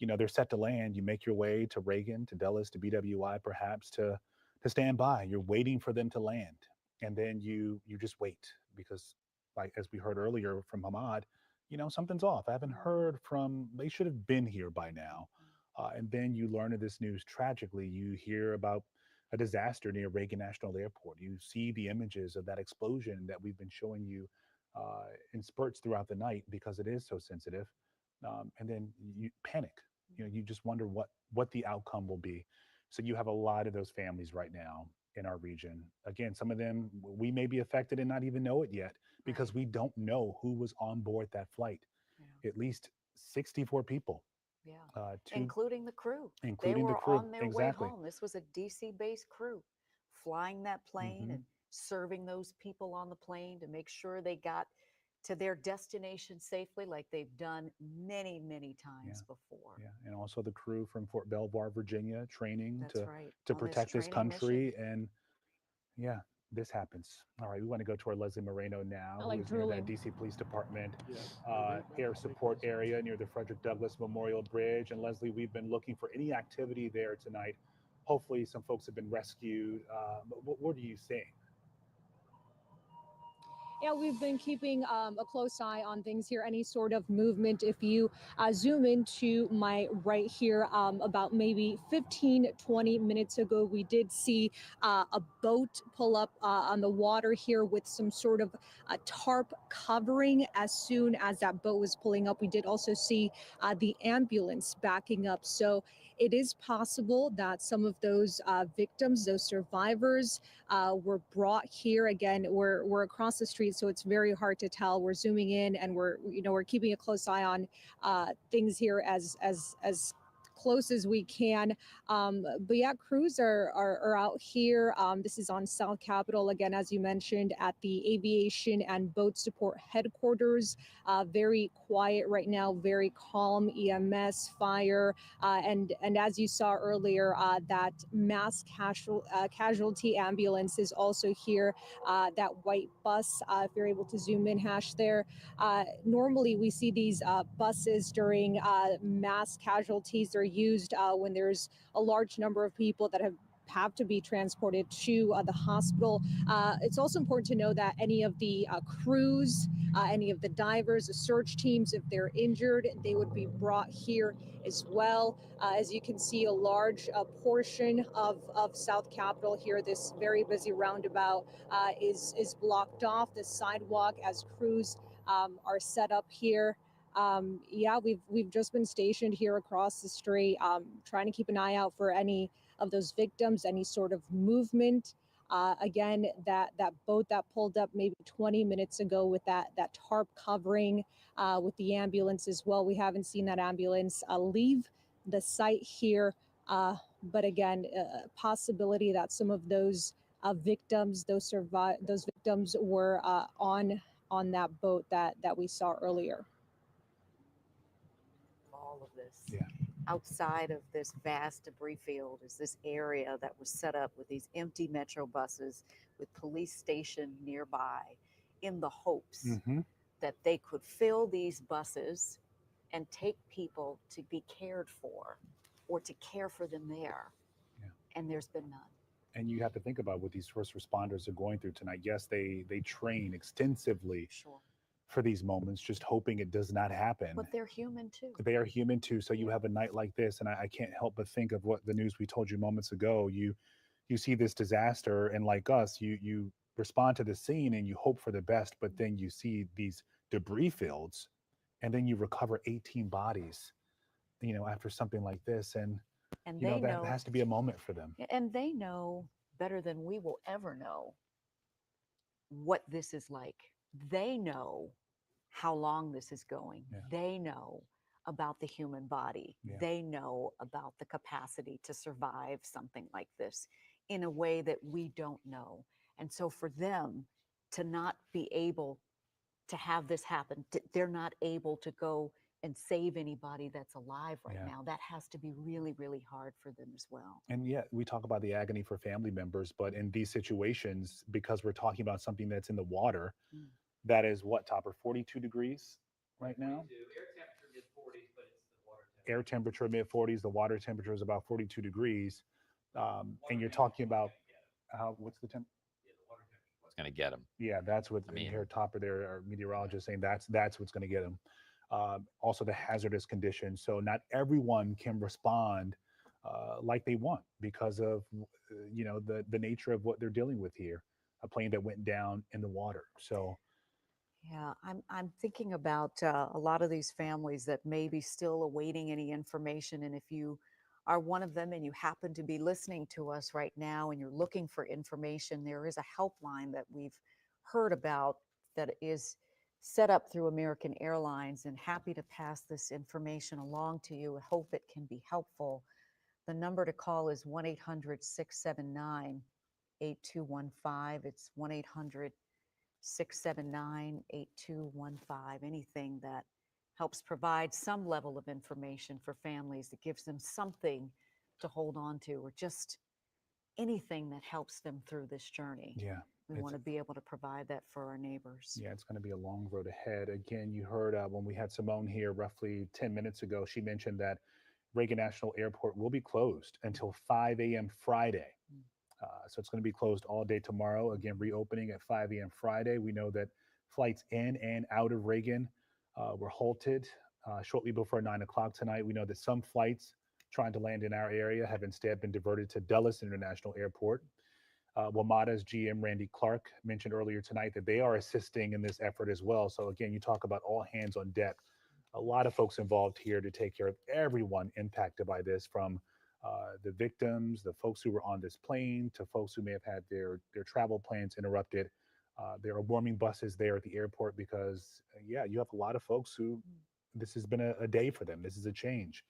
They're set to land. You make your way to Reagan, to Dulles, to BWI, perhaps to to stand by. You're waiting for them to land, and then you just wait because, like as we heard earlier from Hamad, something's off. I haven't heard from. They should have been here by now. And then you learn of this news tragically. You hear about a disaster near Reagan National Airport. You see the images of that explosion that we've been showing you in spurts throughout the night because it is so sensitive. And then you panic. You just wonder what the outcome will be. So you have a lot of those families right now in our region. Again, some of them we may be affected and not even know it yet because we don't know who was on board that flight. At least 64 people. Yeah, including the crew. Including they the were crew. on their Exactly. way home. This was a DC-based crew flying that plane and serving those people on the plane to make sure they got to their destination safely, like they've done many, many times before. Yeah, and also the crew from Fort Belvoir, Virginia, training That's to right, to on this protect this training mission. country. And yeah, this happens. All right, we want to go to our Leslie Moreno now, who is near that DC Police Department air support area near the Frederick Douglass Memorial Bridge. And Leslie, we've been looking for any activity there tonight. Hopefully, some folks have been rescued. But what are you seeing? Yeah, we've been keeping a close eye on things here, any sort of movement. If you zoom into my right here, about maybe 15, 20 minutes ago, we did see a boat pull up on the water here with some sort of a tarp covering. As soon as that boat was pulling up, we did also see the ambulance backing up. So it is possible that some of those victims, those survivors, were brought here. Again, we're across the street, so it's very hard to tell. We're zooming in, and we're keeping a close eye on things here as close as we can. But yeah, crews are out here. This is on South Capitol, again, as you mentioned, at the Aviation and Boat Support Headquarters. Very quiet right now, very calm. EMS, fire, and as you saw earlier, that mass casualty ambulance is also here. That white bus, if you're able to zoom in, Hash, there. Normally, we see these buses during mass casualties. They're used when there's a large number of people that have to be transported to the hospital. It's also important to know that any of the crews, any of the divers, the search teams, if they're injured, they would be brought here as well. As you can see, a large portion of South Capitol here, this very busy roundabout, is blocked off, the sidewalk, as crews are set up here. Yeah, we've just been stationed here across the street, trying to keep an eye out for any of those victims, any sort of movement. Again, that boat that pulled up maybe 20 minutes ago with that tarp covering, with the ambulance as well. We haven't seen that ambulance leave the site here. But again, possibility that some of those victims, those victims were on that boat that we saw earlier. All of this. Outside of this vast debris field is this area that was set up with these empty metro buses with police stationed nearby in the hopes that they could fill these buses and take people to be cared for or to care for them there. And there's been none. And you have to think about what these first responders are going through tonight. Yes, they train extensively for these moments, just hoping it does not happen. But they're human too. They are human too. So you have a night like this, and I can't help but think of what the news we told you moments ago. You see this disaster, and like us, you respond to the scene and you hope for the best, but then you see these debris fields, and then you recover 18 bodies, after something like this. And they that has to be a moment for them. And they know better than we will ever know what this is like. They know how long this is going. They know about the human body. They know about the capacity to survive something like this in a way that we don't know. And so for them to not be able to have this happen, they're not able to go and save anybody that's alive right now. That has to be really, really hard for them as well. And yeah, we talk about the agony for family members, but in these situations, because we're talking about something that's in the water, that is what, Topper, 42 degrees right now? Air temperature mid-40s, the water temperature is about 42 degrees. And you're talking about What's the temp? It's going to get them. Yeah, that's what I I mean- hear Topper there, our meteorologist, saying that's what's going to get them. Also, the hazardous conditions. So not everyone can respond like they want because of the nature of what they're dealing with here. A plane that went down in the water. So Yeah, I'm thinking about a lot of these families that may be still awaiting any information, and if you are one of them and you happen to be listening to us right now and you're looking for information, there is a helpline that we've heard about that is set up through American Airlines, and happy to pass this information along to you. I hope it can be helpful. The number to call is 1-800-679-8215. It's 1-800-679-8215. Anything that helps provide some level of information for families that gives them something to hold on to, or just anything that helps them through this journey. yeah, We want to be able to provide that for our neighbors. yeah, it's going to be a long road ahead. Again, you heard when we had Simone here roughly 10 minutes ago, she mentioned that Reagan National Airport will be closed until 5 a.m. Friday. So it's going to be closed all day tomorrow. Again, reopening at 5 a.m. Friday. We know that flights in and out of Reagan were halted shortly before 9 o'clock tonight. We know that some flights trying to land in our area have instead been diverted to Dulles International Airport. WMATA's GM Randy Clark mentioned earlier tonight that they are assisting in this effort as well. So again, you talk about all hands on deck. A lot of folks involved here to take care of everyone impacted by this, from the victims, the folks who were on this plane, to folks who may have had their travel plans interrupted. There are warming buses there at the airport because, you have a lot of folks who this has been a day for them. This is a change.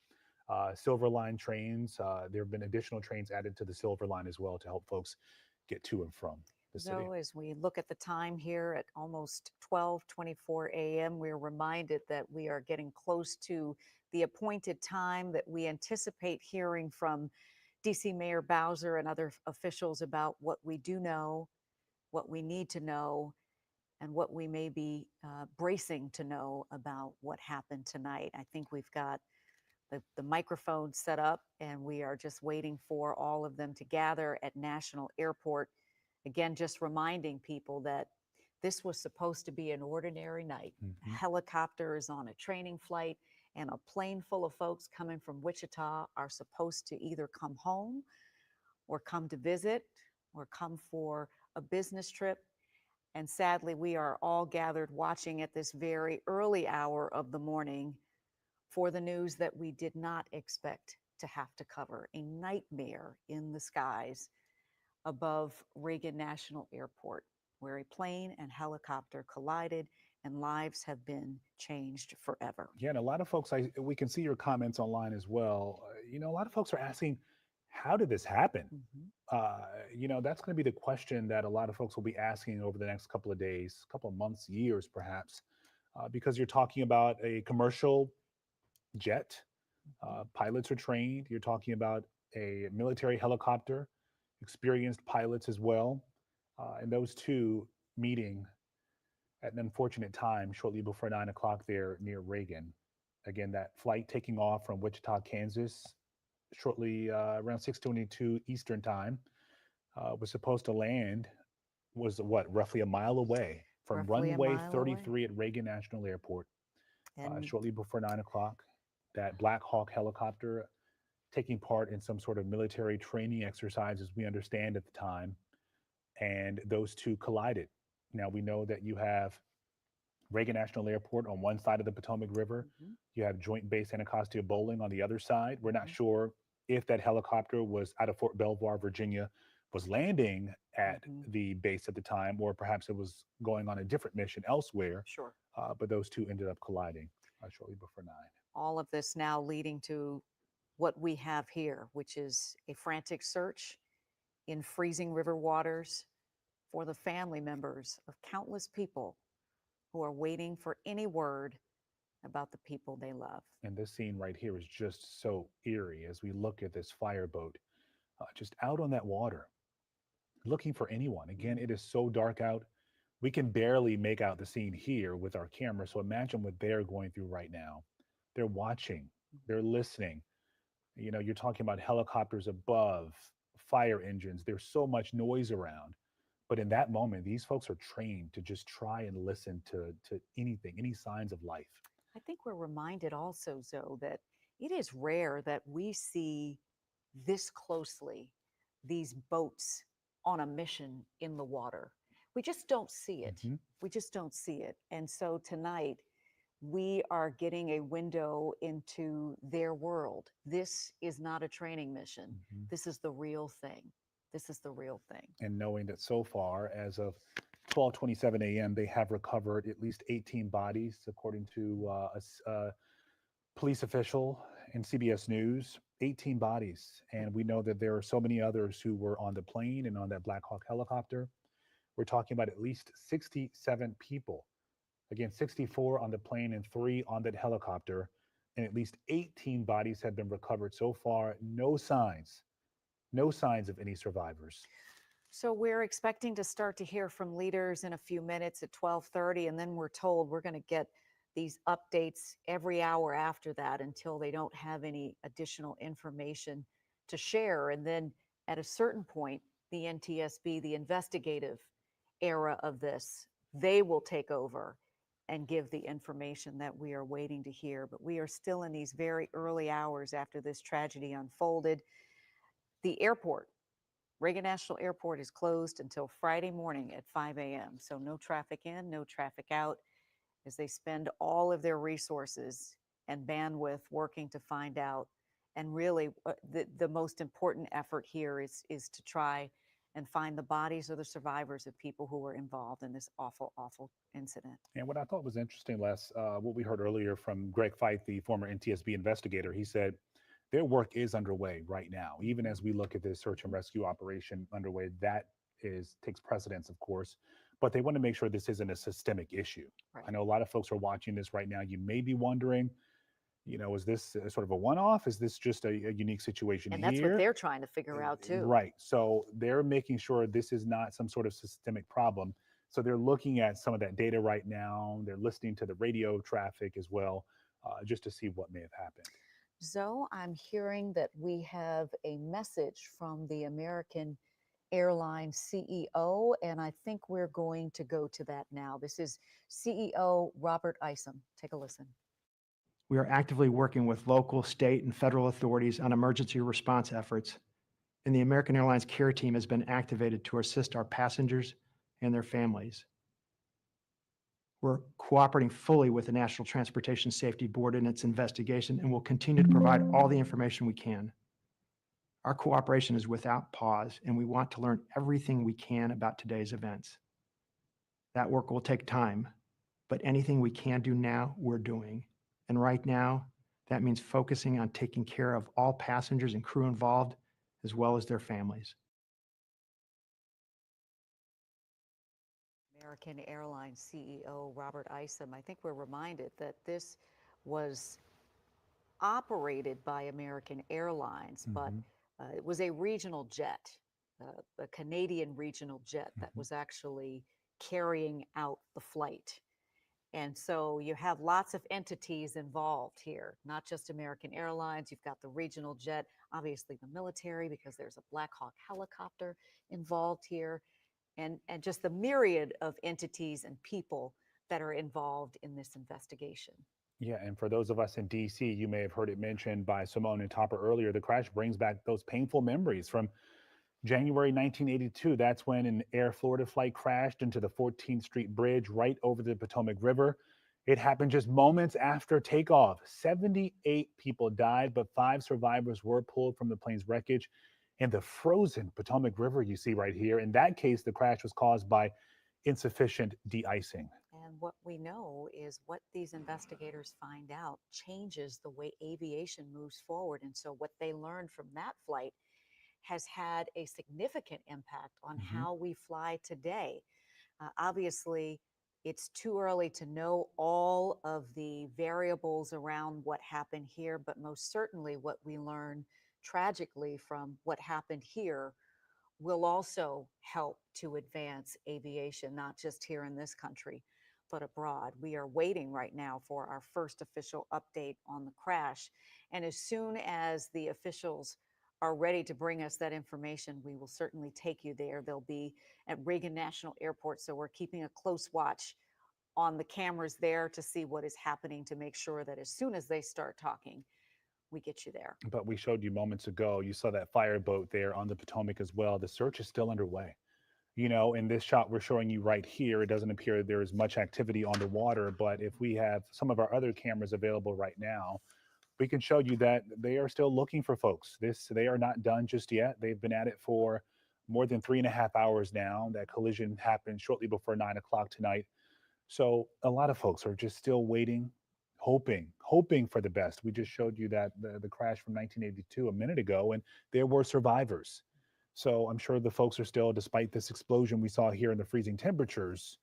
Silver Line trains, there have been additional trains added to the Silver Line as well to help folks get to and from the city. So as we look at the time here at almost 12:24 a.m., we're reminded that we are getting close to the appointed time that we anticipate hearing from DC Mayor Bowser and other officials about what we do know, what we need to know, and what we may be bracing to know about what happened tonight. I think we've got the microphone set up, and we are just waiting for all of them to gather at National Airport. Again, just reminding people that this was supposed to be an ordinary night. A helicopter is on a training flight, and a plane full of folks coming from Wichita are supposed to either come home or come to visit or come for a business trip. And sadly, we are all gathered watching at this very early hour of the morning for the news that we did not expect to have to cover: a nightmare in the skies above Reagan National Airport, where a plane and helicopter collided and lives have been changed forever. Yeah, and a lot of folks, we can see your comments online as well. A lot of folks are asking, how did this happen? That's going to be the question that a lot of folks will be asking over the next couple of days, couple of months, years perhaps, because you're talking about a commercial jet. Pilots are trained. You're talking about a military helicopter, experienced pilots as well, and those two meeting at an unfortunate time shortly before 9 o'clock there near Reagan. Again, that flight taking off from Wichita, Kansas, shortly around 6:22 Eastern time, was supposed to land, was roughly a mile away from Roughly a runway mile 33 at Reagan National Airport, And shortly before 9 o'clock. That Black Hawk helicopter taking part in some sort of military training exercise, as we understand at the time, and those two collided. Now, we know that you have Reagan National Airport on one side of the Potomac River. You have Joint Base Anacostia Bowling on the other side. We're not sure if that helicopter was out of Fort Belvoir, Virginia, was landing at the base at the time, or perhaps it was going on a different mission elsewhere. Sure. But those two ended up colliding shortly before 9. all of this now leading to what we have here, which is a frantic search in freezing river waters for the family members of countless people who are waiting for any word about the people they love. And this scene right here is just so eerie as we look at this fireboat just out on that water, looking for anyone. Again, it is so dark out. We can barely make out the scene here with our camera. So imagine what they're going through right now. They're watching, they're listening. You know, you're talking about helicopters above, fire engines. There's so much noise around. But in that moment, these folks are trained to just try and listen to anything, any signs of life. I think we're reminded also, Zoe, that it is rare that we see this closely these boats on a mission in the water. We just don't see it. Mhm. We just don't see it. And so tonight, we are getting a window into their world. This is not a training mission. Mhm. This is the real thing. This is the real thing. And knowing that so far, as of 12:27 a.m., they have recovered at least 18 bodies, according to a police official in CBS News. 18 bodies, and we know that there are so many others who were on the plane and on that Black Hawk helicopter. We're talking about at least 67 people. Again, 64 on the plane and 3 on that helicopter, and at least 18 bodies have been recovered so far. No signs of any survivors. So we're expecting to start to hear from leaders in a few minutes at 12:30, and then we're told we're going to get these updates every hour after that until they don't have any additional information to share. And then at a certain point, the NTSB, the investigative era of this, they will take over and give the information that we are waiting to hear. But we are still in these very early hours after this tragedy unfolded. The airport, Reagan National Airport, is closed until Friday morning at 5 a.m. So no traffic in, no traffic out, as they spend all of their resources and bandwidth working to find out. And really, the most important effort here is to try and find the bodies or the survivors of people who were involved in this awful, awful incident. And what I thought was interesting, Les, what we heard earlier from Greg Feith, the former NTSB investigator, he said their work is underway right now. Even as we look at this search and rescue operation underway, that takes precedence, of course. But they want to make sure this isn't a systemic issue. Right. I know a lot of folks are watching this right now. You may be wondering, is this sort of a one-off? Is this just a unique situation And here? that's what they're trying to figure out too. Right. So they're making sure this is not some sort of systemic problem. So they're looking at some of that data right now. They're listening to the radio traffic as well, just to see what may have happened. Zoe, I'm hearing that we have a message from the American Airlines CEO, and I think we're going to go to that now. This is CEO Robert Isom. Take a listen. We are actively working with local, state, and federal authorities on emergency response efforts, and the American Airlines Care Team has been activated to assist our passengers and their families. We're cooperating fully with the National Transportation Safety Board in its investigation and will continue to provide all the information we can. Our cooperation is without pause, and we want to learn everything we can about today's events. That work will take time, but anything we can do now, we're doing. And right now, that means focusing on taking care of all passengers and crew involved, as well as their families. American Airlines CEO Robert Isom. I think we're reminded that this was operated by American Airlines, but it was a regional jet, a Canadian regional jet that was actually carrying out the flight. And so you have lots of entities involved here, not just American Airlines. You've got the regional jet, obviously the military, because there's a Black Hawk helicopter involved here, and just the myriad of entities and people that are involved in this investigation. Yeah, and for those of us in DC, you may have heard it mentioned by Simone and Topper earlier, the crash brings back those painful memories from January 1982. That's when an Air Florida flight crashed into the 14th Street Bridge right over the Potomac River. It happened just moments after takeoff. 78 people died, but 5 survivors were pulled from the plane's wreckage in the frozen Potomac River you see right here. In that case, the crash was caused by insufficient de-icing. And what we know is what these investigators find out changes the way aviation moves forward. And so what they learned from that flight has had a significant impact on how we fly today. Obviously, it's too early to know all of the variables around what happened here, but most certainly what we learn tragically from what happened here will also help to advance aviation, not just here in this country, but abroad. We are waiting right now for our first official update on the crash. And as soon as the officials are ready to bring us that information, we will certainly take you there. They'll be at Reagan National Airport, so we're keeping a close watch on the cameras there to see what is happening, to make sure that as soon as they start talking, we get you there. But we showed you moments ago, you saw that fireboat there on the Potomac as well. The search is still underway. You know, in this shot we're showing you right here, it doesn't appear there is much activity on the water, but if we have some of our other cameras available right now, we can show you that they are still looking for folks. They are not done just yet. They've been at it for more than 3.5 hours now. That collision happened shortly before 9 o'clock tonight. So a lot of folks are just still waiting, hoping for the best. We just showed you that the crash from 1982 a minute ago, and there were survivors. So I'm sure the folks are still, despite this explosion we saw here in the freezing temperatures,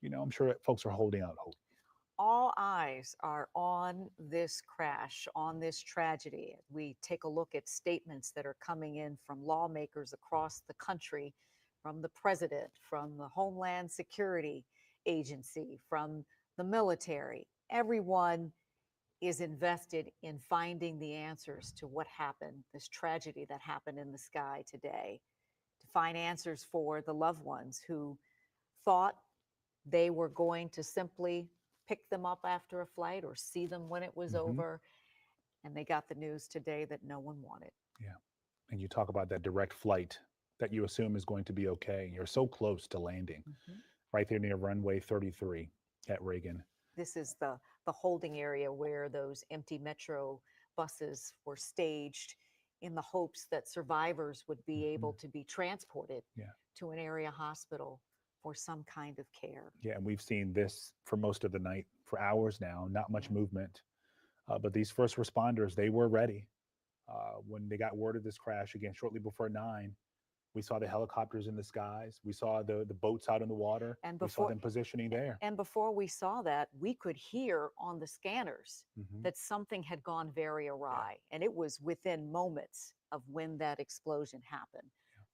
you know, I'm sure folks are holding out hope. All eyes are on this crash, on this tragedy. We take a look at statements that are coming in from lawmakers across the country, from the president, from the Homeland Security Agency, from the military. Everyone is invested in finding the answers to what happened, this tragedy that happened in the sky today, to find answers for the loved ones who thought they were going to simply pick them up after a flight or see them when it was over. And they got the news today that no one wanted. Yeah. And you talk about that direct flight that you assume is going to be okay. You're so close to landing right there near runway 33 at Reagan. This is the holding area where those empty Metro buses were staged in the hopes that survivors would be able to be transported to an area hospital for some kind of care. Yeah, and we've seen this for most of the night, for hours now, not much movement. But these first responders, they were ready. When they got word of this crash, again, shortly before 9, we saw the helicopters in the skies. We saw the boats out in the water. And we saw them positioning there. And before we saw that, we could hear on the scanners that something had gone very awry. And it was within moments of when that explosion happened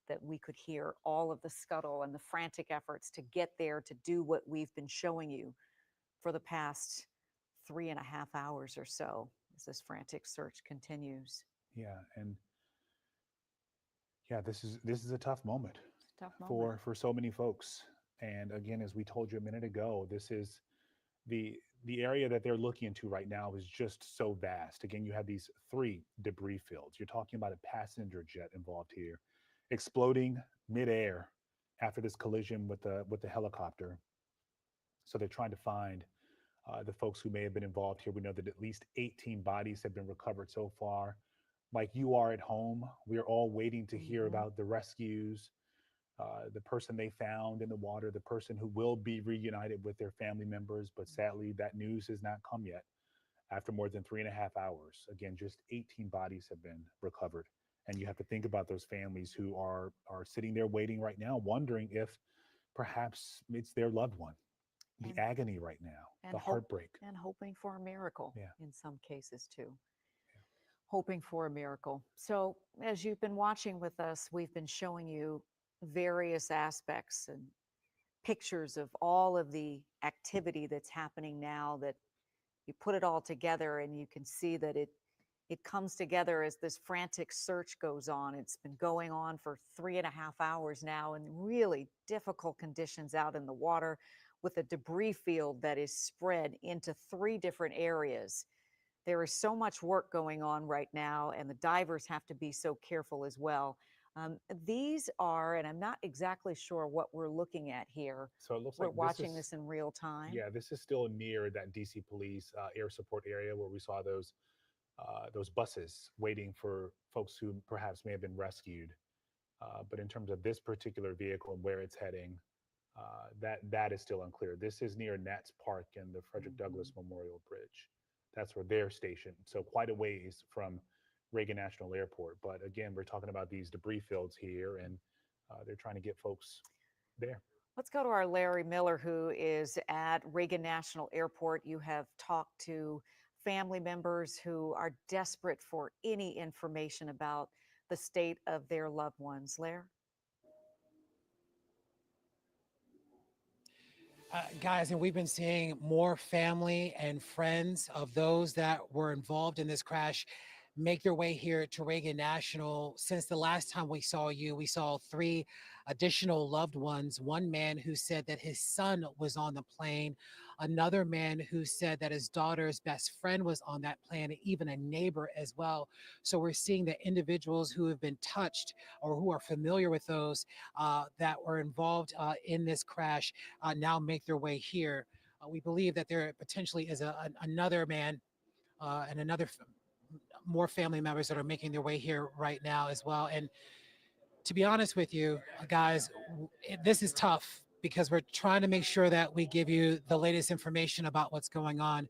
that we could hear all of the scuttle and the frantic efforts to get there to do what we've been showing you for the past 3.5 hours or so as this frantic search continues. Yeah, and yeah, this is a tough moment, for so many folks. And again, as we told you a minute ago, this is the area that they're looking into right now is just so vast. Again, you have these 3 debris fields. You're talking about a passenger jet involved here, exploding midair after this collision with the helicopter. So they're trying to find the folks who may have been involved here. We know that at least 18 bodies have been recovered so far. Like you are at home, we are all waiting to hear about the rescues, the person they found in the water, the person who will be reunited with their family members. But sadly, that news has not come yet after more than 3.5 hours. Again, just 18 bodies have been recovered. And you have to think about those families who are sitting there waiting right now, wondering if perhaps it's their loved one. The agony right now, the heartbreak. And hoping for a miracle in some cases too. Hoping for a miracle. So as you've been watching with us, we've been showing you various aspects and pictures of all of the activity that's happening now, that you put it all together and you can see that it comes together as this frantic search goes on. It's been going on for 3.5 hours now in really difficult conditions out in the water, with a debris field that is spread into 3 different areas. There is so much work going on right now, and the divers have to be so careful as well. These are, and I'm not exactly sure what we're looking at here. So it looks we're like watching this in real time. Yeah, this is still near that DC Police air support area where we saw those buses waiting for folks who perhaps may have been rescued. But in terms of this particular vehicle and where it's heading, that is still unclear. This is near Nats Park and the Frederick Douglass Memorial Bridge. That's where they're stationed. So quite a ways from Reagan National Airport. But again, we're talking about these debris fields here, and they're trying to get folks there. Let's go to our Larry Miller, who is at Reagan National Airport. You have talked to family members who are desperate for any information about the state of their loved ones. Larry? Guys, and we've been seeing more family and friends of those that were involved in this crash make their way here to Reagan National. Since the last time we saw you, we saw 3 additional loved ones. One man who said that his son was on the plane, another man who said that his daughter's best friend was on that plane, even a neighbor as well. So we're seeing that individuals who have been touched or who are familiar with those that were involved in this crash now make their way here. We believe that there potentially is another man and more family members that are making their way here right now as well. And to be honest with you, guys, this is tough because we're trying to make sure that we give you the latest information about what's going on,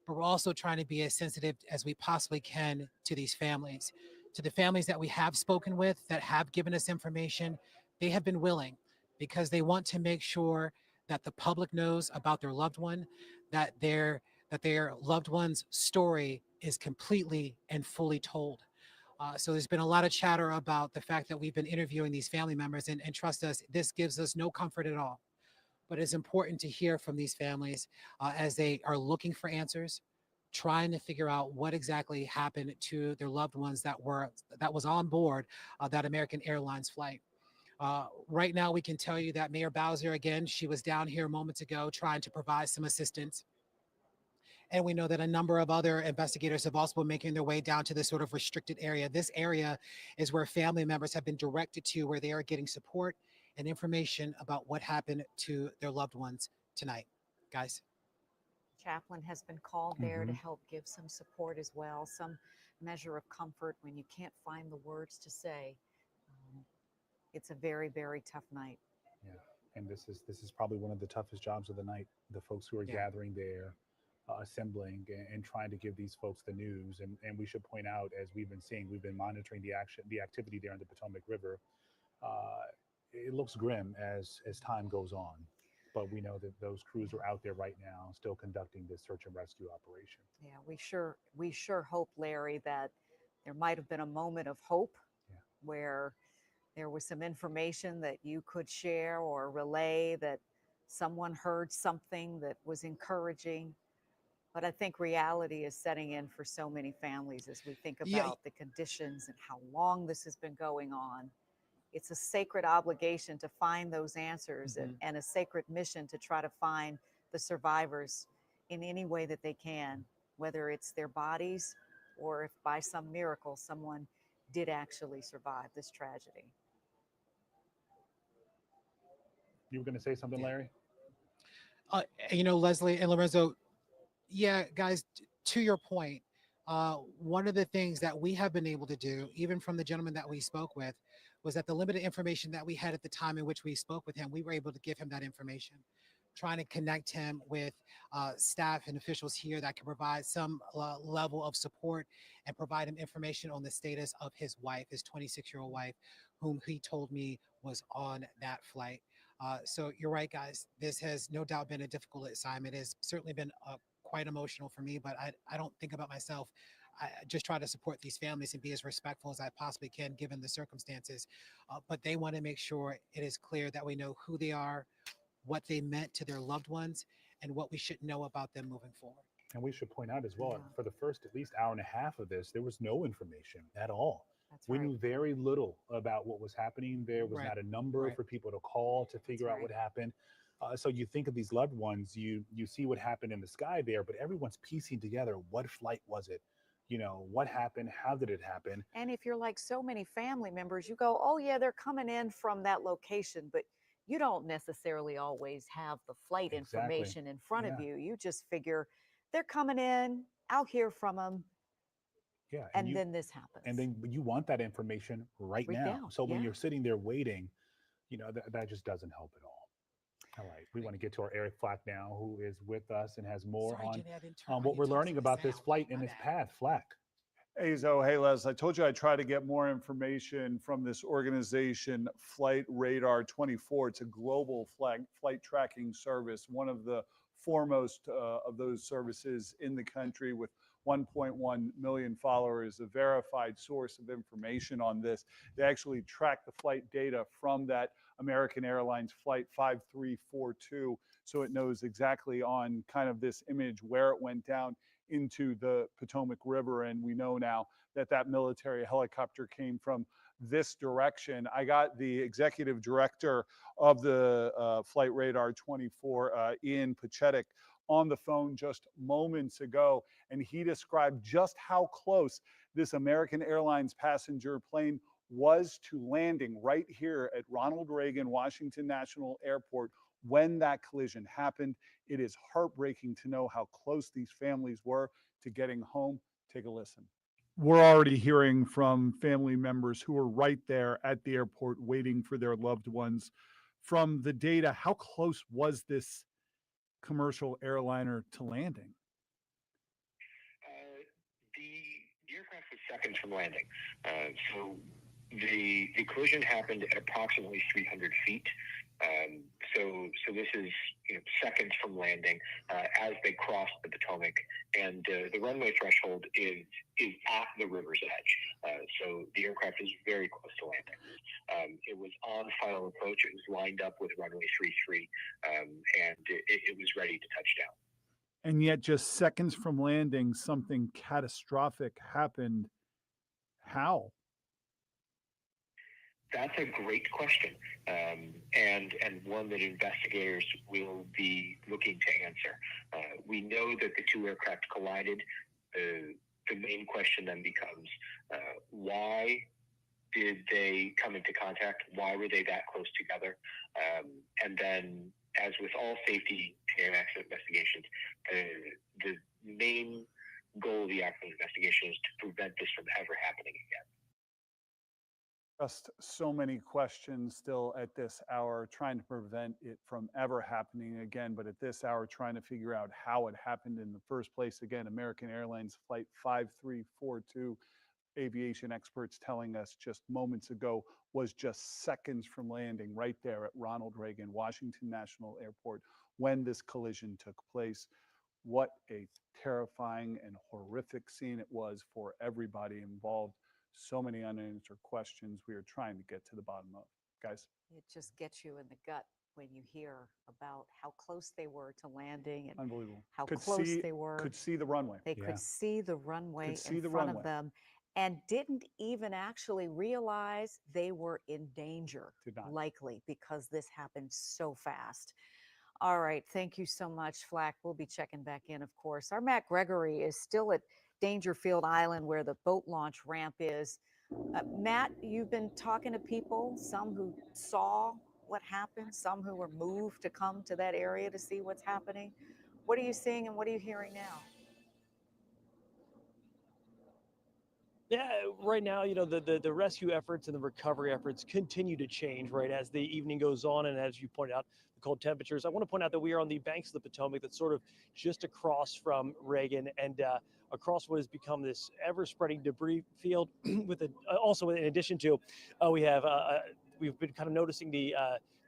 but we're also trying to be as sensitive as we possibly can to these families. To the families that we have spoken with that have given us information, they have been willing because they want to make sure that the public knows about their loved one, that their loved one's story is completely and fully told. So there's been a lot of chatter about the fact that we've been interviewing these family members, and trust us, this gives us no comfort at all. But it's important to hear from these families as they are looking for answers, trying to figure out what exactly happened to their loved ones that was on board that American Airlines flight. Right now, we can tell you that Mayor Bowser, again, she was down here moments ago trying to provide some assistance. And we know that a number of other investigators have also been making their way down to this sort of restricted area. This area is where family members have been directed to, where they are getting support and information about what happened to their loved ones tonight. Guys. Chaplain has been called there to help give some support as well, some measure of comfort when you can't find the words to say. It's a very, very tough night. Yeah, and this is probably one of the toughest jobs of the night. The folks who are gathering there, assembling and trying to give these folks the news. And we should point out, as we've been seeing, we've been monitoring the activity there in the Potomac River. It looks grim as time goes on, but we know that those crews are out there right now, still conducting this search and rescue operation. Yeah, we sure hope, Larry, that there might have been a moment of hope where there was some information that you could share or relay, that someone heard something that was encouraging. But I think reality is setting in for so many families as we think about the conditions and how long this has been going on. It's a sacred obligation to find those answers and a sacred mission to try to find the survivors in any way that they can, whether it's their bodies or if by some miracle someone did actually survive this tragedy. You were going to say something, Larry? Leslie and Lorenzo, guys, to your point, one of the things that we have been able to do, even from the gentleman that we spoke with, was that the limited information that we had at the time in which we spoke with him, we were able to give him that information, trying to connect him with staff and officials here that can provide some level of support and provide him information on the status of his wife, his 26-year-old wife, whom he told me was on that flight. So you're right, guys. This has no doubt been a difficult assignment. It has certainly been quite emotional for me, but I don't think about myself. I just try to support these families and be as respectful as I possibly can given the circumstances. But they want to make sure it is clear that we know who they are, what they meant to their loved ones, and what we should know about them moving forward. And we should point out as well, for the first at least hour and a half of this, there was no information at all. We knew very little about what was happening. There was not a number for people to call to figure out what happened. So you think of these loved ones, you see what happened in the sky there, but everyone's piecing together, what flight was it? What happened? How did it happen? And if you're like so many family members, you go, oh yeah, they're coming in from that location, but you don't necessarily always have the flight information in front of you. You just figure they're coming in, I'll hear from them. Yeah. And then this happens. And then you want that information right now. So when you're sitting there waiting, that just doesn't help at all. All right. We want to get to our Eric Flack now, who is with us and has more on what we're learning about this flight and its path. Flack. Hey, Zo. Hey, Les. I told you I'd try to get more information from this organization, Flight Radar 24. It's a global flight tracking service, one of the foremost of those services in the country, with 1.1 million followers, a verified source of information on this. They actually track the flight data from that American Airlines flight 5342, so it knows exactly on kind of this image where it went down. into the Potomac River. And we know now that that military helicopter came from this direction. I got the executive director of the Flight Radar 24, Ian Pachetic, on the phone just moments ago, and he described just how close this American Airlines passenger plane was to landing right here at Ronald Reagan Washington National Airport when that collision happened. It is heartbreaking to know how close these families were to getting home. Take a listen. We're already hearing from family members who are right there at the airport waiting for their loved ones. From the data, how close was this commercial airliner to landing? The aircraft was seconds from landing. So the collision happened at approximately 300 feet. So this is seconds from landing as they crossed the Potomac, and the runway threshold is at the river's edge. So the aircraft is very close to landing. It was on final approach. It was lined up with runway 33, and it was ready to touch down. And yet, just seconds from landing, something catastrophic happened. How? That's a great question, and one that investigators will be looking to answer. We know that the two aircraft collided. The main question then becomes, why did they come into contact? Why were they that close together? And then, as with all safety and accident investigations, the main goal of the accident investigation is to prevent this from ever happening again. Just so many questions still at this hour, trying to prevent it from ever happening again. But at this hour, trying to figure out how it happened in the first place. Again, American Airlines Flight 5342, aviation experts telling us just moments ago, was just seconds from landing right there at Ronald Reagan Washington National Airport when this collision took place. What a terrifying and horrific scene it was for everybody involved. So many unanswered questions we are trying to get to the bottom of. Guys? It just gets you in the gut when you hear about how close they were to landing and Unbelievable. how close they were. Could see the runway. They could see the runway Could see in the front runway. of them and didn't even actually realize they were in danger, Did not. likely because this happened so fast. All right. Thank you so much, Flack. We'll be checking back in, of course. Our Matt Gregory is still at Dangerfield Island where the boat launch ramp is. Matt, you've been talking to people, some who saw what happened, some who were moved to come to that area to see what's happening. What are you seeing and what are you hearing now? Yeah, right now, the rescue efforts and the recovery efforts continue to change, right, as the evening goes on. And as you pointed out, the cold temperatures. I want to point out that we are on the banks of the Potomac, that's sort of just across from Reagan and across what has become this ever-spreading debris field. Also, in addition to, we've been kind of noticing the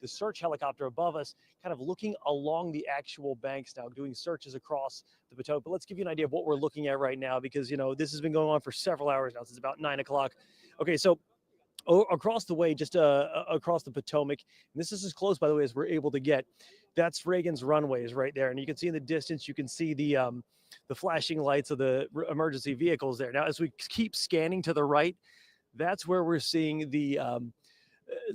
search helicopter above us, kind of looking along the actual banks now, doing searches across the Potomac. But let's give you an idea of what we're looking at right now, because this has been going on for several hours now. Since about 9 o'clock. Okay, so across the way, just across the Potomac, and this is as close, by the way, as we're able to get. That's Reagan's runways right there, and you can see in the distance, you can see the flashing lights of the emergency vehicles there. Now, as we keep scanning to the right, that's where we're seeing the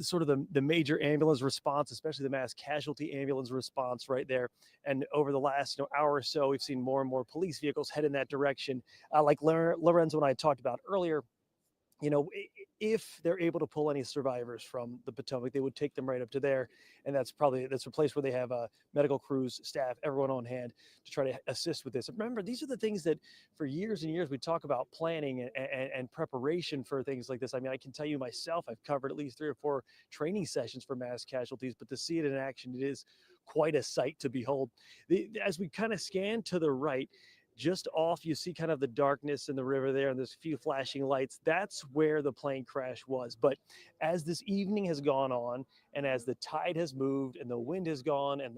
sort of the major ambulance response, especially the mass casualty ambulance response right there. And over the last hour or so, we've seen more and more police vehicles head in that direction. Like Lorenzo and I talked about earlier, if they're able to pull any survivors from the Potomac, they would take them right up to there. And that's a place where they have medical crews, staff, everyone on hand to try to assist with this. And remember, these are the things that for years and years we talk about planning and preparation for things like this. I mean, I can tell you myself, I've covered at least 3 or 4 training sessions for mass casualties, but to see it in action, it is quite a sight to behold. As we kind of scan to the right, just off, you see kind of the darkness in the river there, and there's a few flashing lights. That's where the plane crash was. But as this evening has gone on, and as the tide has moved, and the wind has gone, and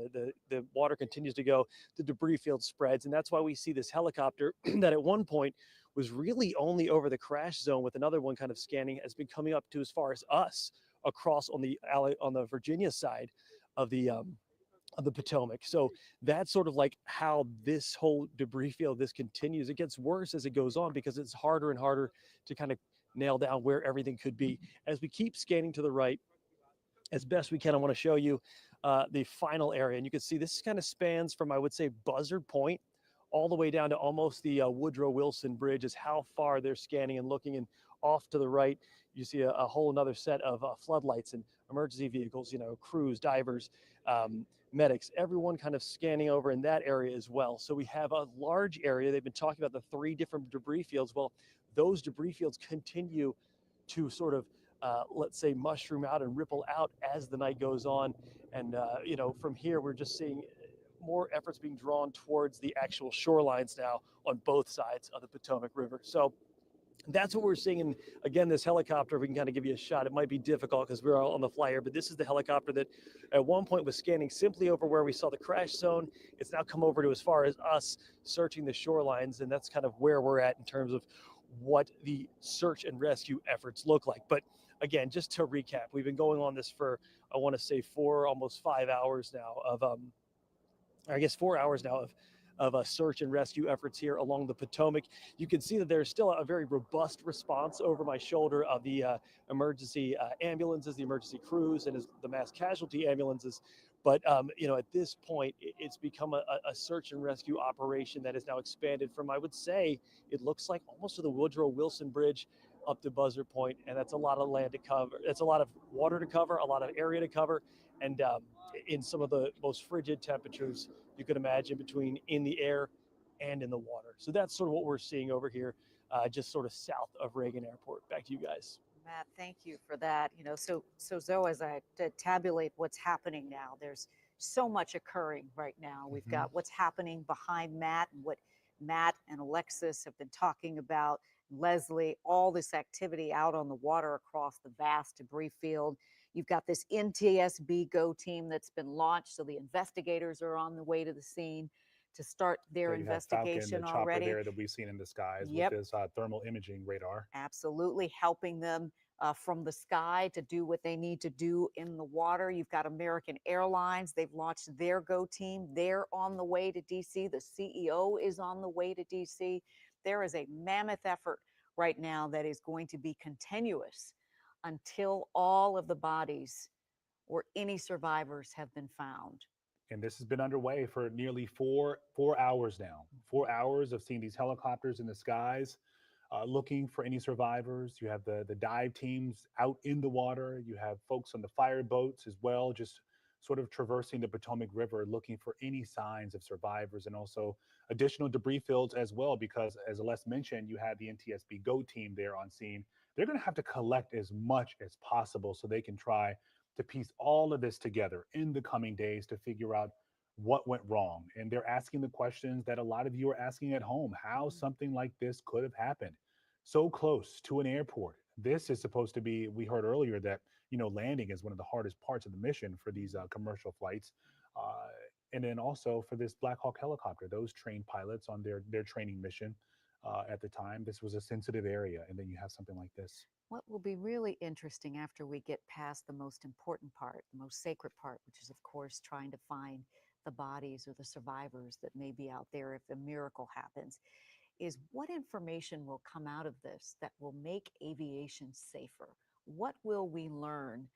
the water continues to go, the debris field spreads. And that's why we see this helicopter that at one point was really only over the crash zone, with another one kind of scanning, has been coming up to as far as us across on the Virginia side of the of the Potomac. So that's sort of like how this whole debris field, this continues. It gets worse as it goes on because it's harder and harder to kind of nail down where everything could be. As we keep scanning to the right, as best we can, I want to show you the final area. And you can see this kind of spans from, I would say, Buzzard Point all the way down to almost the Woodrow Wilson Bridge is how far they're scanning and looking. And off to the right, you see a whole another set of floodlights and emergency vehicles, you know, crews, divers, medics, everyone kind of scanning over in that area as well. So we have a large area. They've been talking about the 3 different debris fields. Well, those debris fields continue to sort of, let's say, mushroom out and ripple out as the night goes on. And, you know, from here, we're just seeing more efforts being drawn towards the actual shorelines now on both sides of the Potomac River. So that's what we're seeing. And again, this helicopter, if we can kind of give you a shot, it might be difficult because we're all on the fly here, but this is the helicopter that at one point was scanning simply over where we saw the crash zone. It's now come over to as far as us searching the shorelines. And that's kind of where we're at in terms of what the search and rescue efforts look like. But again, just to recap, we've been going on this for, I want to say 4, almost 5 hours now of, I guess 4 hours now of search and rescue efforts here along the Potomac. You can see that there's still a very robust response over my shoulder of the emergency ambulances, the emergency crews, and the mass casualty ambulances. But, you know, at this point, it's become a search and rescue operation that has now expanded from, I would say, it looks like almost to the Woodrow Wilson Bridge up to Buzzard Point. And that's a lot of land to cover. It's a lot of water to cover, a lot of area to cover. And in some of the most frigid temperatures you could imagine between in the air and in the water. So that's sort of what we're seeing over here, just sort of south of Reagan Airport. Back to you guys. Matt, thank you for that. You know, so Zoe, as I tabulate what's happening now, there's so much occurring right now. We've got what's happening behind Matt and what Matt and Alexis have been talking about, Leslie, all this activity out on the water across the vast debris field. You've got this NTSB GO team that's been launched, so the investigators are on the way to the scene to start their You have Falcon, investigation the chopper already. there that we've seen in the skies Yep. with this thermal imaging radar. Absolutely helping them from the sky to do what they need to do in the water. You've got American Airlines. They've launched their GO team. They're on the way to DC. The CEO is on the way to DC. There is a mammoth effort right now that is going to be continuous until all of the bodies or any survivors have been found. And this has been underway for nearly four hours now. 4 hours of seeing these helicopters in the skies, looking for any survivors. You have the dive teams out in the water. You have folks on the fire boats as well, just sort of traversing the Potomac River, looking for any signs of survivors, and also additional debris fields as well, because as Les mentioned, you have the NTSB GO team there on scene. They're going to have to collect as much as possible so they can try to piece all of this together in the coming days to figure out what went wrong. And they're asking the questions that a lot of you are asking at home, how something like this could have happened so close to an airport. This is supposed to be, we heard earlier that, you know, landing is one of the hardest parts of the mission for these commercial flights. And then also for this Black Hawk helicopter, those trained pilots on their training mission at the time, this was a sensitive area. And then you have something like this. What will be really interesting after we get past the most important part, the most sacred part, which is, of course, trying to find the bodies or the survivors that may be out there if a miracle happens, is what information will come out of this that will make aviation safer? What will we learn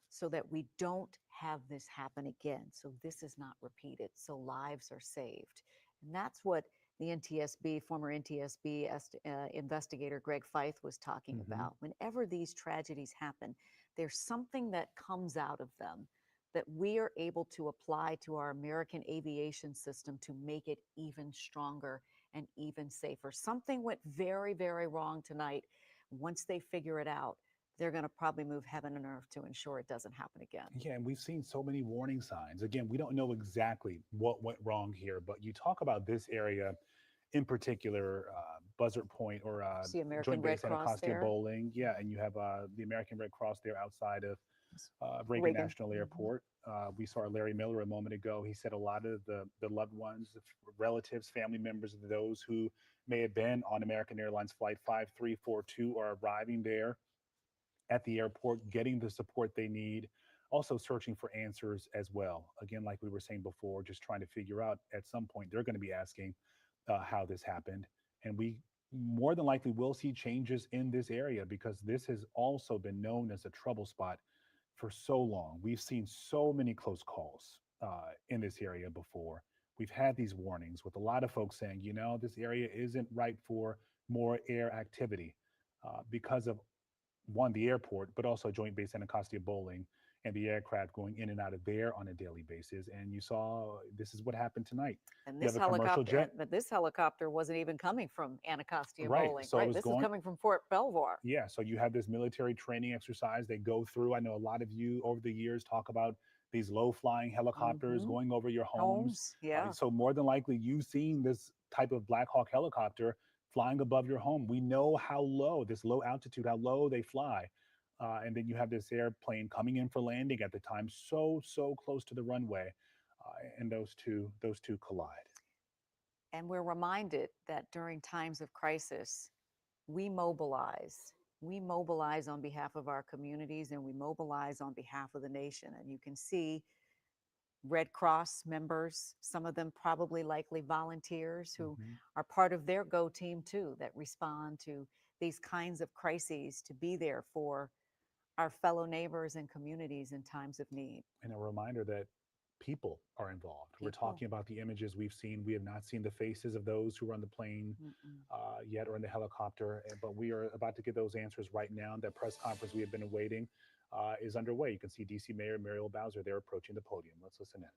so that we don't have this happen again, so this is not repeated, so lives are saved? And that's what the NTSB, former NTSB investigator Greg Feith was talking about. Whenever these tragedies happen, there's something that comes out of them that we are able to apply to our American aviation system to make it even stronger and even safer. Something went very, very wrong tonight. Once they figure it out, they're going to probably move heaven and earth to ensure it doesn't happen again. Yeah, and we've seen so many warning signs. Again, we don't know exactly what went wrong here, but you talk about this area in particular, Buzzard Point or See American Joint Red Base Cross Anacostia there. Bowling. Yeah, and you have the American Red Cross there outside of Reagan National Airport. We saw Larry Miller a moment ago. He said a lot of the loved ones, relatives, family members of those who may have been on American Airlines Flight 5342 are arriving there at the airport, getting the support they need. also searching for answers as well. Again, like we were saying before, just trying to figure out at some point they're going to be asking how this happened. And we more than likely will see changes in this area because this has also been known as a trouble spot for so long. We've seen so many close calls in this area before. We've had these warnings with a lot of folks saying, you know, this area isn't right for more air activity because of one, the airport, but also Joint Base Anacostia Bowling and the aircraft going in and out of there on a daily basis. And you saw this is what happened tonight. And You this have a commercial helicopter, jet. but this helicopter wasn't even coming from Anacostia Right, Bowling, so it right? was This is going- coming from Fort Belvoir. Yeah, so you have this military training exercise they go through. I know a lot of you over the years talk about these low flying helicopters Mhm. going over your homes. Yeah. So more than likely you've seen this type of Black Hawk helicopter flying above your home. We know how low, this low altitude, how low they fly. And then you have this airplane coming in for landing at the time, so close to the runway, and those two collide. And we're reminded that during times of crisis, we mobilize. We mobilize on behalf of our communities and we mobilize on behalf of the nation. And you can see Red Cross members, some of them probably likely volunteers who are part of their go team too, that respond to these kinds of crises to be there for our fellow neighbors and communities in times of need. And a reminder that people are involved. We're People. talking about the images we've seen. We have not seen the faces of those who were on the plane yet or in the helicopter, but we are about to get those answers right now. That press conference we have been awaiting is underway. You can see DC Mayor Muriel Bowser there approaching the podium. Let's listen in.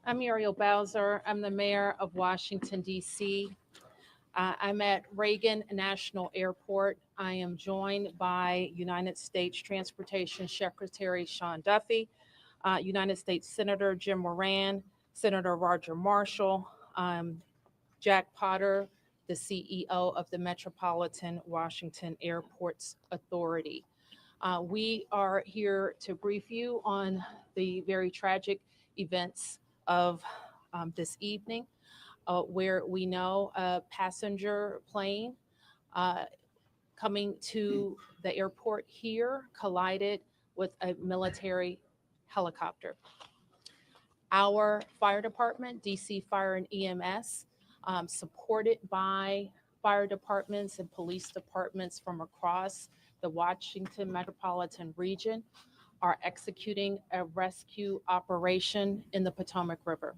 I'm Muriel Bowser. I'm the mayor of Washington, D.C. I'm at Reagan National Airport. I am joined by United States Transportation Secretary Sean Duffy, United States Senator Jim Moran, Senator Roger Marshall, Jack Potter, the CEO of the Metropolitan Washington Airports Authority. We are here to brief you on the very tragic events of this evening, where we know a passenger plane coming to the airport here collided with a military helicopter. Our fire department, DC Fire and EMS, supported by fire departments and police departments from across the Washington metropolitan region, are executing a rescue operation in the Potomac River.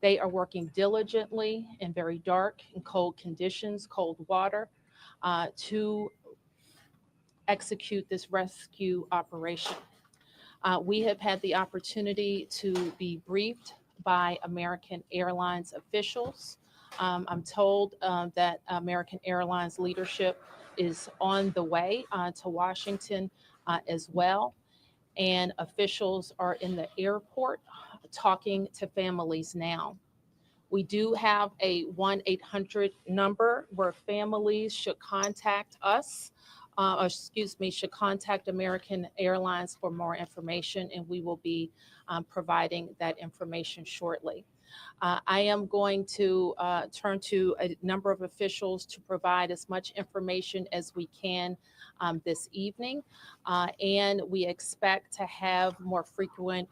They are working diligently in very dark and cold conditions, cold water, to execute this rescue operation. We have had the opportunity to be briefed by American Airlines officials. I'm told that American Airlines leadership is on the way to Washington as well. And officials are in the airport talking to families now. We do have a 1-800 number where families should contact us, should contact American Airlines for more information, and we will be providing that information shortly. I am going to turn to a number of officials to provide as much information as we can this evening, and we expect to have more frequent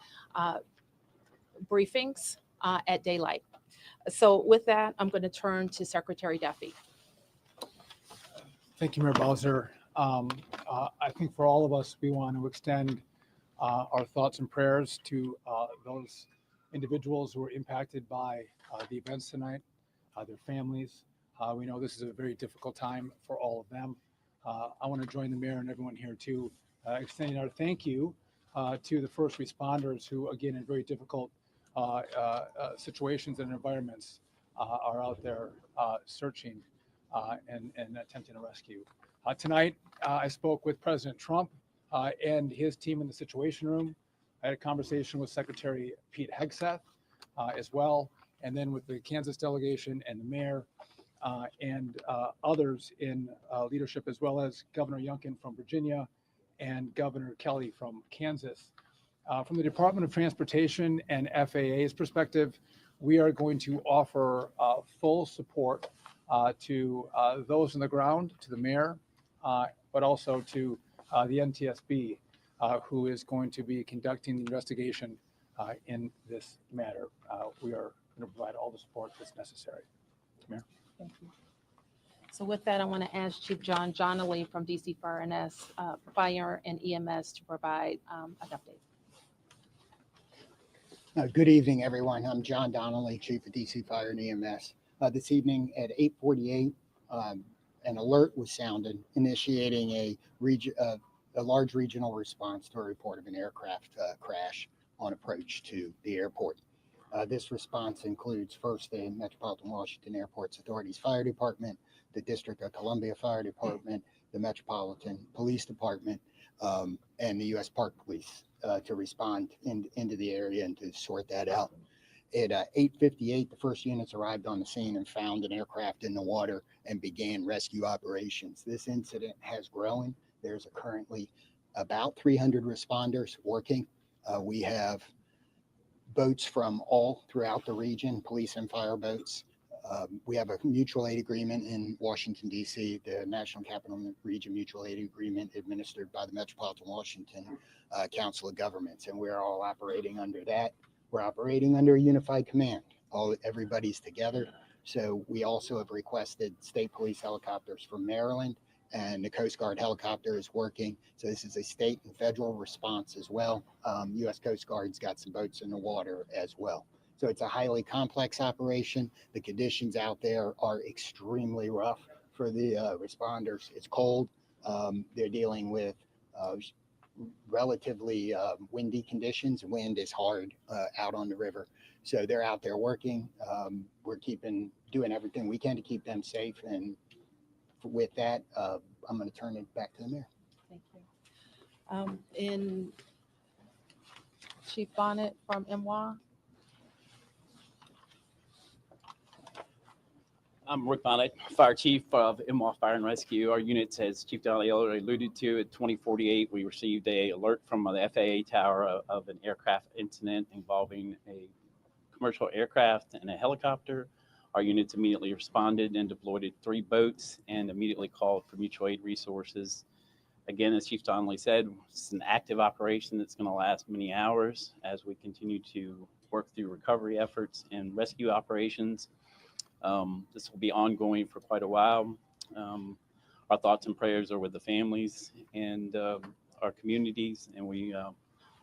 briefings at daylight. So with that, I'm going to turn to Secretary Duffy. Thank you, Mayor Bowser. I think for all of us, we want to extend our thoughts and prayers to those individuals who were impacted by the events tonight, their families. We know this is a very difficult time for all of them. I want to join the mayor and everyone here to extending our thank you to the first responders who, again, in very difficult situations and environments, are out there searching and attempting to rescue. Tonight, I spoke with President Trump and his team in the Situation Room. I had a conversation with Secretary Pete Hegseth as well, and then with the Kansas delegation and the mayor and others in leadership, as well as Governor Youngkin from Virginia and Governor Kelly from Kansas. From the Department of Transportation and FAA's perspective, we are going to offer full support to those on the ground, to the mayor, but also to the NTSB, who is going to be conducting the investigation in this matter. We are going to provide all the support that's necessary. Mayor. Thank you. So with that, I want to ask Chief John Donnelly from DC Fire and EMS to provide an update. Good evening, everyone. I'm John Donnelly, Chief of DC Fire and EMS. This evening at 8:48, an alert was sounded, initiating a large regional response to a report of an aircraft crash on approach to the airport. This response includes first the Metropolitan Washington Airports Authority's Fire Department, the District of Columbia Fire Department, the Metropolitan Police Department, and the U.S. Park Police to respond into the area and to sort that out. At 8:58, the first units arrived on the scene and found an aircraft in the water and began rescue operations. This incident has grown. There's currently about 300 responders working. We have boats from all throughout the region, police and fire boats. We have a mutual aid agreement in Washington, D.C., the National Capital Region Mutual Aid Agreement administered by the Metropolitan Washington Council of Governments, and we're all operating under that. We're operating under a unified command. Everybody's together. So we also have requested state police helicopters from Maryland, and the Coast Guard helicopter is working. So this is a state and federal response as well. U.S. Coast Guard's got some boats in the water as well. So it's a highly complex operation. The conditions out there are extremely rough for the responders. It's cold. They're dealing with relatively windy conditions. Wind is hard out on the river. So they're out there working. We're doing everything we can to keep them safe. And with that, I'm going to turn it back to the mayor. Thank you. In Chief Bonnet from MWA. I'm Rick Bonnet, Fire Chief of MWA Fire and Rescue. Our units, as Chief Donnelly already alluded to, at 2048, we received an alert from the FAA tower of an aircraft incident involving a commercial aircraft and a helicopter. Our units immediately responded and deployed 3 boats and immediately called for mutual aid resources. Again, as Chief Donnelly said, it's an active operation that's going to last many hours as we continue to work through recovery efforts and rescue operations. This will be ongoing for quite a while. Our thoughts and prayers are with the families and our communities, and we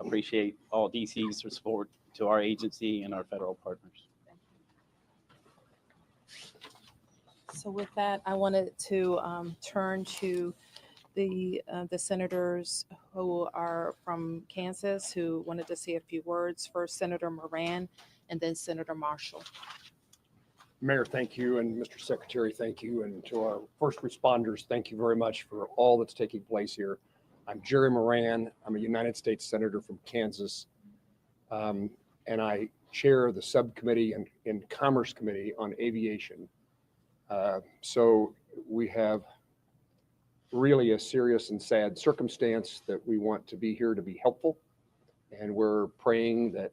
appreciate all DC's support to our agency and our federal partners. So with that, I wanted to turn to the senators who are from Kansas who wanted to say a few words. First, Senator Moran, and then Senator Marshall. Mayor, thank you, and Mr. Secretary, thank you, and to our first responders, thank you very much for all that's taking place here. I'm Jerry Moran. I'm a United States Senator from Kansas, and I chair the subcommittee in Commerce Committee on Aviation. So we have really a serious and sad circumstance that we want to be here to be helpful, and we're praying that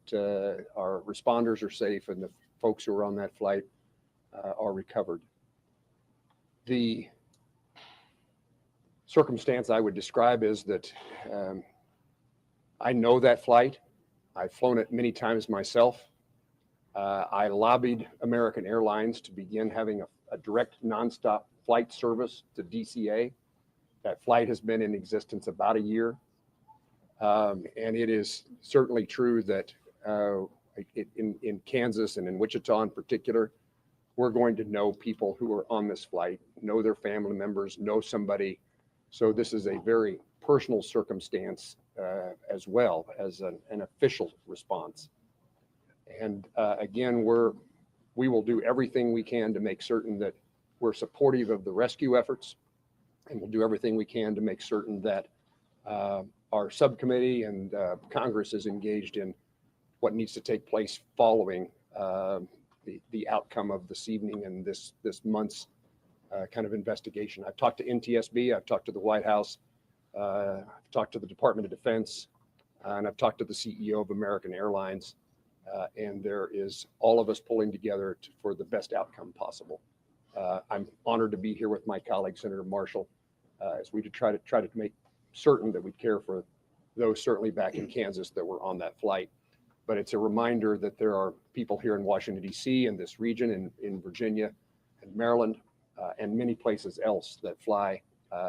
our responders are safe and the folks who are on that flight are recovered. The circumstance I would describe is that I know that flight. I've flown it many times myself. I lobbied American Airlines to begin having a direct nonstop flight service to DCA. That flight has been in existence about a year. And it is certainly true that in Kansas and in Wichita in particular, we're going to know people who are on this flight, know their family members, know somebody. So this is a very personal circumstance as well as an official response. And again, we will do everything we can to make certain that we're supportive of the rescue efforts, and we'll do everything we can to make certain that our subcommittee and Congress is engaged in what needs to take place following the outcome of this evening and this month's kind of investigation. I've talked to NTSB, I've talked to the White House, I've talked to the Department of Defense, and I've talked to the CEO of American Airlines, and there is all of us pulling together for the best outcome possible. I'm honored to be here with my colleague, Senator Marshall, as we try to make certain that we care for those certainly back in Kansas that were on that flight. But it's a reminder that there are people here in Washington, D.C., and this region, in Virginia and Maryland, and many places else that fly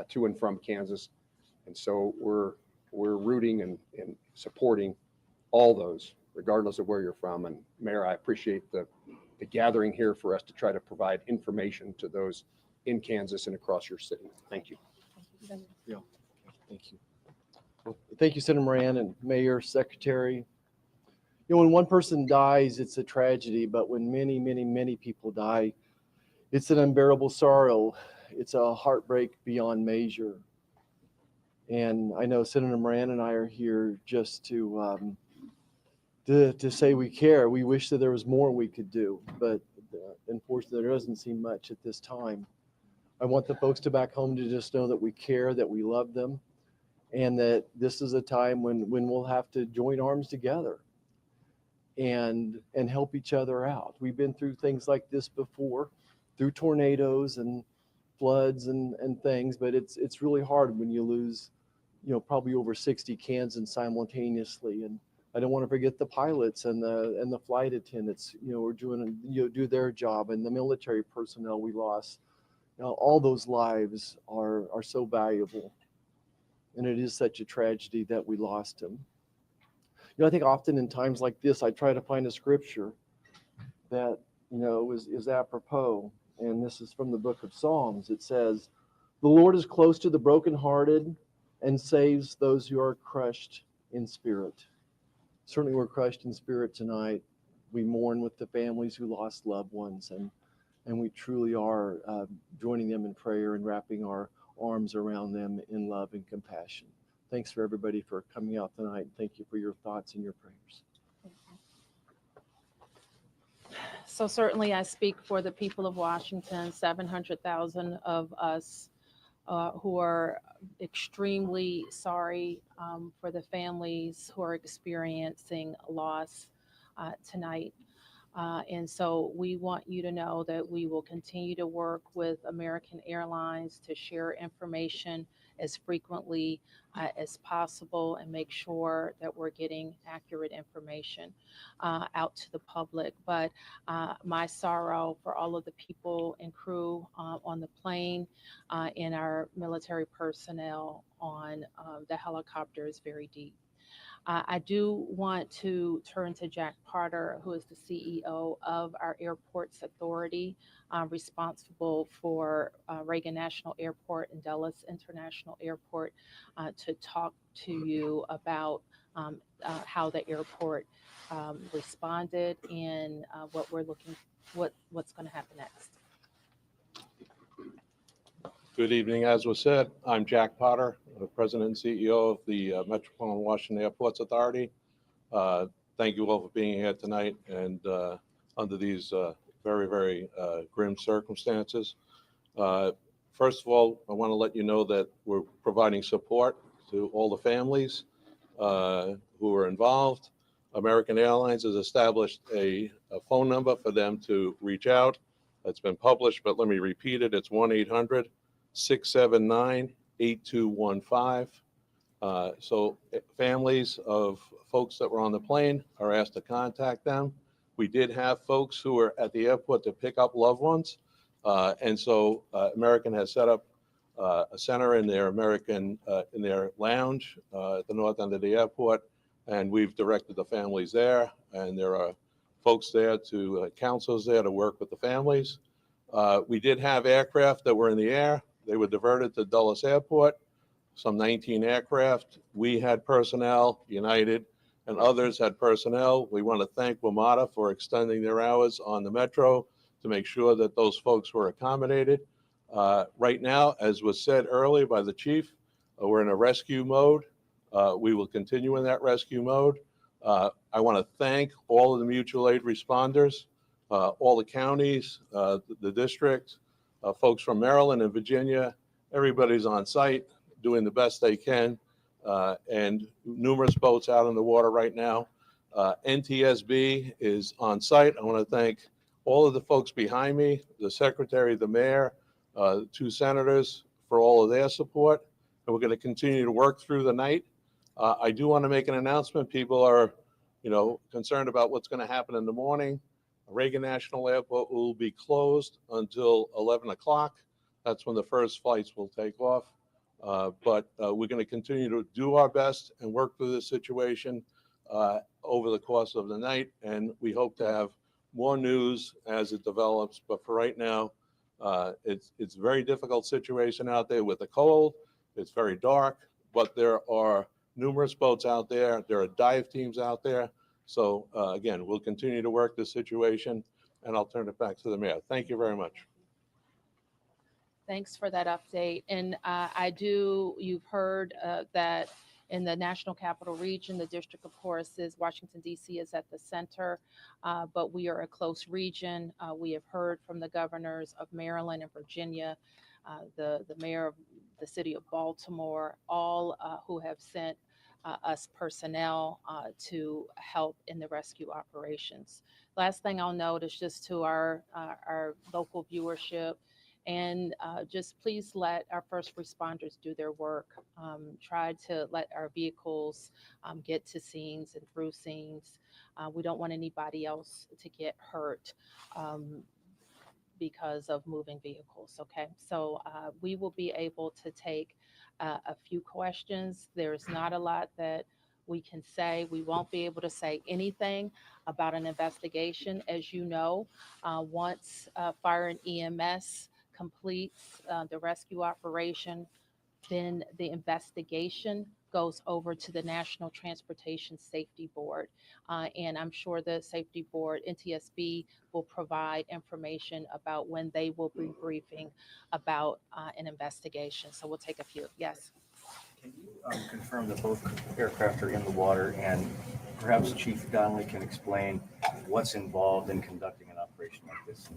to and from Kansas. And so we're rooting and supporting all those, regardless of where you're from. And Mayor, I appreciate the gathering here for us to try to provide information to those in Kansas and across your city. Thank you. Yeah, thank you. Well, thank you, Senator Moran and Mayor, Secretary. You know, when one person dies, it's a tragedy, but when many, many, many people die, it's an unbearable sorrow. It's a heartbreak beyond measure. And I know Senator Moran and I are here just to say we care. We wish that there was more we could do, but unfortunately, there doesn't seem much at this time. I want the folks to back home to just know that we care, that we love them, and that this is a time when we'll have to join arms together and help each other out. We've been through things like this before, through tornadoes and floods and things, but it's really hard when you lose, you know, probably over 60 Kansans simultaneously. And I don't want to forget the pilots and the flight attendants, you know, are doing, you know, do their job, and the military personnel we lost. You know, all those lives are so valuable, and it is such a tragedy that we lost them. You know, I think often in times like this, I try to find a scripture that, you know, is apropos, and this is from the book of Psalms. It says, "The Lord is close to the brokenhearted and saves those who are crushed in spirit." Certainly we're crushed in spirit tonight. We mourn with the families who lost loved ones, and we truly are joining them in prayer and wrapping our arms around them in love and compassion. Thanks for everybody for coming out tonight. Thank you for your thoughts and your prayers. So certainly I speak for the people of Washington, 700,000 of us who are extremely sorry for the families who are experiencing loss tonight. And so we want you to know that we will continue to work with American Airlines to share information as frequently as possible and make sure that we're getting accurate information out to the public. But my sorrow for all of the people and crew on the plane and our military personnel on the helicopter is very deep. I do want to turn to Jack Potter, who is the CEO of our Airports Authority, responsible for Reagan National Airport and Dulles International Airport, to talk to you about how the airport responded and what we're what's going to happen next. Good evening. As was said, I'm Jack Potter, the President and CEO of the Metropolitan Washington Airports Authority. Thank you all for being here tonight and under these very, very grim circumstances. First of all, I want to let you know that we're providing support to all the families who are involved. American Airlines has established a phone number for them to reach out. It's been published, but let me repeat it. It's 1-800-679-8215. So families of folks that were on the plane are asked to contact them. We did have folks who were at the airport to pick up loved ones. And so American has set up a center in their in their lounge at the north end of the airport. And we've directed the families there. And there are folks there counselors there to work with the families. We did have aircraft that were in the air. They were diverted to Dulles Airport, some 19 aircraft. We had personnel, United and others had personnel. We want to thank WMATA for extending their hours on the Metro to make sure that those folks were accommodated. Right now, as was said earlier by the chief, we're in a rescue mode. We will continue in that rescue mode. I want to thank all of the mutual aid responders, all the counties, the district, folks from Maryland and Virginia. Everybody's on site doing the best they can, and numerous boats out in the water right now. NTSB is on site. I want to thank all of the folks behind me, the secretary, the mayor, 2 senators for all of their support. And we're going to continue to work through the night. I do want to make an announcement. People are, concerned about what's going to happen in the morning. Reagan National Airport will be closed until 11 o'clock. That's when the first flights will take off. But we're going to continue to do our best and work through this situation over the course of the night. And we hope to have more news as it develops. But for right now, it's a very difficult situation out there with the cold. It's very dark, but there are numerous boats out there. There are dive teams out there. So again, we'll continue to work this situation, and I'll turn it back to the mayor. Thank you very much. Thanks for that update. And you've heard that in the National Capital Region, the district, of course, is Washington, D.C. is at the center, but we are a close region. We have heard from the governors of Maryland and Virginia, the mayor of the city of Baltimore, all who have sent us personnel to help in the rescue operations. Last thing I'll note is just to our local viewership, and just please let our first responders do their work. Try to let our vehicles get to scenes and through scenes. We don't want anybody else to get hurt because of moving vehicles, okay? So we will be able to take a few questions. There's not a lot that we can say. We won't be able to say anything about an investigation. As you know, once fire and EMS completes the rescue operation, then the investigation goes over to the National Transportation Safety Board. And I'm sure the Safety Board, NTSB, will provide information about when they will be briefing about an investigation. So we'll take a few. Yes. Can you confirm that both aircraft are in the water, and perhaps Chief Donnelly can explain what's involved in conducting an operation like this?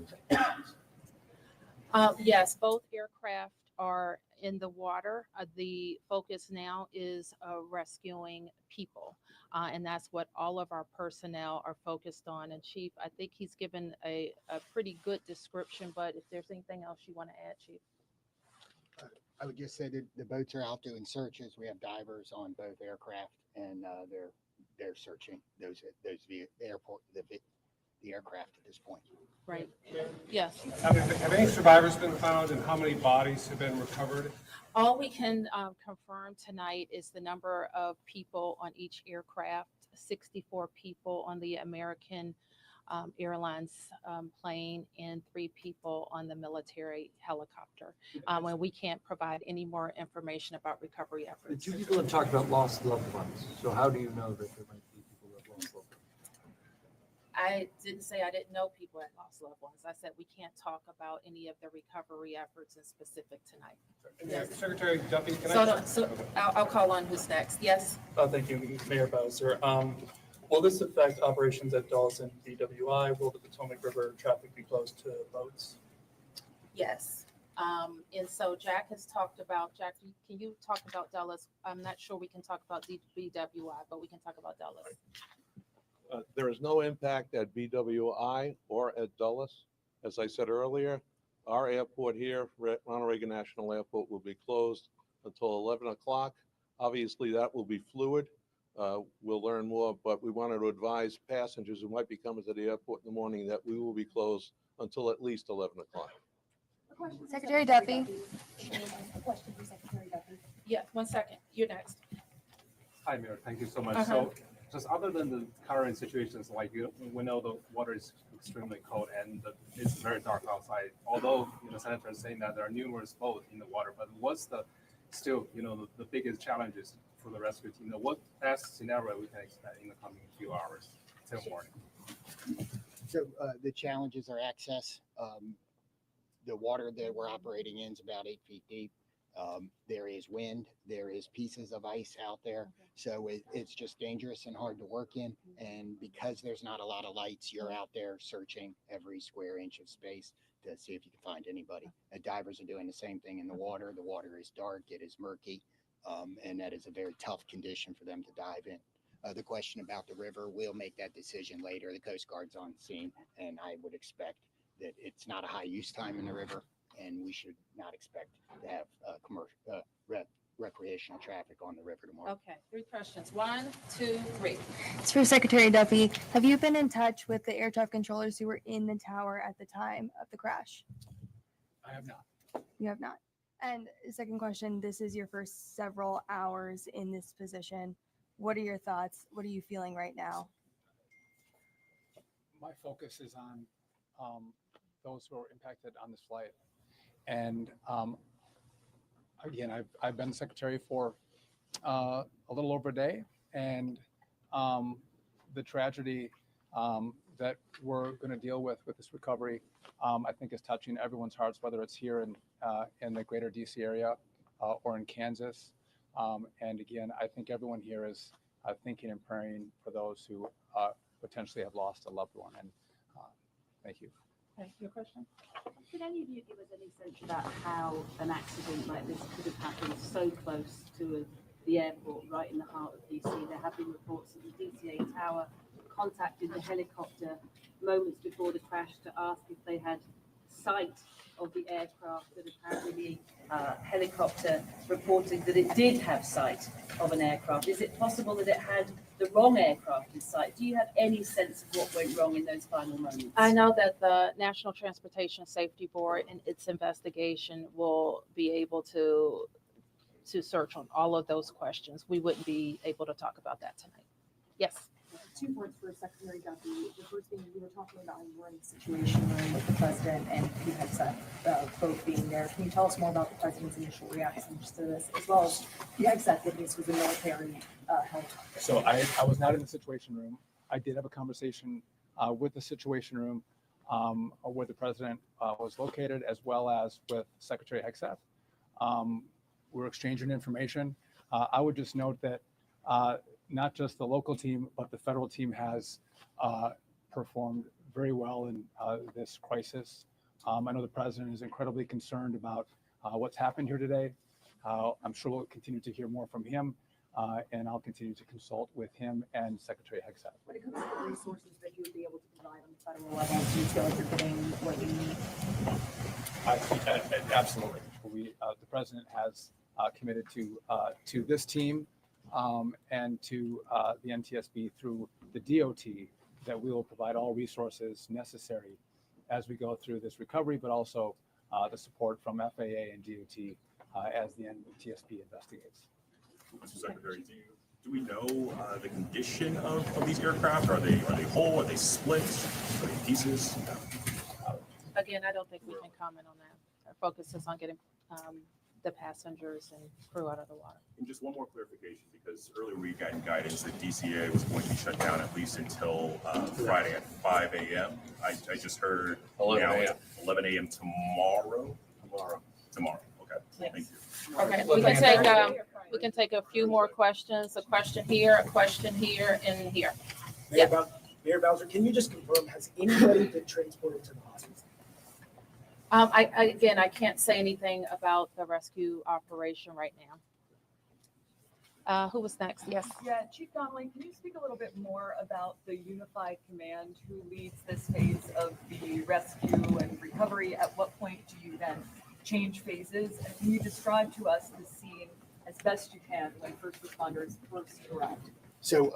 Yes, both aircraft are in the water. The focus now is rescuing people, and that's what all of our personnel are focused on. And Chief, I think he's given a pretty good description, but if there's anything else you want to add, Chief. I would just say that the boats are out doing searches. We have divers on both aircraft, and they're searching the aircraft at this point. Right. Yes. Have any survivors been found, and how many bodies have been recovered? All we can confirm tonight is the number of people on each aircraft, 64 people on the American Airlines plane and 3 people on the military helicopter. And we can't provide any more information about recovery efforts. The 2 people have talked about lost loved ones. So how do you know that there might be people who have lost loved ones? I didn't say I didn't know people had lost loved ones. I said we can't talk about any of the recovery efforts in specific tonight. Yes. Secretary Duffy, can I'll call on who's next. Yes. Thank you, Mayor Bowser. Will this affect operations at Dulles and BWI? Will the Potomac River traffic be closed to boats? Yes. And so Jack has talked about, Jack, can you talk about Dulles? I'm not sure we can talk about BWI, but we can talk about Dulles. There is no impact at BWI or at Dulles. As I said earlier, our airport here, Ronald Reagan National Airport, will be closed until 11 o'clock. Obviously, that will be fluid. We'll learn more, but we wanted to advise passengers who might be coming to the airport in the morning that we will be closed until at least 11 o'clock. Secretary Duffy. Yeah, 1 second. You're next. Hi, Mayor. Thank you so much. So just other than the current situations, like we know the water is extremely cold and it's very dark outside. Although, Senator is saying that there are numerous boats in the water, but what's the the biggest challenges for the rescue team? What best scenario we can expect in the coming few hours till morning? So the challenges are access. The water that we're operating in is about 8 feet deep. There is wind, there is pieces of ice out there. So it's just dangerous and hard to work in. And because there's not a lot of lights, you're out there searching every square inch of space to see if you can find anybody. Divers are doing the same thing in the water. The water is dark, it is murky, and that is a very tough condition for them to dive in. The question about the river, we'll make that decision later. The Coast Guard's on scene, and I would expect that it's not a high use time in the river, and we should not expect to have commercial recreational traffic on the river tomorrow. Okay, 3 questions. 1, 2, 3. It's for Secretary Duffy. Have you been in touch with the air traffic controllers who were in the tower at the time of the crash? I have not. You have not. And second question, this is your first several hours in this position. What are your thoughts? What are you feeling right now? My focus is on those who are impacted on this flight. And again, I've been secretary for a little over a day, and the tragedy that we're going to deal with this recovery, I think is touching everyone's hearts, whether it's here in the greater DC area or in Kansas. And again, I think everyone here is thinking and praying for those who potentially have lost a loved one. And thank you. Okay, your question? Could any of you give us any sense about how an accident like this could have happened so close to the airport, right in the heart of DC? There have been reports that the DCA tower contacted the helicopter moments before the crash to ask if they had sight of the aircraft, that apparently the helicopter reported that it did have sight of an aircraft. Is it possible that it had the wrong aircraft in sight? Do you have any sense of what went wrong in those final moments? I know that the National Transportation Safety Board in its investigation will be able to search on all of those questions. We wouldn't be able to talk about that tonight. Yes. 2 points for Secretary Duffy. The first thing, you were talking about you were in the Situation Room with the president and Pete Hegseth both being there. Can you tell us more about the president's initial reactions to this, as well as Pete Hegseth, that this was a military helicopter? So I was not in the Situation Room. I did have a conversation with the Situation Room where the president was located, as well as with Secretary Hegseth. We're exchanging information. I would just note that not just the local team, but the federal team has performed very well in this crisis. I know the president is incredibly concerned about what's happened here today. I'm sure we'll continue to hear more from him, and I'll continue to consult with him and Secretary Hegseth. When it comes to the resources that you would be able to provide on the federal level, do you feel like you're getting what you need? Absolutely. The president has committed to this team and to the NTSB through the DOT, that we will provide all resources necessary as we go through this recovery, but also the support from FAA and DOT as the NTSB investigates. Mr. Secretary, do we know the condition of these aircraft? Are they whole? Are they split? Are they pieces? Again, I don't think we can comment on that. Our focus is on getting the passengers and crew out of the water. And just one more clarification, because earlier we got guidance that DCA was going to be shut down at least until Friday at 5 a.m. I just heard 11 now a.m. it's 11 a.m. tomorrow. Tomorrow. Okay. Thank you. Okay, we can take a few more questions. A question here, and here. Mayor Bowser, can you just confirm, has anybody been transported to the hospital? I can't say anything about the rescue operation right now. Who was next? Yes. Yeah, Chief Donnelly, can you speak a little bit more about the unified command who leads this phase of the rescue and recovery? At what point do you then change phases? And can you describe to us the scene as best you can when first responders first arrived? So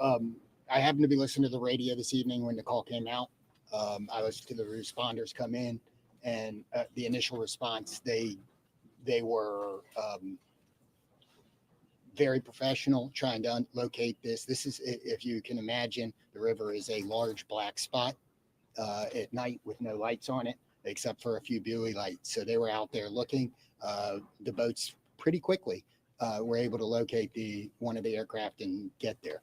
I happened to be listening to the radio this evening when the call came out. I listened to the responders come in, and the initial response, they were very professional trying to locate this. This is, if you can imagine, the river is a large black spot at night with no lights on it, except for a few buoy lights. So they were out there looking. The boats pretty quickly were able to locate one of the aircraft and get there.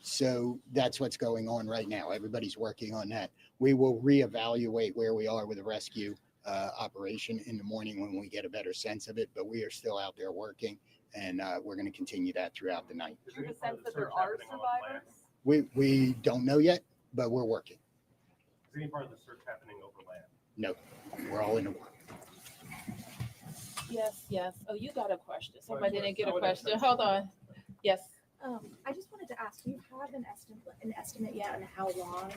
So that's what's going on right now. Everybody's working on that. We will reevaluate where we are with the rescue operation in the morning when we get a better sense of it, but we are still out there working, and we're going to continue that throughout the night. Do you have a sense that there are survivors? We don't know yet, but we're working. Is any part of the search happening over land? No, we're all in the water. Yes, yes. Oh, you got a question. Somebody didn't get a question. Hold on. Yes. I just wanted to ask, do you have an estimate yet on how long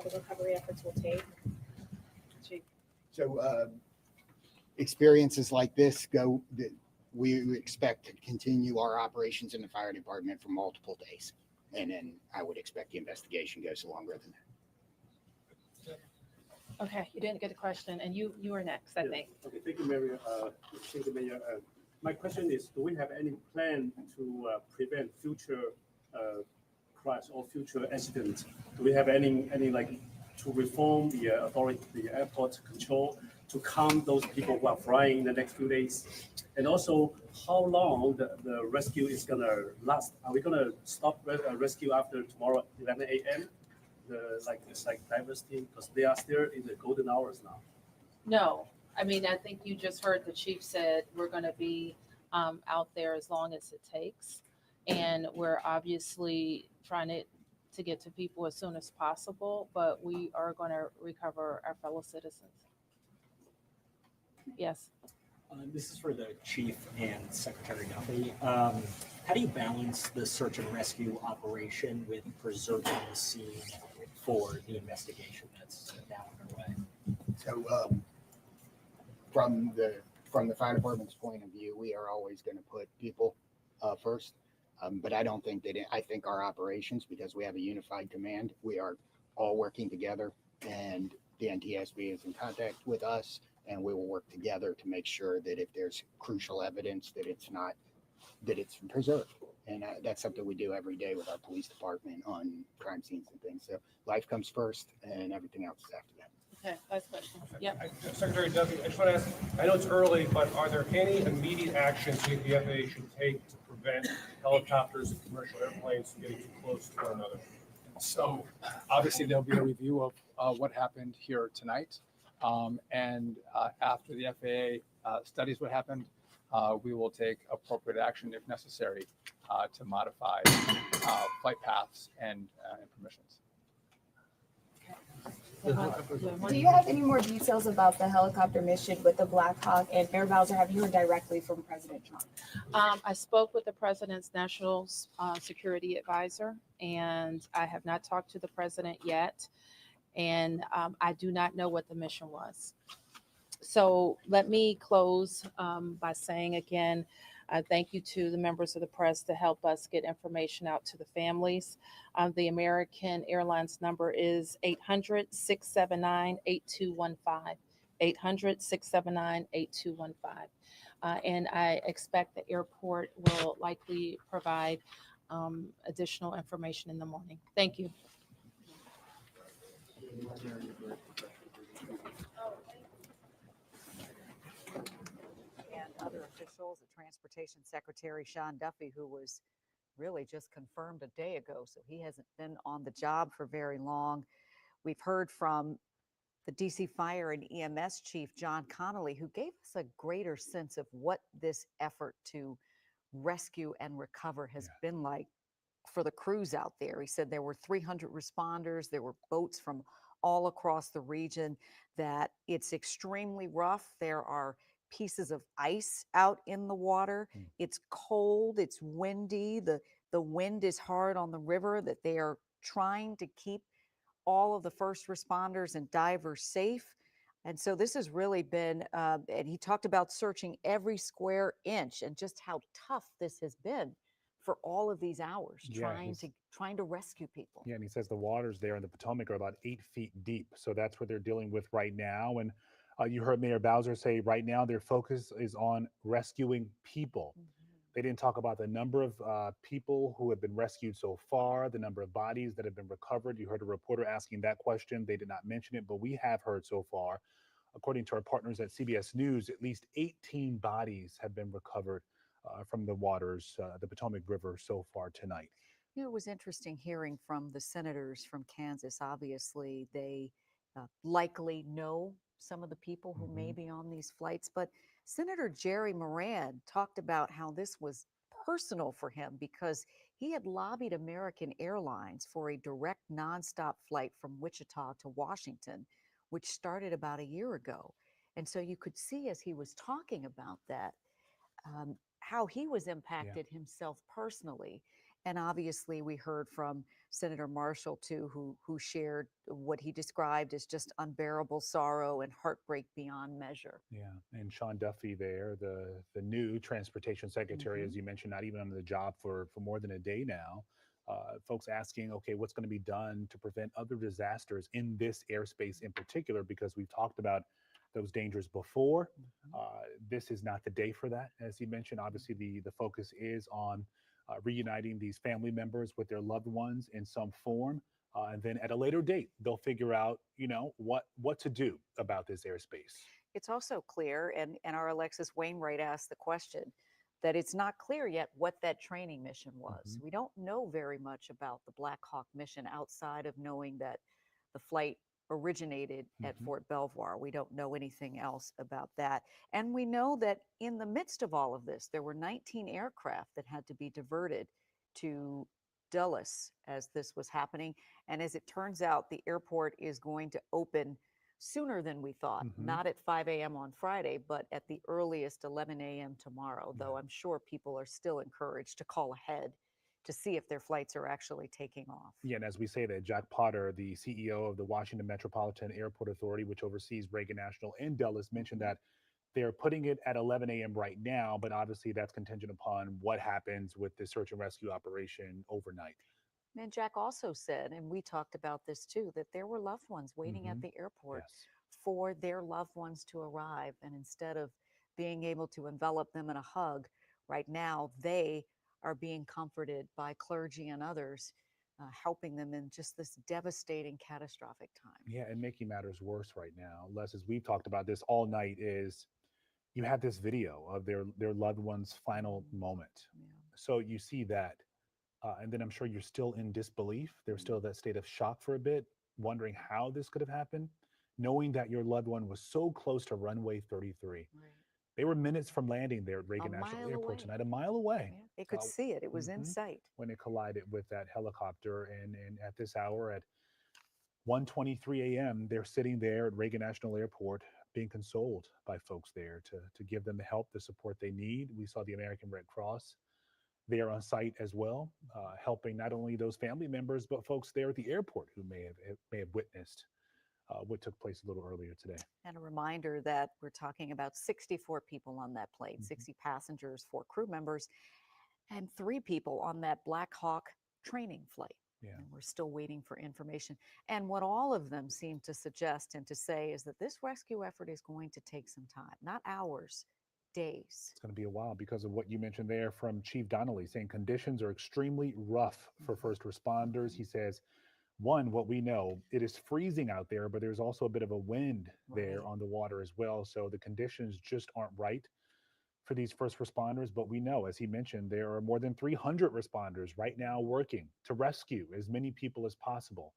the recovery efforts will take? So experiences like this we expect to continue our operations in the fire department for multiple days. And then I would expect the investigation goes longer than that. Okay, you didn't get a question, and you were next, I think. Okay, thank you, Mayor. Thank you, Mayor. My question is, do we have any plan to prevent future crash or future accidents? Do we have any like to reform the authority, the airport control to calm those people who are flying in the next few days? And also, how long the rescue is gonna last? Are we gonna stop rescue after tomorrow 11 a.m.? It's like divers team, because they are still in the golden hours now. No, I mean, I think you just heard the chief said we're going to be out there as long as it takes. And we're obviously trying to get to people as soon as possible, but we are going to recover our fellow citizens. Yes. This is for the chief and Secretary Duffy. How do you balance the search and rescue operation with preserving the scene for the investigation that's now underway? So from the fire department's point of view, we are always going to put people first. But I don't think I think our operations, because we have a unified command, we are all working together, and the NTSB is in contact with us, and we will work together to make sure that if there's crucial evidence that it's preserved. And that's something we do every day with our police department on crime scenes and things. So life comes first and everything else is after that. Okay, last question. Yep. Secretary Duffy, I just want to ask, I know it's early, but are there any immediate actions you think the FAA should take to prevent helicopters and commercial airplanes from getting too close to one another? So obviously there'll be a review of what happened here tonight. And after the FAA studies what happened, we will take appropriate action if necessary to modify flight paths and permissions. Do you have any more details about the helicopter mission with the Black Hawk? And Mayor Bowser, have you heard directly from President Trump? I spoke with the president's national security advisor, and I have not talked to the president yet. And I do not know what the mission was. So let me close by saying again, thank you to the members of the press to help us get information out to the families. The American Airlines number is 800-679-8215, 800-679-8215. And I expect the airport will likely provide additional information in the morning. Thank you. And other officials, the Transportation Secretary Sean Duffy, who was really just confirmed a day ago, so he hasn't been on the job for very long. We've heard from the DC Fire and EMS Chief John Connolly, who gave us a greater sense of what this effort to rescue and recover has been like for the crews out there. He said there were 300 responders, there were boats from all across the region, that it's extremely rough. There are pieces of ice out in the water. It's cold, it's windy, the wind is hard on the river, that they are trying to keep all of the first responders and divers safe. And so this has really been, and he talked about searching every square inch and just how tough this has been for all of these hours, trying to rescue people. Yeah, and he says the waters there in the Potomac are about 8 feet deep. So that's what they're dealing with right now. And you heard Mayor Bowser say right now their focus is on rescuing people. They didn't talk about the number of people who have been rescued so far, the number of bodies that have been recovered. You heard a reporter asking that question. They did not mention it, but we have heard so far, according to our partners at CBS News, at least 18 bodies have been recovered from the waters, the Potomac River so far tonight. You know, it was interesting hearing from the senators from Kansas. Obviously, they likely know some of the people who Mm-hmm. may be on these flights. But Senator Jerry Moran talked about how this was personal for him because he had lobbied American Airlines for a direct nonstop flight from Wichita to Washington, which started about a year ago. And so you could see as he was talking about that, how he was impacted himself personally. And obviously, we heard from Senator Marshall too, who shared what he described as just unbearable sorrow and heartbreak beyond measure. Yeah, and Sean Duffy there, the new transportation secretary, as you mentioned, not even on the job for more than a day now. Folks asking, okay, what's going to be done to prevent other disasters in this airspace in particular? Because we've talked about those dangers before. This is not the day for that, as he mentioned. Obviously, the focus is on reuniting these family members with their loved ones in some form. And then at a later date, they'll figure out, what to do about this airspace. It's also clear, and our Alexis Wainwright asked the question, that it's not clear yet what that training mission was. We don't know very much about the Black Hawk mission outside of knowing that the flight originated at Fort Belvoir. We don't know anything else about that. And we know that in the midst of all of this, there were 19 aircraft that had to be diverted to Dulles as this was happening. And as it turns out, the airport is going to open sooner than we thought, not at 5 a.m. on Friday, but at the earliest 11 a.m. tomorrow, though I'm sure people are still encouraged to call ahead to see if their flights are actually taking off. Yeah, and as we say that, Jack Potter, the CEO of the Washington Metropolitan Airport Authority, which oversees Reagan National and Dulles, mentioned that they're putting it at 11 a.m. right now, but obviously that's contingent upon what happens with the search and rescue operation overnight. And Jack also said, and we talked about this too, that there were loved ones waiting at the airport for their loved ones to arrive. And instead of being able to envelop them in a hug, right now they are being comforted by clergy and others, helping them in just this devastating, catastrophic time. Yeah, and making matters worse right now, Les, as we've talked about this all night, is you have this video of their loved one's final moment. So you see that, and then I'm sure you're still in disbelief. There's still that state of shock for a bit, wondering how this could have happened, knowing that your loved one was so close to runway 33. They were minutes from landing there at Reagan National Airport tonight, a mile away. They could see it. It was in sight. When it collided with that helicopter. And at this hour, at 1:23 a.m., they're sitting there at Reagan National Airport being consoled by folks there to give them the help, the support they need. We saw the American Red Cross there on site as well, helping not only those family members, but folks there at the airport who may have witnessed what took place a little earlier today. And a reminder that we're talking about 64 people on that plane, 60 passengers, 4 crew members, and 3 people on that Black Hawk training flight. Yeah. And we're still waiting for information. And what all of them seem to suggest and to say is that this rescue effort is going to take some time, not hours, days. It's going to be a while because of what you mentioned there from Chief Donnelly, saying conditions are extremely rough for first responders. He says, one, what we know, it is freezing out there, but there's also a bit of a wind there on the water as well. So the conditions just aren't right for these first responders. But we know, as he mentioned, there are more than 300 responders right now working to rescue as many people as possible.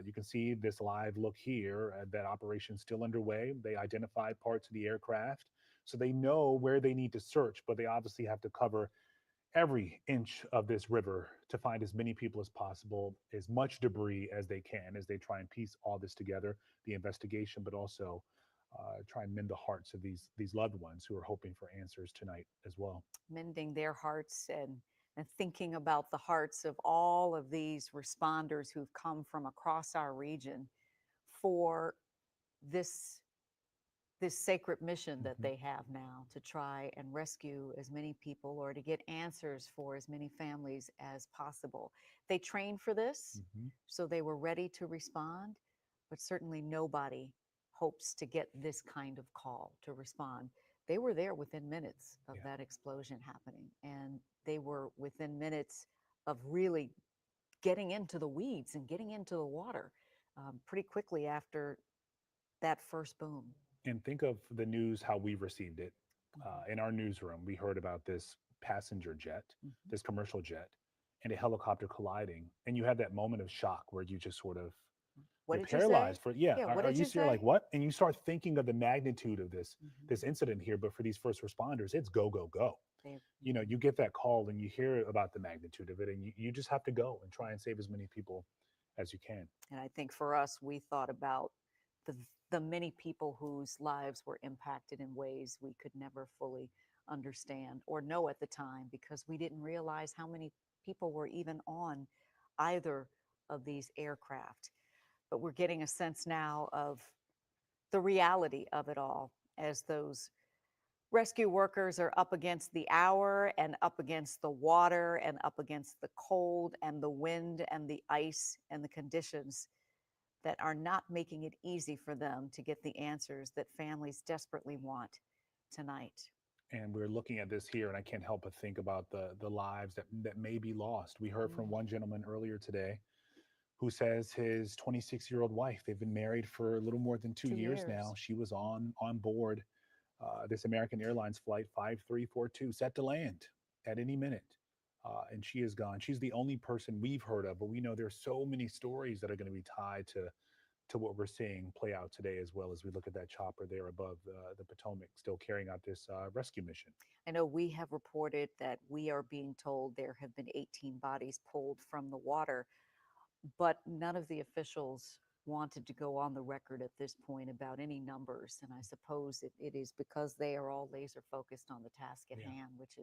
You can see this live look here, that operation still underway. They identified parts of the aircraft, so they know where they need to search, but they obviously have to cover every inch of this river to find as many people as possible, as much debris as they can, as they try and piece all this together, the investigation, but also try and mend the hearts of these loved ones who are hoping for answers tonight as well. Mending their hearts and thinking about the hearts of all of these responders who've come from across our region for this sacred mission that they have now to try and rescue as many people or to get answers for as many families as possible. They trained for this, so they were ready to respond, but certainly nobody hopes to get this kind of call to respond. They were there within minutes of that explosion happening, and they were within minutes of really getting into the weeds and getting into the water pretty quickly after that first boom. And think of the news, how we received it. In our newsroom, we heard about this passenger jet, this commercial jet, and a helicopter colliding. And you had that moment of shock where you just sort of What you're did you say? paralyzed for, yeah. Yeah, what Are did you you see, you're like, say? what? And you start thinking of the magnitude of this Mhm. this incident here. But for these first responders, it's go, go, go. They- You know, you get that call and you hear about the magnitude of it, and you just have to go and try and save as many people as you can. And I think for us, we thought about the many people whose lives were impacted in ways we could never fully understand or know at the time because we didn't realize how many people were even on either of these aircraft. But we're getting a sense now of the reality of it all as those rescue workers are up against the hour and up against the water and up against the cold and the wind and the ice and the conditions that are not making it easy for them to get the answers that families desperately want tonight. And we're looking at this here, and I can't help but think about the lives that may be lost. We heard from one gentleman earlier today who says his 26-year-old wife, they've been married for a little more than 2 years now. She was on board this American Airlines flight 5342, set to land at any minute. And she is gone. She's the only person we've heard of, but we know there's so many stories that are going to be tied to what we're seeing play out today, as well as we look at that chopper there above the Potomac, still carrying out this rescue mission. I know we have reported that we are being told there have been 18 bodies pulled from the water, but none of the officials wanted to go on the record at this point about any numbers. And I suppose it is because they are all laser focused on the task at hand, which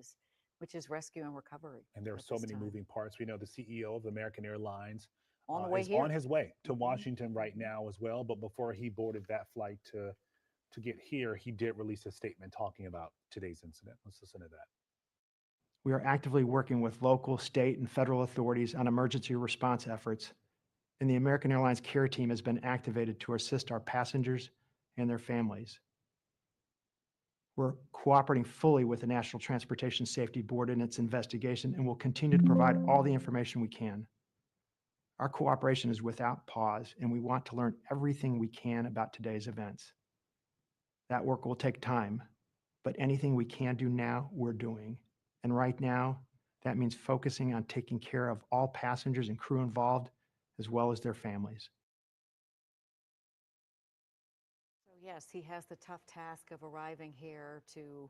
is rescue and recovery. And there are at so this many time. moving parts. We know the CEO of American Airlines On the way is here. on his way to Washington right now as well. But before he boarded that flight to get here, he did release a statement talking about today's incident. Let's listen to that. We are actively working with local, state, and federal authorities on emergency response efforts, and the American Airlines Care Team has been activated to assist our passengers and their families. We're cooperating fully with the National Transportation Safety Board in its investigation and will continue to provide all the information we can. Our cooperation is without pause, and we want to learn everything we can about today's events. That work will take time, but anything we can do now, we're doing. And right now, that means focusing on taking care of all passengers and crew involved, as well as their families. So yes, he has the tough task of arriving here to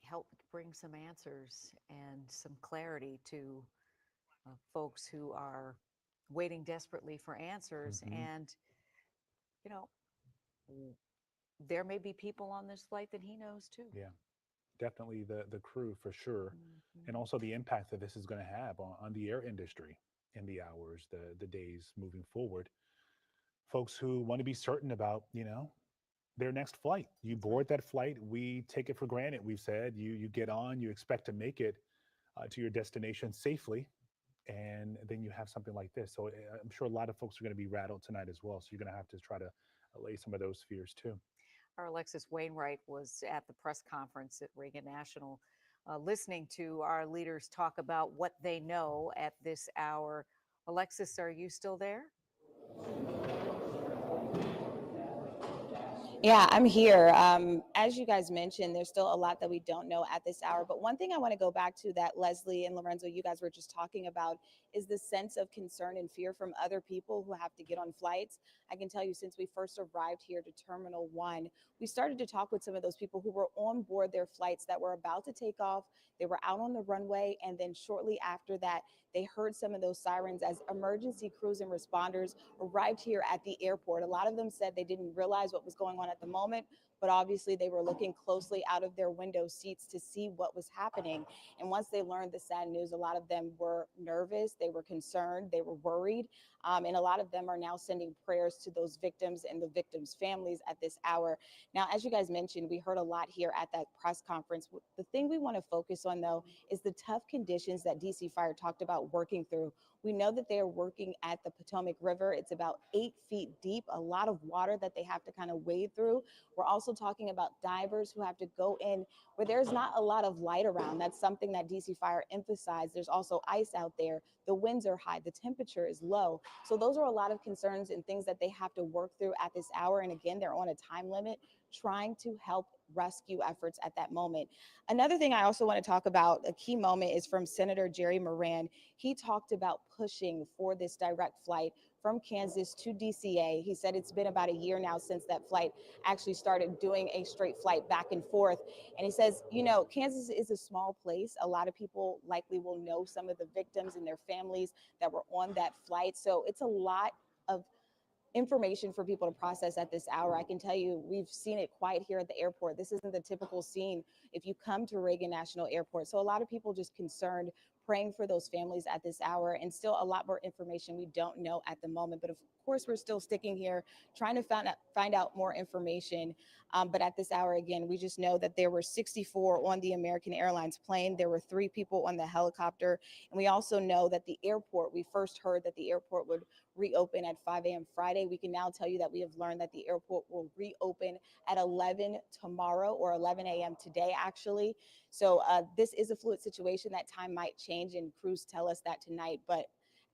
help bring some answers and some clarity to folks who are waiting desperately for answers. And, you know, there may be people on this flight that he knows too. Yeah, definitely the crew for sure. And also the impact that this is going to have on the air industry in the hours, the days moving forward. Folks who want to be certain about, you know, their next flight. You board that flight, we take it for granted. We've said you get on, you expect to make it to your destination safely, and then you have something like this. So I'm sure a lot of folks are going to be rattled tonight as well. So you're going to have to try to allay some of those fears too. Our Alexis Wainwright was at the press conference at Reagan National, listening to our leaders talk about what they know at this hour. Alexis, are you still there? Yeah, I'm here. As you guys mentioned, there's still a lot that we don't know at this hour. But one thing I want to go back to that Leslie and Lorenzo, you guys were just talking about, is the sense of concern and fear from other people who have to get on flights. I can tell you, since we first arrived here to Terminal 1, we started to talk with some of those people who were on board their flights that were about to take off. They were out on the runway, and then shortly after that, they heard some of those sirens as emergency crews and responders arrived here at the airport. A lot of them said they didn't realize what was going on at the moment, but obviously they were looking closely out of their window seats to see what was happening. And once they learned the sad news, a lot of them were nervous, they were concerned, they were worried. And a lot of them are now sending prayers to those victims and the victims' families at this hour. Now, as you guys mentioned, we heard a lot here at that press conference. The thing we want to focus on, though, is the tough conditions that DC Fire talked about working through. We know that they are working at the Potomac River. It's about 8 feet deep, a lot of water that they have to kind of wade through. We're also talking about divers who have to go in where there's not a lot of light around. That's something that DC Fire emphasized. There's also ice out there. The winds are high. The temperature is low. So those are a lot of concerns and things that they have to work through at this hour. And again, they're on a time limit trying to help rescue efforts at that moment. Another thing I also want to talk about, a key moment, is from Senator Jerry Moran. He talked about pushing for this direct flight from Kansas to DCA. He said it's been about a year now since that flight actually started doing a straight flight back and forth. And he says, you know, Kansas is a small place. A lot of people likely will know some of the victims and their families that were on that flight. So it's a lot of information for people to process at this hour. I can tell you, we've seen it quiet here at the airport. This isn't the typical scene if you come to Reagan National Airport. So a lot of people just concerned, praying for those families at this hour, and still a lot more information we don't know at the moment. But of course, we're still sticking here, trying to find out more information. But at this hour, again, we just know that there were 64 on the American Airlines plane. There were 3 people on the helicopter. And we also know that the airport, we first heard that the airport would reopen at 5 a.m. Friday. We can now tell you that we have learned that the airport will reopen at 11 tomorrow, or 11 a.m. today, actually. So this is a fluid situation. That time might change, and crews tell us that tonight. But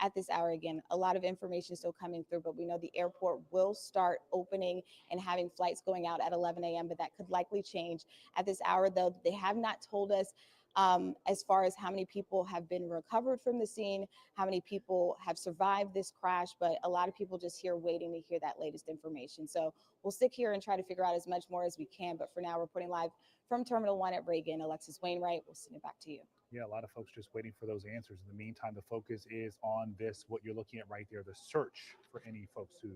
at this hour, again, a lot of information still coming through, but we know the airport will start opening and having flights going out at 11 a.m., but that could likely change. At this hour, though, they have not told us as far as how many people have been recovered from the scene, how many people have survived this crash, but a lot of people just here waiting to hear that latest information. So we'll stick here and try to figure out as much more as we can, but for now, reporting live from Terminal 1 at Reagan, Alexis Wainwright, we'll send it back to you. Yeah, a lot of folks just waiting for those answers. In the meantime, the focus is on this, what you're looking at right there, the search for any folks who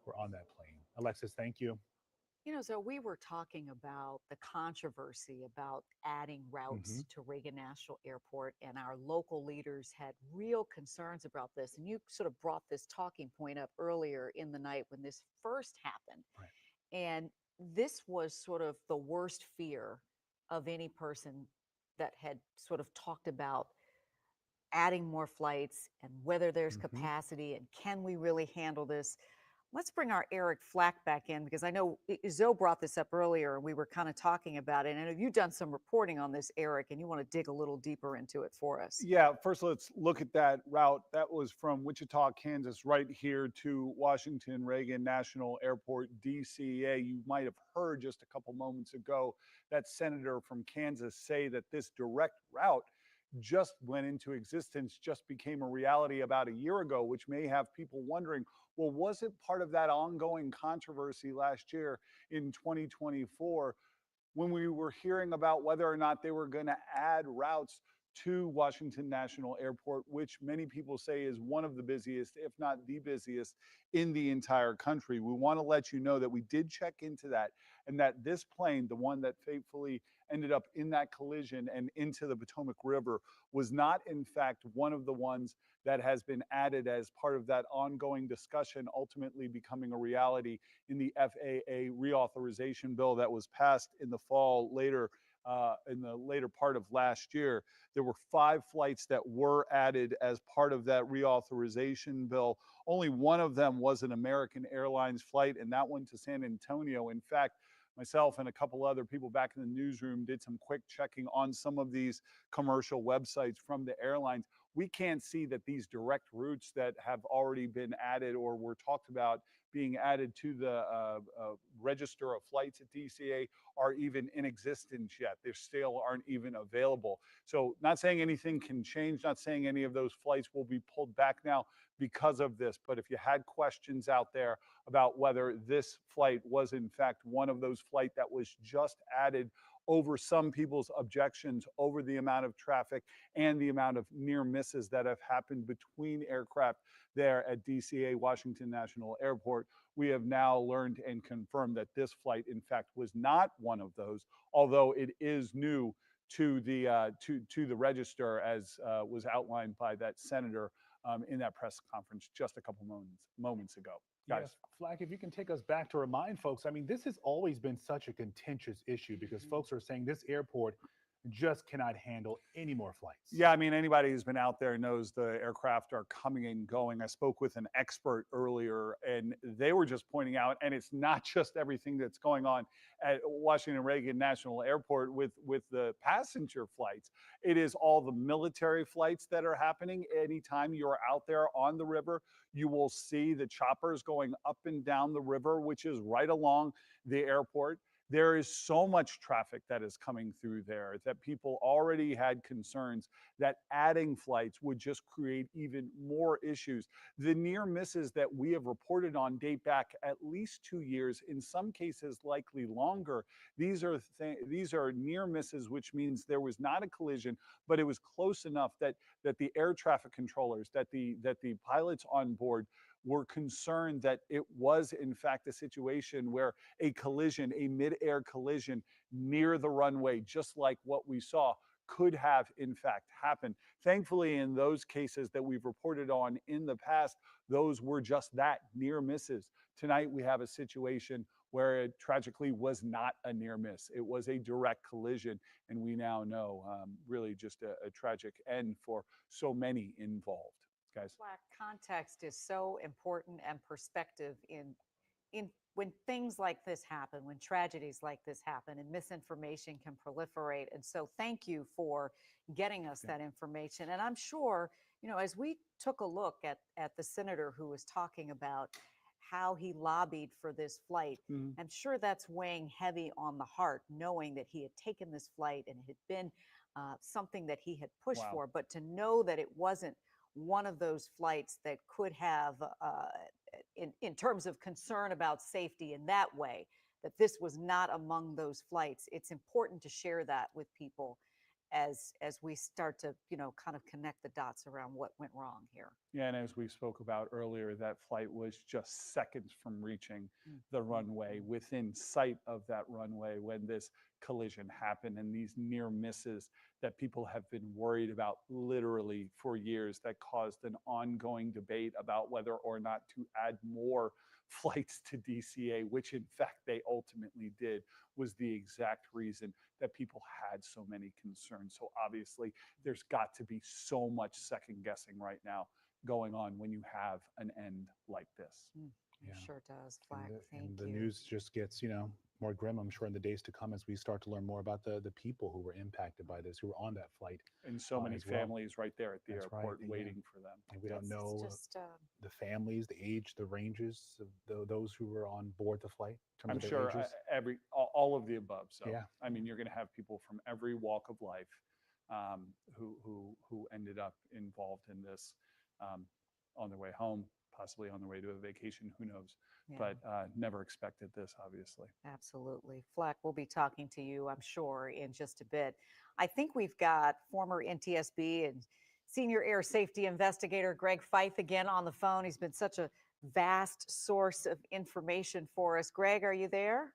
were on that plane. Alexis, thank you. You know, so we were talking about the controversy about adding routes to Reagan National Airport, and our local leaders had real concerns about this. And you sort of brought this talking point up earlier in the night when this first happened. Right. And this was sort of the worst fear of any person that had sort of talked about adding more flights and whether there's capacity and can we really handle this. Let's bring our Eric Flack back in, because I know Zoe brought this up earlier and we were kind of talking about it. And you've done some reporting on this, Eric, and you want to dig a little deeper into it for us. Yeah, first let's look at that route. That was from Wichita, Kansas, right here to Washington Reagan National Airport, DCA. You might have heard just a couple moments ago that senator from Kansas say that this direct route just went into existence, just became a reality about a year ago, which may have people wondering, well, was it part of that ongoing controversy last year in 2024 when we were hearing about whether or not they were going to add routes to Washington National Airport, which many people say is one of the busiest, if not the busiest, in the entire country? We want to let you know that we did check into that, and that this plane, the one that fatefully ended up in that collision and into the Potomac River, was not in fact one of the ones that has been added as part of that ongoing discussion, ultimately becoming a reality in the FAA reauthorization bill that was passed in the fall in the later part of last year. There were 5 flights that were added as part of that reauthorization bill. Only one of them was an American Airlines flight, and that one to San Antonio. In fact, myself and a couple other people back in the newsroom did some quick checking on some of these commercial websites from the airlines. We can't see that these direct routes that have already been added or were talked about being added to the register of flights at DCA are even in existence yet. They still aren't even available. So not saying anything can change, not saying any of those flights will be pulled back now because of this. But if you had questions out there about whether this flight was in fact one of those flights that was just added over some people's objections over the amount of traffic and the amount of near misses that have happened between aircraft there at DCA Washington National Airport, we have now learned and confirmed that this flight in fact was not one of those, although it is new to the register, as was outlined by that senator in that press conference just a couple moments ago. Guys. Yes, Flack, if you can take us back to remind folks, I mean, this has always been such a contentious issue because folks are saying this airport just cannot handle any more flights. Yeah, I mean, anybody who's been out there knows the aircraft are coming and going. I spoke with an expert earlier, and they were just pointing out, and it's not just everything that's going on at Washington Reagan National Airport with the passenger flights. It is all the military flights that are happening. Anytime you're out there on the river, you will see the choppers going up and down the river, which is right along the airport. there is so much traffic that is coming through there that people already had concerns that adding flights would just create even more issues. The near misses that we have reported on date back at least 2 years, in some cases likely longer. These are near misses, which means there was not a collision, but it was close enough that the air traffic controllers, that the pilots on board were concerned that it was in fact a situation where a collision, a mid-air collision near the runway, just like what we saw, could have in fact happened. Thankfully, in those cases that we've reported on in the past, those were just that, near misses. Tonight we have a situation where it tragically was not a near miss. It was a direct collision, and we now know really just a tragic end for so many involved. Guys. Black context is so important, and perspective in when things like this happen, when tragedies like this happen, and misinformation can proliferate. And so thank you for getting us that information. And I'm sure, as we took a look at the senator who was talking about how he lobbied for this flight, I'm sure that's weighing heavy on the heart, knowing that he had taken this flight and it had been something that he had pushed for, but to know that it wasn't one of those flights that could have, in terms of concern about safety in that way, that this was not among those flights. It's important to share that with people as we start to, kind of connect the dots around what went wrong here. Yeah, and as we spoke about earlier, that flight was just seconds from reaching the runway, within sight of that runway when this collision happened, and these near misses that people have been worried about literally for years, that caused an ongoing debate about whether or not to add more flights to DCA, which in fact they ultimately did, was the exact reason that people had so many concerns. So obviously there's got to be so much second guessing right now going on when you have an end like this. It sure does, Flack. Thank The you. news just gets, more grim, I'm sure, in the days to come as we start to learn more about the people who were impacted by this, who were on that flight. And so many as well. families right there at the That's right, airport and waiting for them. And we don't It's know just, the families, the age, the ranges of those who were on board the flight. In terms I'm of their sure ages. all of the above. So Yeah. I mean, you're going to have people from every walk of life who ended up involved in this on their way home, possibly on their way to a vacation. Who knows? Yeah. But never expected this, obviously. Absolutely. Flack, we'll be talking to you, I'm sure, in just a bit. I think we've got former NTSB and senior air safety investigator Greg Feith again on the phone. He's been such a vast source of information for us. Greg, are you there?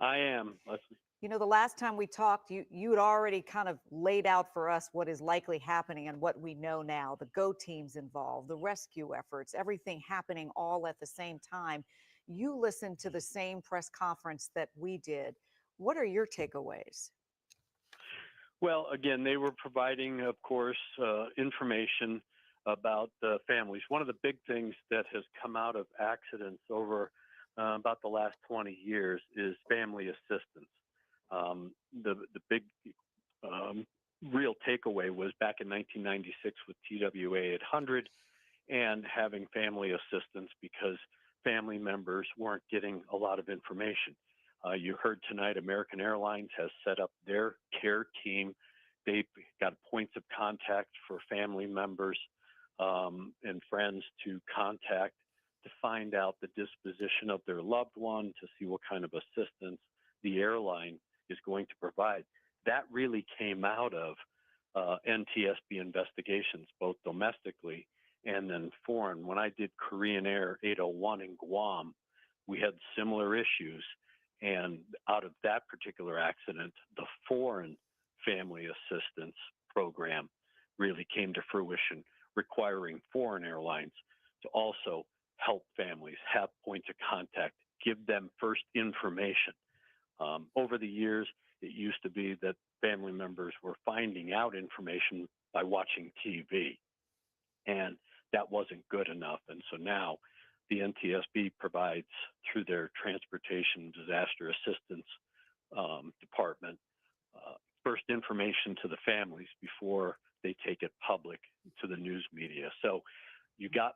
I am, Leslie. The last time we talked, you had already kind of laid out for us what is likely happening and what we know now, the GO teams involved, the rescue efforts, everything happening all at the same time. You listened to the same press conference that we did. What are your takeaways? Well, again, they were providing, of course, information about the families. One of the big things that has come out of accidents over about the last 20 years is family assistance. The big real takeaway was back in 1996 with TWA 800 and having family assistance because family members weren't getting a lot of information. You heard tonight American Airlines has set up their care team. They've got points of contact for family members and friends to contact to find out the disposition of their loved one, to see what kind of assistance the airline is going to provide. That really came out of NTSB investigations, both domestically and then foreign. When I did Korean Air 801 in Guam, we had similar issues. And out of that particular accident, the foreign family assistance program really came to fruition, requiring foreign airlines to also help families have points of contact, give them first information. Over the years, it used to be that family members were finding out information by watching TV, and that wasn't good enough. And so now the NTSB provides, through their Transportation Disaster Assistance Department, first information to the families before they take it public to the news media. So you got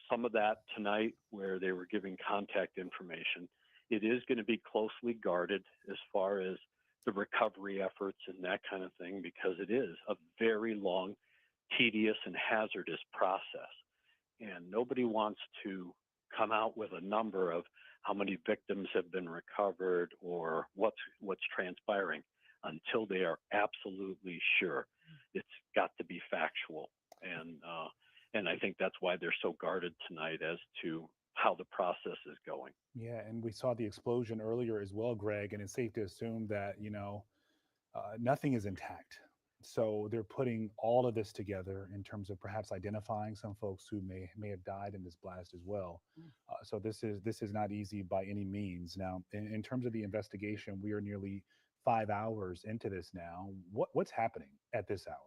some of that tonight where they were giving contact information. It is going to be closely guarded as far as the recovery efforts and that kind of thing, because it is a very long, tedious, and hazardous process. And nobody wants to come out with a number of how many victims have been recovered or what's transpiring until they are absolutely sure. It's got to be factual. And I think that's why they're so guarded tonight as to how the process is going. Yeah, and we saw the explosion earlier as well, Greg, and it's safe to assume that, nothing is intact. So they're putting all of this together in terms of perhaps identifying some folks who may have died in this blast as well. So this is not easy by any means. Now, in terms of the investigation, we are nearly 5 hours into this now. What's happening at this hour?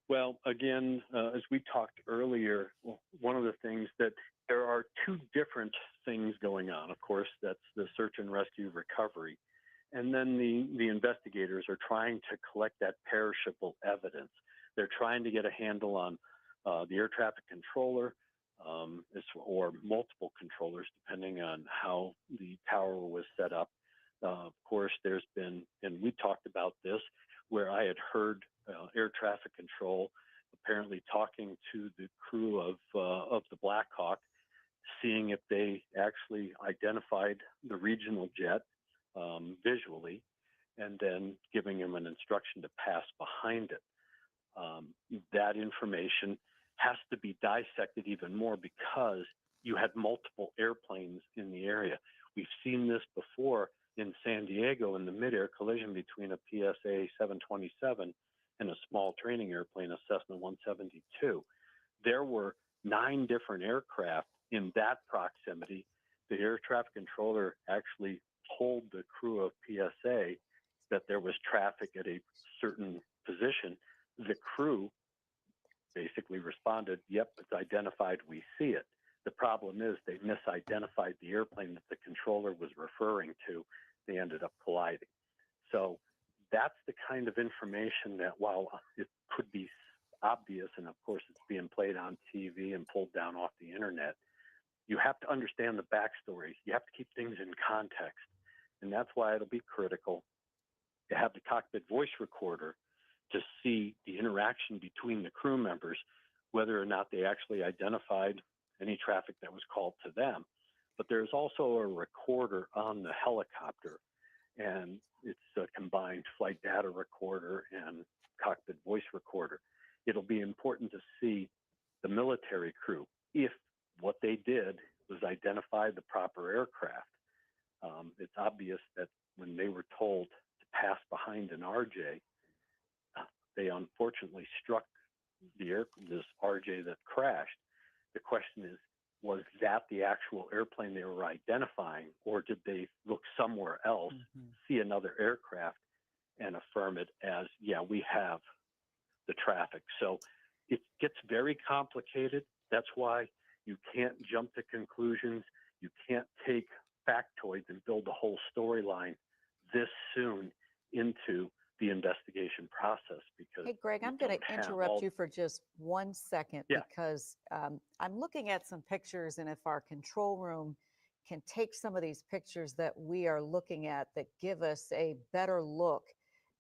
Well, again, as we talked earlier, one of the things that there are two different things going on. Of course, that's the search and rescue recovery. And then the investigators are trying to collect that perishable evidence. They're trying to get a handle on the air traffic controller or multiple controllers, depending on how the tower was set up. Of course, there's been, and we talked about this, where I had heard air traffic control apparently talking to the crew of the Black Hawk, seeing if they actually identified the regional jet visually, and then giving him an instruction to pass behind it. That information has to be dissected even more because you had multiple airplanes in the area. We've seen this before in San Diego in the midair collision between a PSA 727 and a small training airplane, a Cessna 172. There were 9 different aircraft in that proximity. The air traffic controller actually told the crew of PSA that there was traffic at a certain position. The crew basically responded, yep, it's identified, we see it. The problem is they misidentified the airplane that the controller was referring to. They ended up colliding. So that's the kind of information that, while it could be obvious, and of course it's being played on TV and pulled down off the internet, you have to understand the backstory. You have to keep things in context. And that's why it'll be critical to have the cockpit voice recorder to see the interaction between the crew members, whether or not they actually identified any traffic that was called to them. But there's also a recorder on the helicopter, and it's a combined flight data recorder and cockpit voice recorder. It'll be important to see the military crew, if what they did was identify the proper aircraft. It's obvious that when they were told to pass behind an RJ, they unfortunately struck this RJ that crashed. The question is, was that the actual airplane they were identifying, or did they look somewhere else, see another aircraft, and affirm it as, yeah, we have the traffic? So it gets very complicated. That's why you can't jump to conclusions. You can't take factoids and build a whole storyline this soon into the investigation process, because Hey, Greg, I'm going to interrupt you for just 1 second because I'm looking at some pictures, and if our control room can take some of these pictures that we are looking at that give us a better look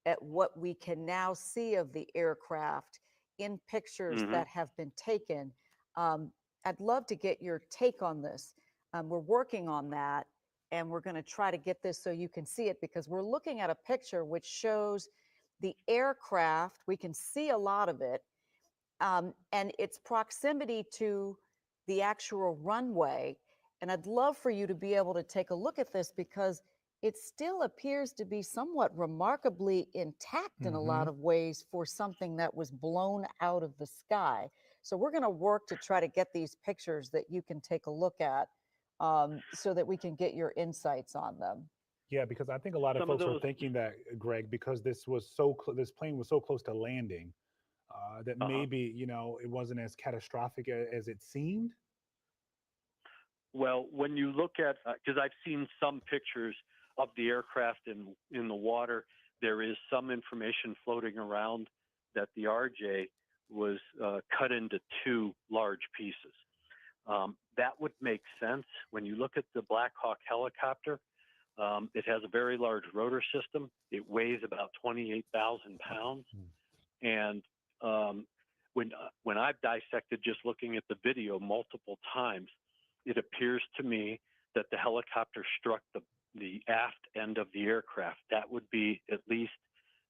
at what we can now see of the aircraft in pictures that have been taken. I'd love to get your take on this. We're working on that, and we're going to try to get this so you can see it, because we're looking at a picture which shows the aircraft. We can see a lot of it, and its proximity to the actual runway. And I'd love for you to be able to take a look at this, because it still appears to be somewhat remarkably intact in a lot of ways for something that was blown out of the sky. So we're going to work to try to get these pictures that you can take a look at, so that we can get your insights on them. Yeah, because I think a lot of folks are thinking that, Greg, because this plane was so close to landing, that maybe, it wasn't as catastrophic as it seemed. Well, when you look at, because I've seen some pictures of the aircraft in the water, there is some information floating around that the RJ was cut into 2 large pieces. That would make sense. When you look at the Black Hawk helicopter, it has a very large rotor system. It weighs about 28,000 pounds. And when I've dissected just looking at the video multiple times, it appears to me that the helicopter struck the aft end of the aircraft. That would be at least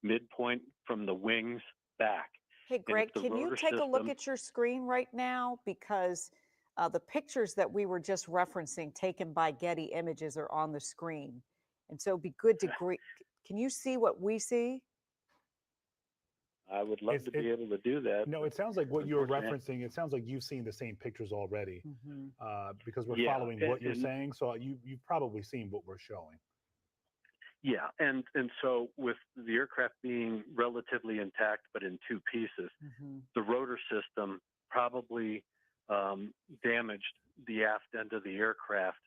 midpoint from the wings back. Hey, Greg, the can you rotor take a look system- at your screen right now? Because the pictures that we were just referencing taken by Getty Images are on the screen. And so it'd be good to, can you see what we see? I would love to be able to do that. No, it sounds like what you were unfortunately- referencing, it sounds like you've seen the same pictures already because we're Yeah, following what you're and- saying. So you've probably seen what we're showing. Yeah, and so with the aircraft being relatively intact but in two pieces, the rotor system probably damaged the aft end of the aircraft,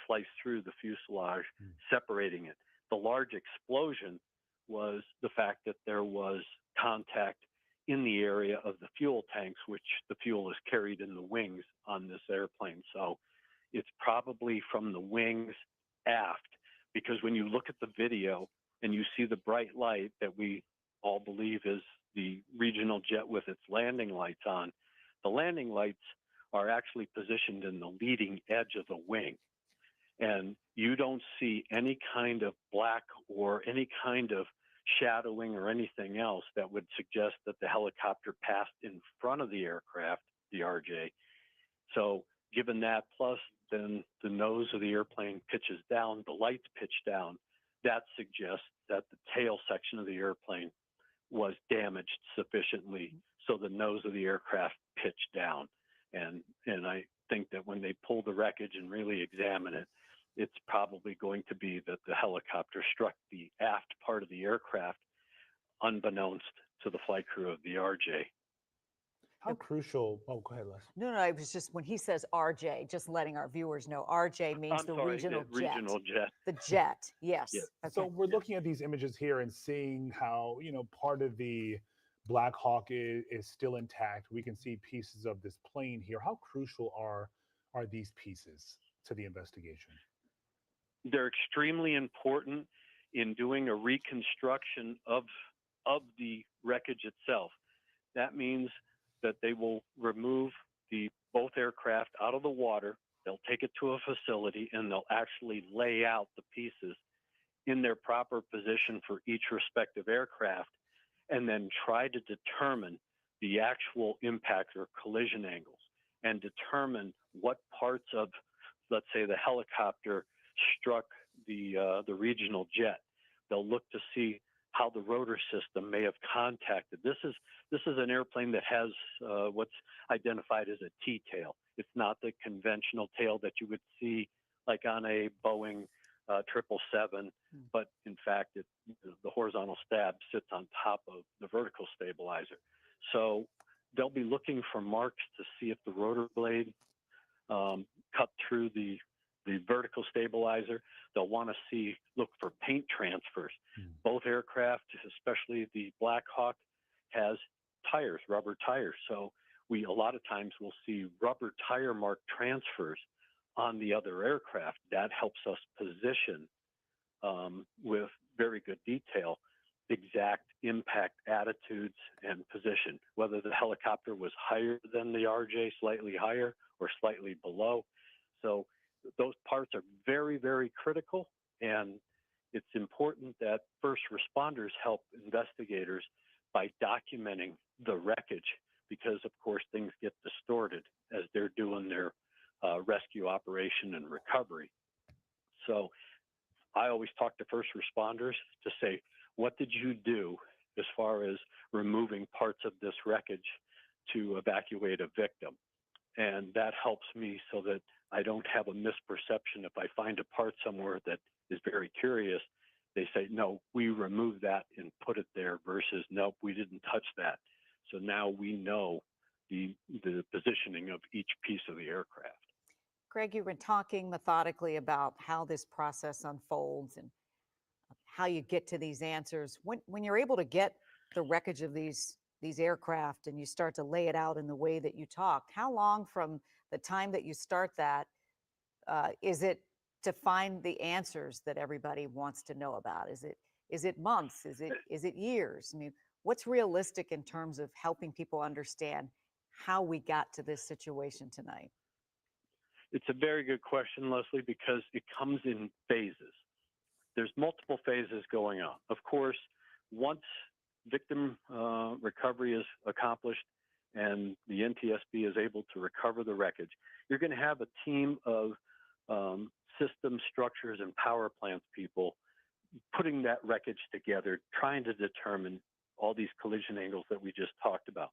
sliced through the fuselage, separating it. The large explosion was the fact that there was contact in the area of the fuel tanks, which the fuel is carried in the wings on this airplane. So it's probably from the wings aft, because when you look at the video and you see the bright light that we all believe is the regional jet with its landing lights on, the landing lights are actually positioned in the leading edge of the wing. And you don't see any kind of black or any kind of shadowing or anything else that would suggest that the helicopter passed in front of the aircraft, the RJ. So given that, plus then the nose of the airplane pitches down, the lights pitch down, that suggests that the tail section of the airplane was damaged sufficiently so the nose of the aircraft pitched down. And I think that when they pull the wreckage and really examine it, it's probably going to be that the helicopter struck the aft part of the aircraft unbeknownst to the flight crew of the RJ. How crucial, oh, go ahead, Les. No, it was just when he says RJ, just letting our viewers know, RJ means I'm the sorry, regional the regional jet. The jet, yes. Yeah. Okay. So we're looking at these images here and seeing how, part of the Black Hawk is still intact. We can see pieces of this plane here. How crucial are these pieces to the investigation? They're extremely important in doing a reconstruction of the wreckage itself. That means that they will remove both aircraft out of the water. They'll take it to a facility and they'll actually lay out the pieces in their proper position for each respective aircraft, and then try to determine the actual impact or collision angles and determine what parts of, let's say, the helicopter struck the regional jet. They'll look to see how the rotor system may have contacted. This is an airplane that has what's identified as a T-tail. It's not the conventional tail that you would see like on a Boeing 777, but in fact, the horizontal stab sits on top of the vertical stabilizer. So they'll be looking for marks to see if the rotor blade cut through the vertical stabilizer. They'll want to look for paint transfers. Both aircraft, especially the Black Hawk, has tires, rubber tires. So a lot of times we'll see rubber tire mark transfers on the other aircraft. That helps us position with very good detail exact impact attitudes and position, whether the helicopter was higher than the RJ, slightly higher, or slightly below. So those parts are very, very critical, and it's important that first responders help investigators by documenting the wreckage, because of course things get distorted as they're doing their rescue operation and recovery. So I always talk to first responders to say, what did you do as far as removing parts of this wreckage to evacuate a victim? And that helps me so that I don't have a misperception. If I find a part somewhere that is very curious, they say, no, we removed that and put it there, versus, nope, we didn't touch that. So now we know the positioning of each piece of the aircraft. Greg, you've been talking methodically about how this process unfolds and how you get to these answers. When you're able to get the wreckage of these aircraft and you start to lay it out in the way that you talked, how long from the time that you start that, is it to find the answers that everybody wants to know about? Is it months? Is it years? I mean, what's realistic in terms of helping people understand how we got to this situation tonight? It's a very good question, Leslie, because it comes in phases. There's multiple phases going on. Of course, once victim recovery is accomplished and the NTSB is able to recover the wreckage, you're going to have a team of system structures and power plants people putting that wreckage together, trying to determine all these collision angles that we just talked about.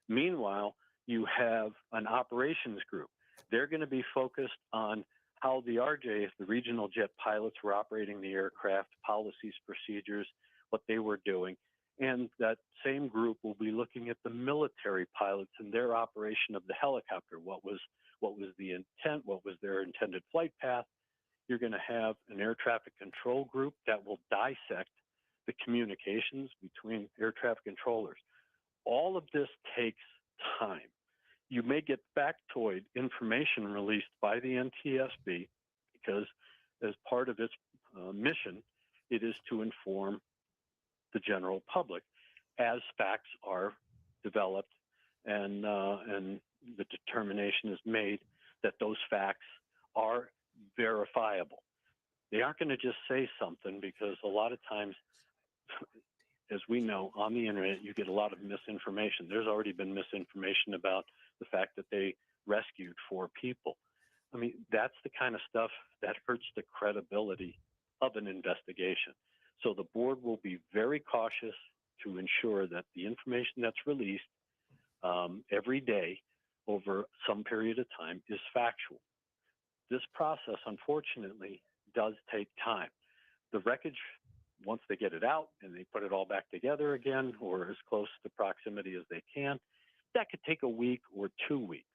Meanwhile, you have an operations group. They're going to be focused on how the RJs, the regional jet pilots, were operating the aircraft, policies, procedures, what they were doing. And that same group will be looking at the military pilots and their operation of the helicopter. What was the intent? What was their intended flight path? You're going to have an air traffic control group that will dissect the communications between air traffic controllers. All of this takes time. You may get factoid information released by the NTSB because as part of its mission, it is to inform the general public as facts are developed and the determination is made that those facts are verifiable. They aren't going to just say something because a lot of times, as we know, on the internet, you get a lot of misinformation. There's already been misinformation about the fact that they rescued 4 people. I mean, that's the kind of stuff that hurts the credibility of an investigation. So the board will be very cautious to ensure that the information that's released every day over some period of time is factual. This process, unfortunately, does take time. The wreckage, once they get it out and they put it all back together again, or as close to proximity as they can, that could take a week or 2 weeks.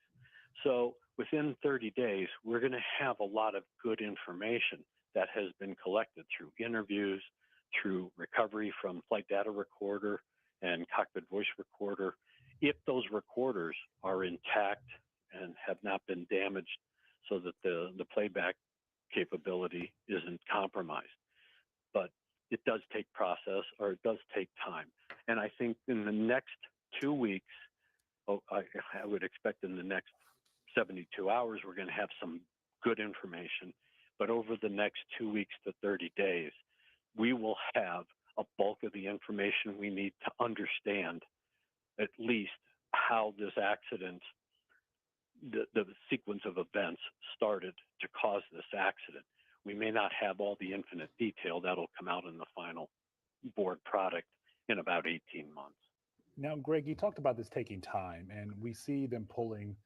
So within 30 days, we're going to have a lot of good information that has been collected through interviews, through recovery from flight data recorder and cockpit voice recorder. If those recorders are intact and have not been damaged so that the playback capability isn't compromised. But it does take process, or it does take time. And I think in the next 2 weeks, I would expect in the next 72 hours, we're going to have some good information. But over the next 2 weeks to 30 days, we will have a bulk of the information we need to understand at least how this accident, the sequence of events started to cause this accident. We may not have all the infinite detail that'll come out in the final board product in about 18 months. Now, Greg, you talked about this taking time, and we see them pulling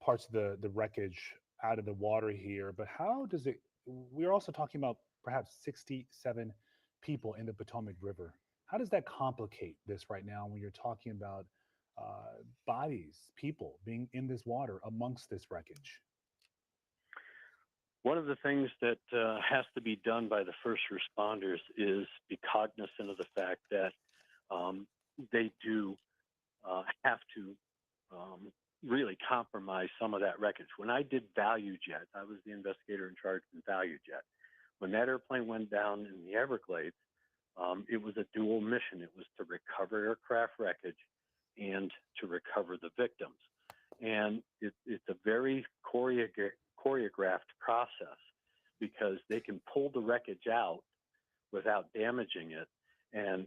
parts of the wreckage out of the water here, but how does it, we're also talking about perhaps 67 people in the Potomac River. How does that complicate this right now when you're talking about bodies, people being in this water amongst this wreckage? One of the things that has to be done by the first responders is be cognizant of the fact that they do have to really compromise some of that wreckage. When I did ValueJet, I was the investigator in charge of ValueJet. When that airplane went down in the Everglades, it was a dual mission. It was to recover aircraft wreckage and to recover the victims. And it's a very choreographed process because they can pull the wreckage out without damaging it. And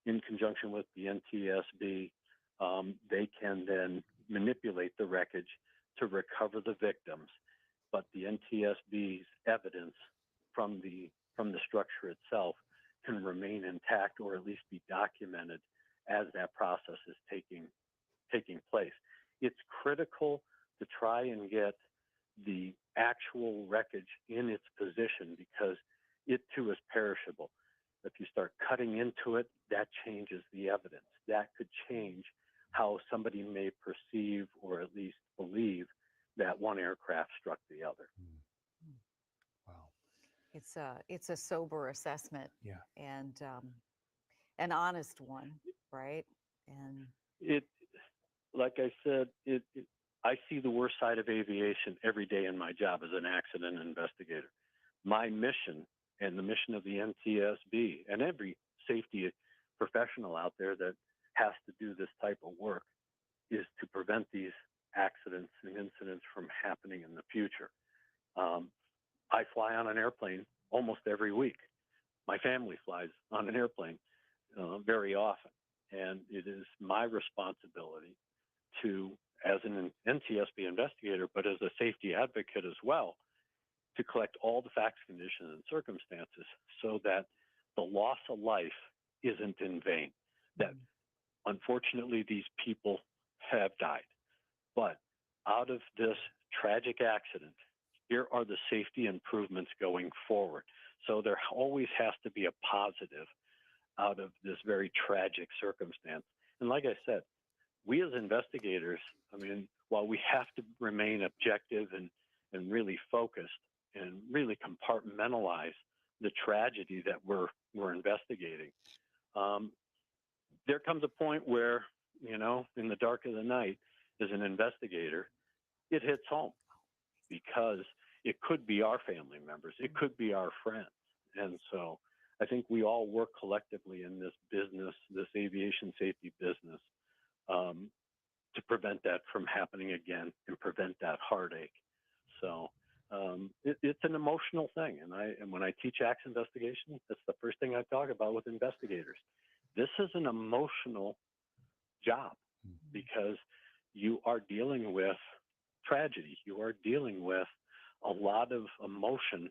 in conjunction with the NTSB, they can then manipulate the wreckage to recover the victims. But the NTSB's evidence from the structure itself can remain intact, or at least be documented as that process is taking place. It's critical to try and get the actual wreckage in its position because it too is perishable. If you start cutting into it, that changes the evidence. That could change how somebody may perceive or at least believe that one aircraft struck the other. Wow. It's a sober assessment. Yeah. And an honest one, right? And It, like I said, I see the worst side of aviation every day in my job as an accident investigator. My mission and the mission of the NTSB and every safety professional out there that has to do this type of work is to prevent these accidents and incidents from happening in the future. I fly on an airplane almost every week. My family flies on an airplane very often, and it is my responsibility to, as an NTSB investigator, but as a safety advocate as well, to collect all the facts, conditions, and circumstances so that the loss of life isn't in vain. That unfortunately these people have died. But out of this tragic accident, here are the safety improvements going forward. So there always has to be a positive out of this very tragic circumstance. And like I said, we as investigators, I mean, while we have to remain objective and really focused and really compartmentalize the tragedy that we're investigating, there comes a point where, you know, in the dark of the night, as an investigator, it hits home because it could be our family members, it could be our friends. And so I think we all work collectively in this business, this aviation safety business, to prevent that from happening again and prevent that heartache. So it's an emotional thing. And when I teach accident investigation, that's the first thing I talk about with investigators. This is an emotional job because you are dealing with tragedy. You are dealing with a lot of emotion,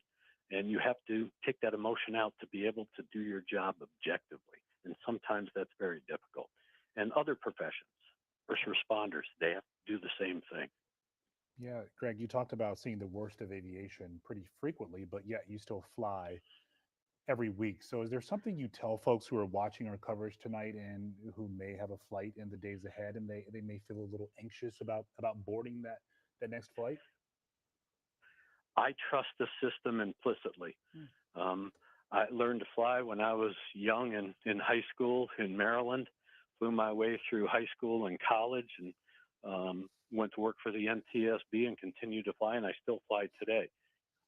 and you have to take that emotion out to be able to do your job objectively. And sometimes that's very difficult. And other professions, first responders, they have to do the same thing. Yeah, Greg, you talked about seeing the worst of aviation pretty frequently, but yet you still fly every week. So is there something you tell folks who are watching our coverage tonight and who may have a flight in the days ahead and they may feel a little anxious about boarding that next flight? I trust the system implicitly. I learned to fly when I was young and in high school in Maryland, flew my way through high school and college, and went to work for the NTSB and continue to fly, and I still fly today.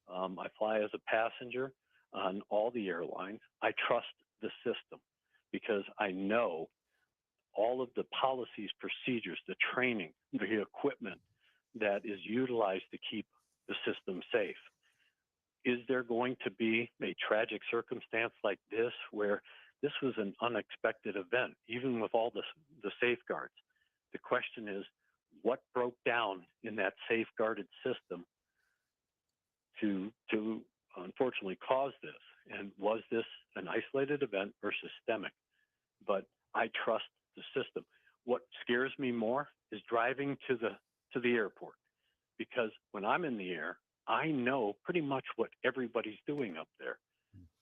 I fly as a passenger on all the airlines. I trust the system because I know all of the policies, procedures, the training, the equipment that is utilized to keep the system safe. Is there going to be a tragic circumstance like this where this was an unexpected event, even with all the safeguards? The question is, what broke down in that safeguarded system to unfortunately cause this? And was this an isolated event or systemic? But I trust the system. What scares me more is driving to the airport, because when I'm in the air, I know pretty much what everybody's doing up there.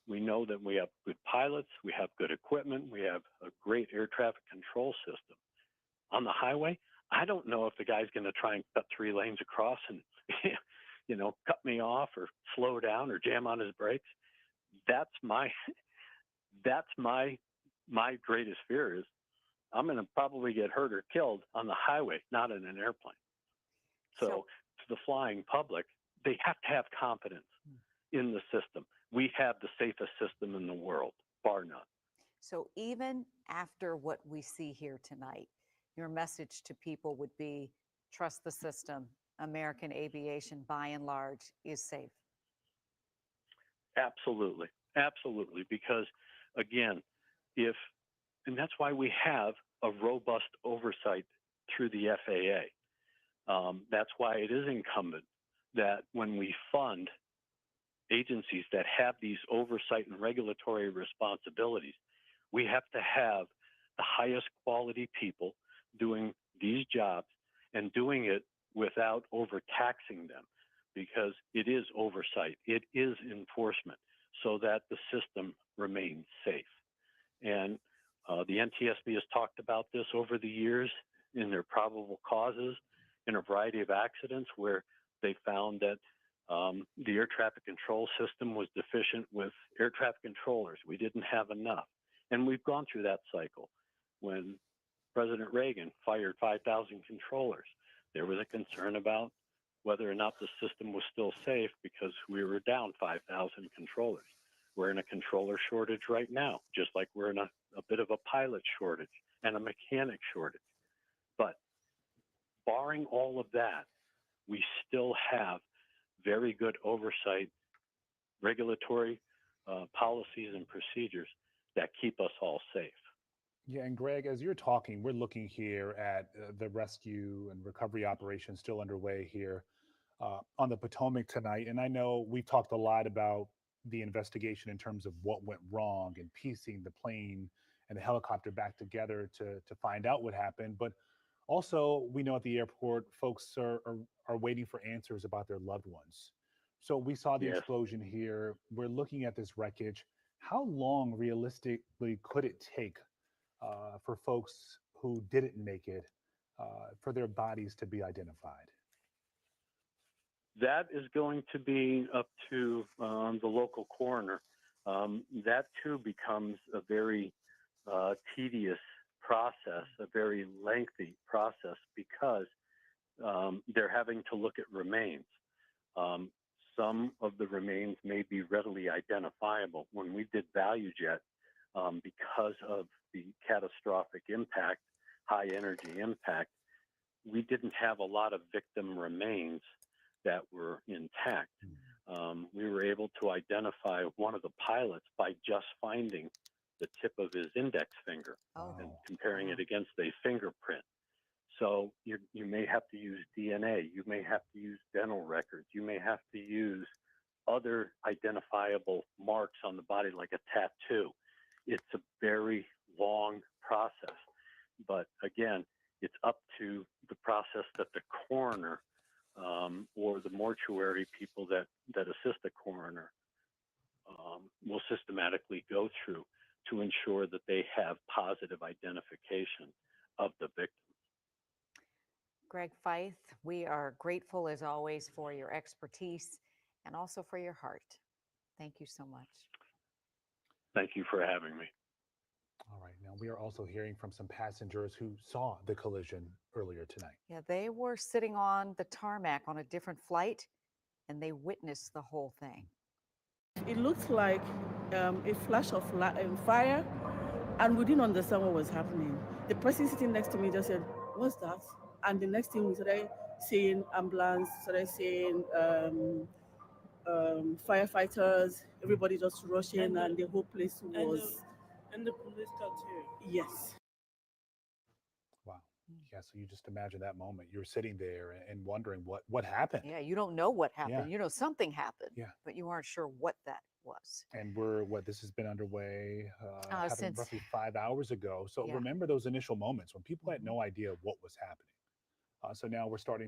We know that we have good pilots, we have good equipment, we have a great air traffic control system. On the highway, I don't know if the guy's going to try and cut 3 lanes across and, you know, cut me off or slow down or jam on his brakes. That's my greatest fear is I'm going to probably get hurt or killed on the highway, not in an airplane. So to the flying public, they have to have confidence in the system. We have the safest system in the world, bar none. So even after what we see here tonight, your message to people would be trust the system. American aviation, by and large, is safe. Absolutely. Absolutely. Because again, and that's why we have a robust oversight through the FAA. That's why it is incumbent that when we fund agencies that have these oversight and regulatory responsibilities, we have to have the highest quality people doing these jobs and doing it without overtaxing them, because it is oversight, it is enforcement, so that the system remains safe. And the NTSB has talked about this over the years in their probable causes in a variety of accidents where they found that the air traffic control system was deficient with air traffic controllers. We didn't have enough. And we've gone through that cycle. When President Reagan fired 5,000 controllers, there was a concern about whether or not the system was still safe because we were down 5,000 controllers. We're in a controller shortage right now, just like we're in a bit of a pilot shortage and a mechanic shortage. But barring all of that, we still have very good oversight, regulatory policies and procedures that keep us all safe. Yeah, and Greg, as you're talking, we're looking here at the rescue and recovery operation still underway here on the Potomac tonight. And I know we've talked a lot about the investigation in terms of what went wrong and piecing the plane and the helicopter back together to find out what happened. But also, we know at the airport, folks are waiting for answers about their loved ones. So we saw the Yes. explosion here. We're looking at this wreckage. How long realistically could it take for folks who didn't make it for their bodies to be identified? That is going to be up to the local coroner. That too becomes a very tedious process, a very lengthy process, because they're having to look at remains. Some of the remains may be readily identifiable. When we did ValueJet, because of the catastrophic impact, high energy impact, we didn't have a lot of victim remains that were intact. We were able to identify one of the pilots by just finding the tip of his index finger and comparing it against a fingerprint. So you may have to use DNA, you may have to use dental records, you may have to use other identifiable marks on the body like a tattoo. It's a very long process. But again, it's up to the process that the coroner or the mortuary people that assist the coroner will systematically go through to ensure that they have positive identification of the victim. Greg Feith, we are grateful as always for your expertise and also for your heart. Thank you so much. Thank you for having me. All right. Now, we are also hearing from some passengers who saw the collision earlier tonight. Yeah, they were sitting on the tarmac on a different flight and they witnessed the whole thing. It looked like a flash of fire, and we didn't understand what was happening. The person sitting next to me just said, "What's that?" And the next thing we started seeing ambulance, started seeing firefighters, everybody just rushing, and the whole place was. And the police car too. Yes. Wow. Yeah. So you just imagine that moment. You're sitting there and wondering what happened. Yeah, you don't know what happened. Yeah. You know something happened, Yeah. but you aren't sure what that was. And this has been underway happened Since- roughly 5 hours ago. So Yeah. remember those initial moments when people had no idea what was happening. So now we're starting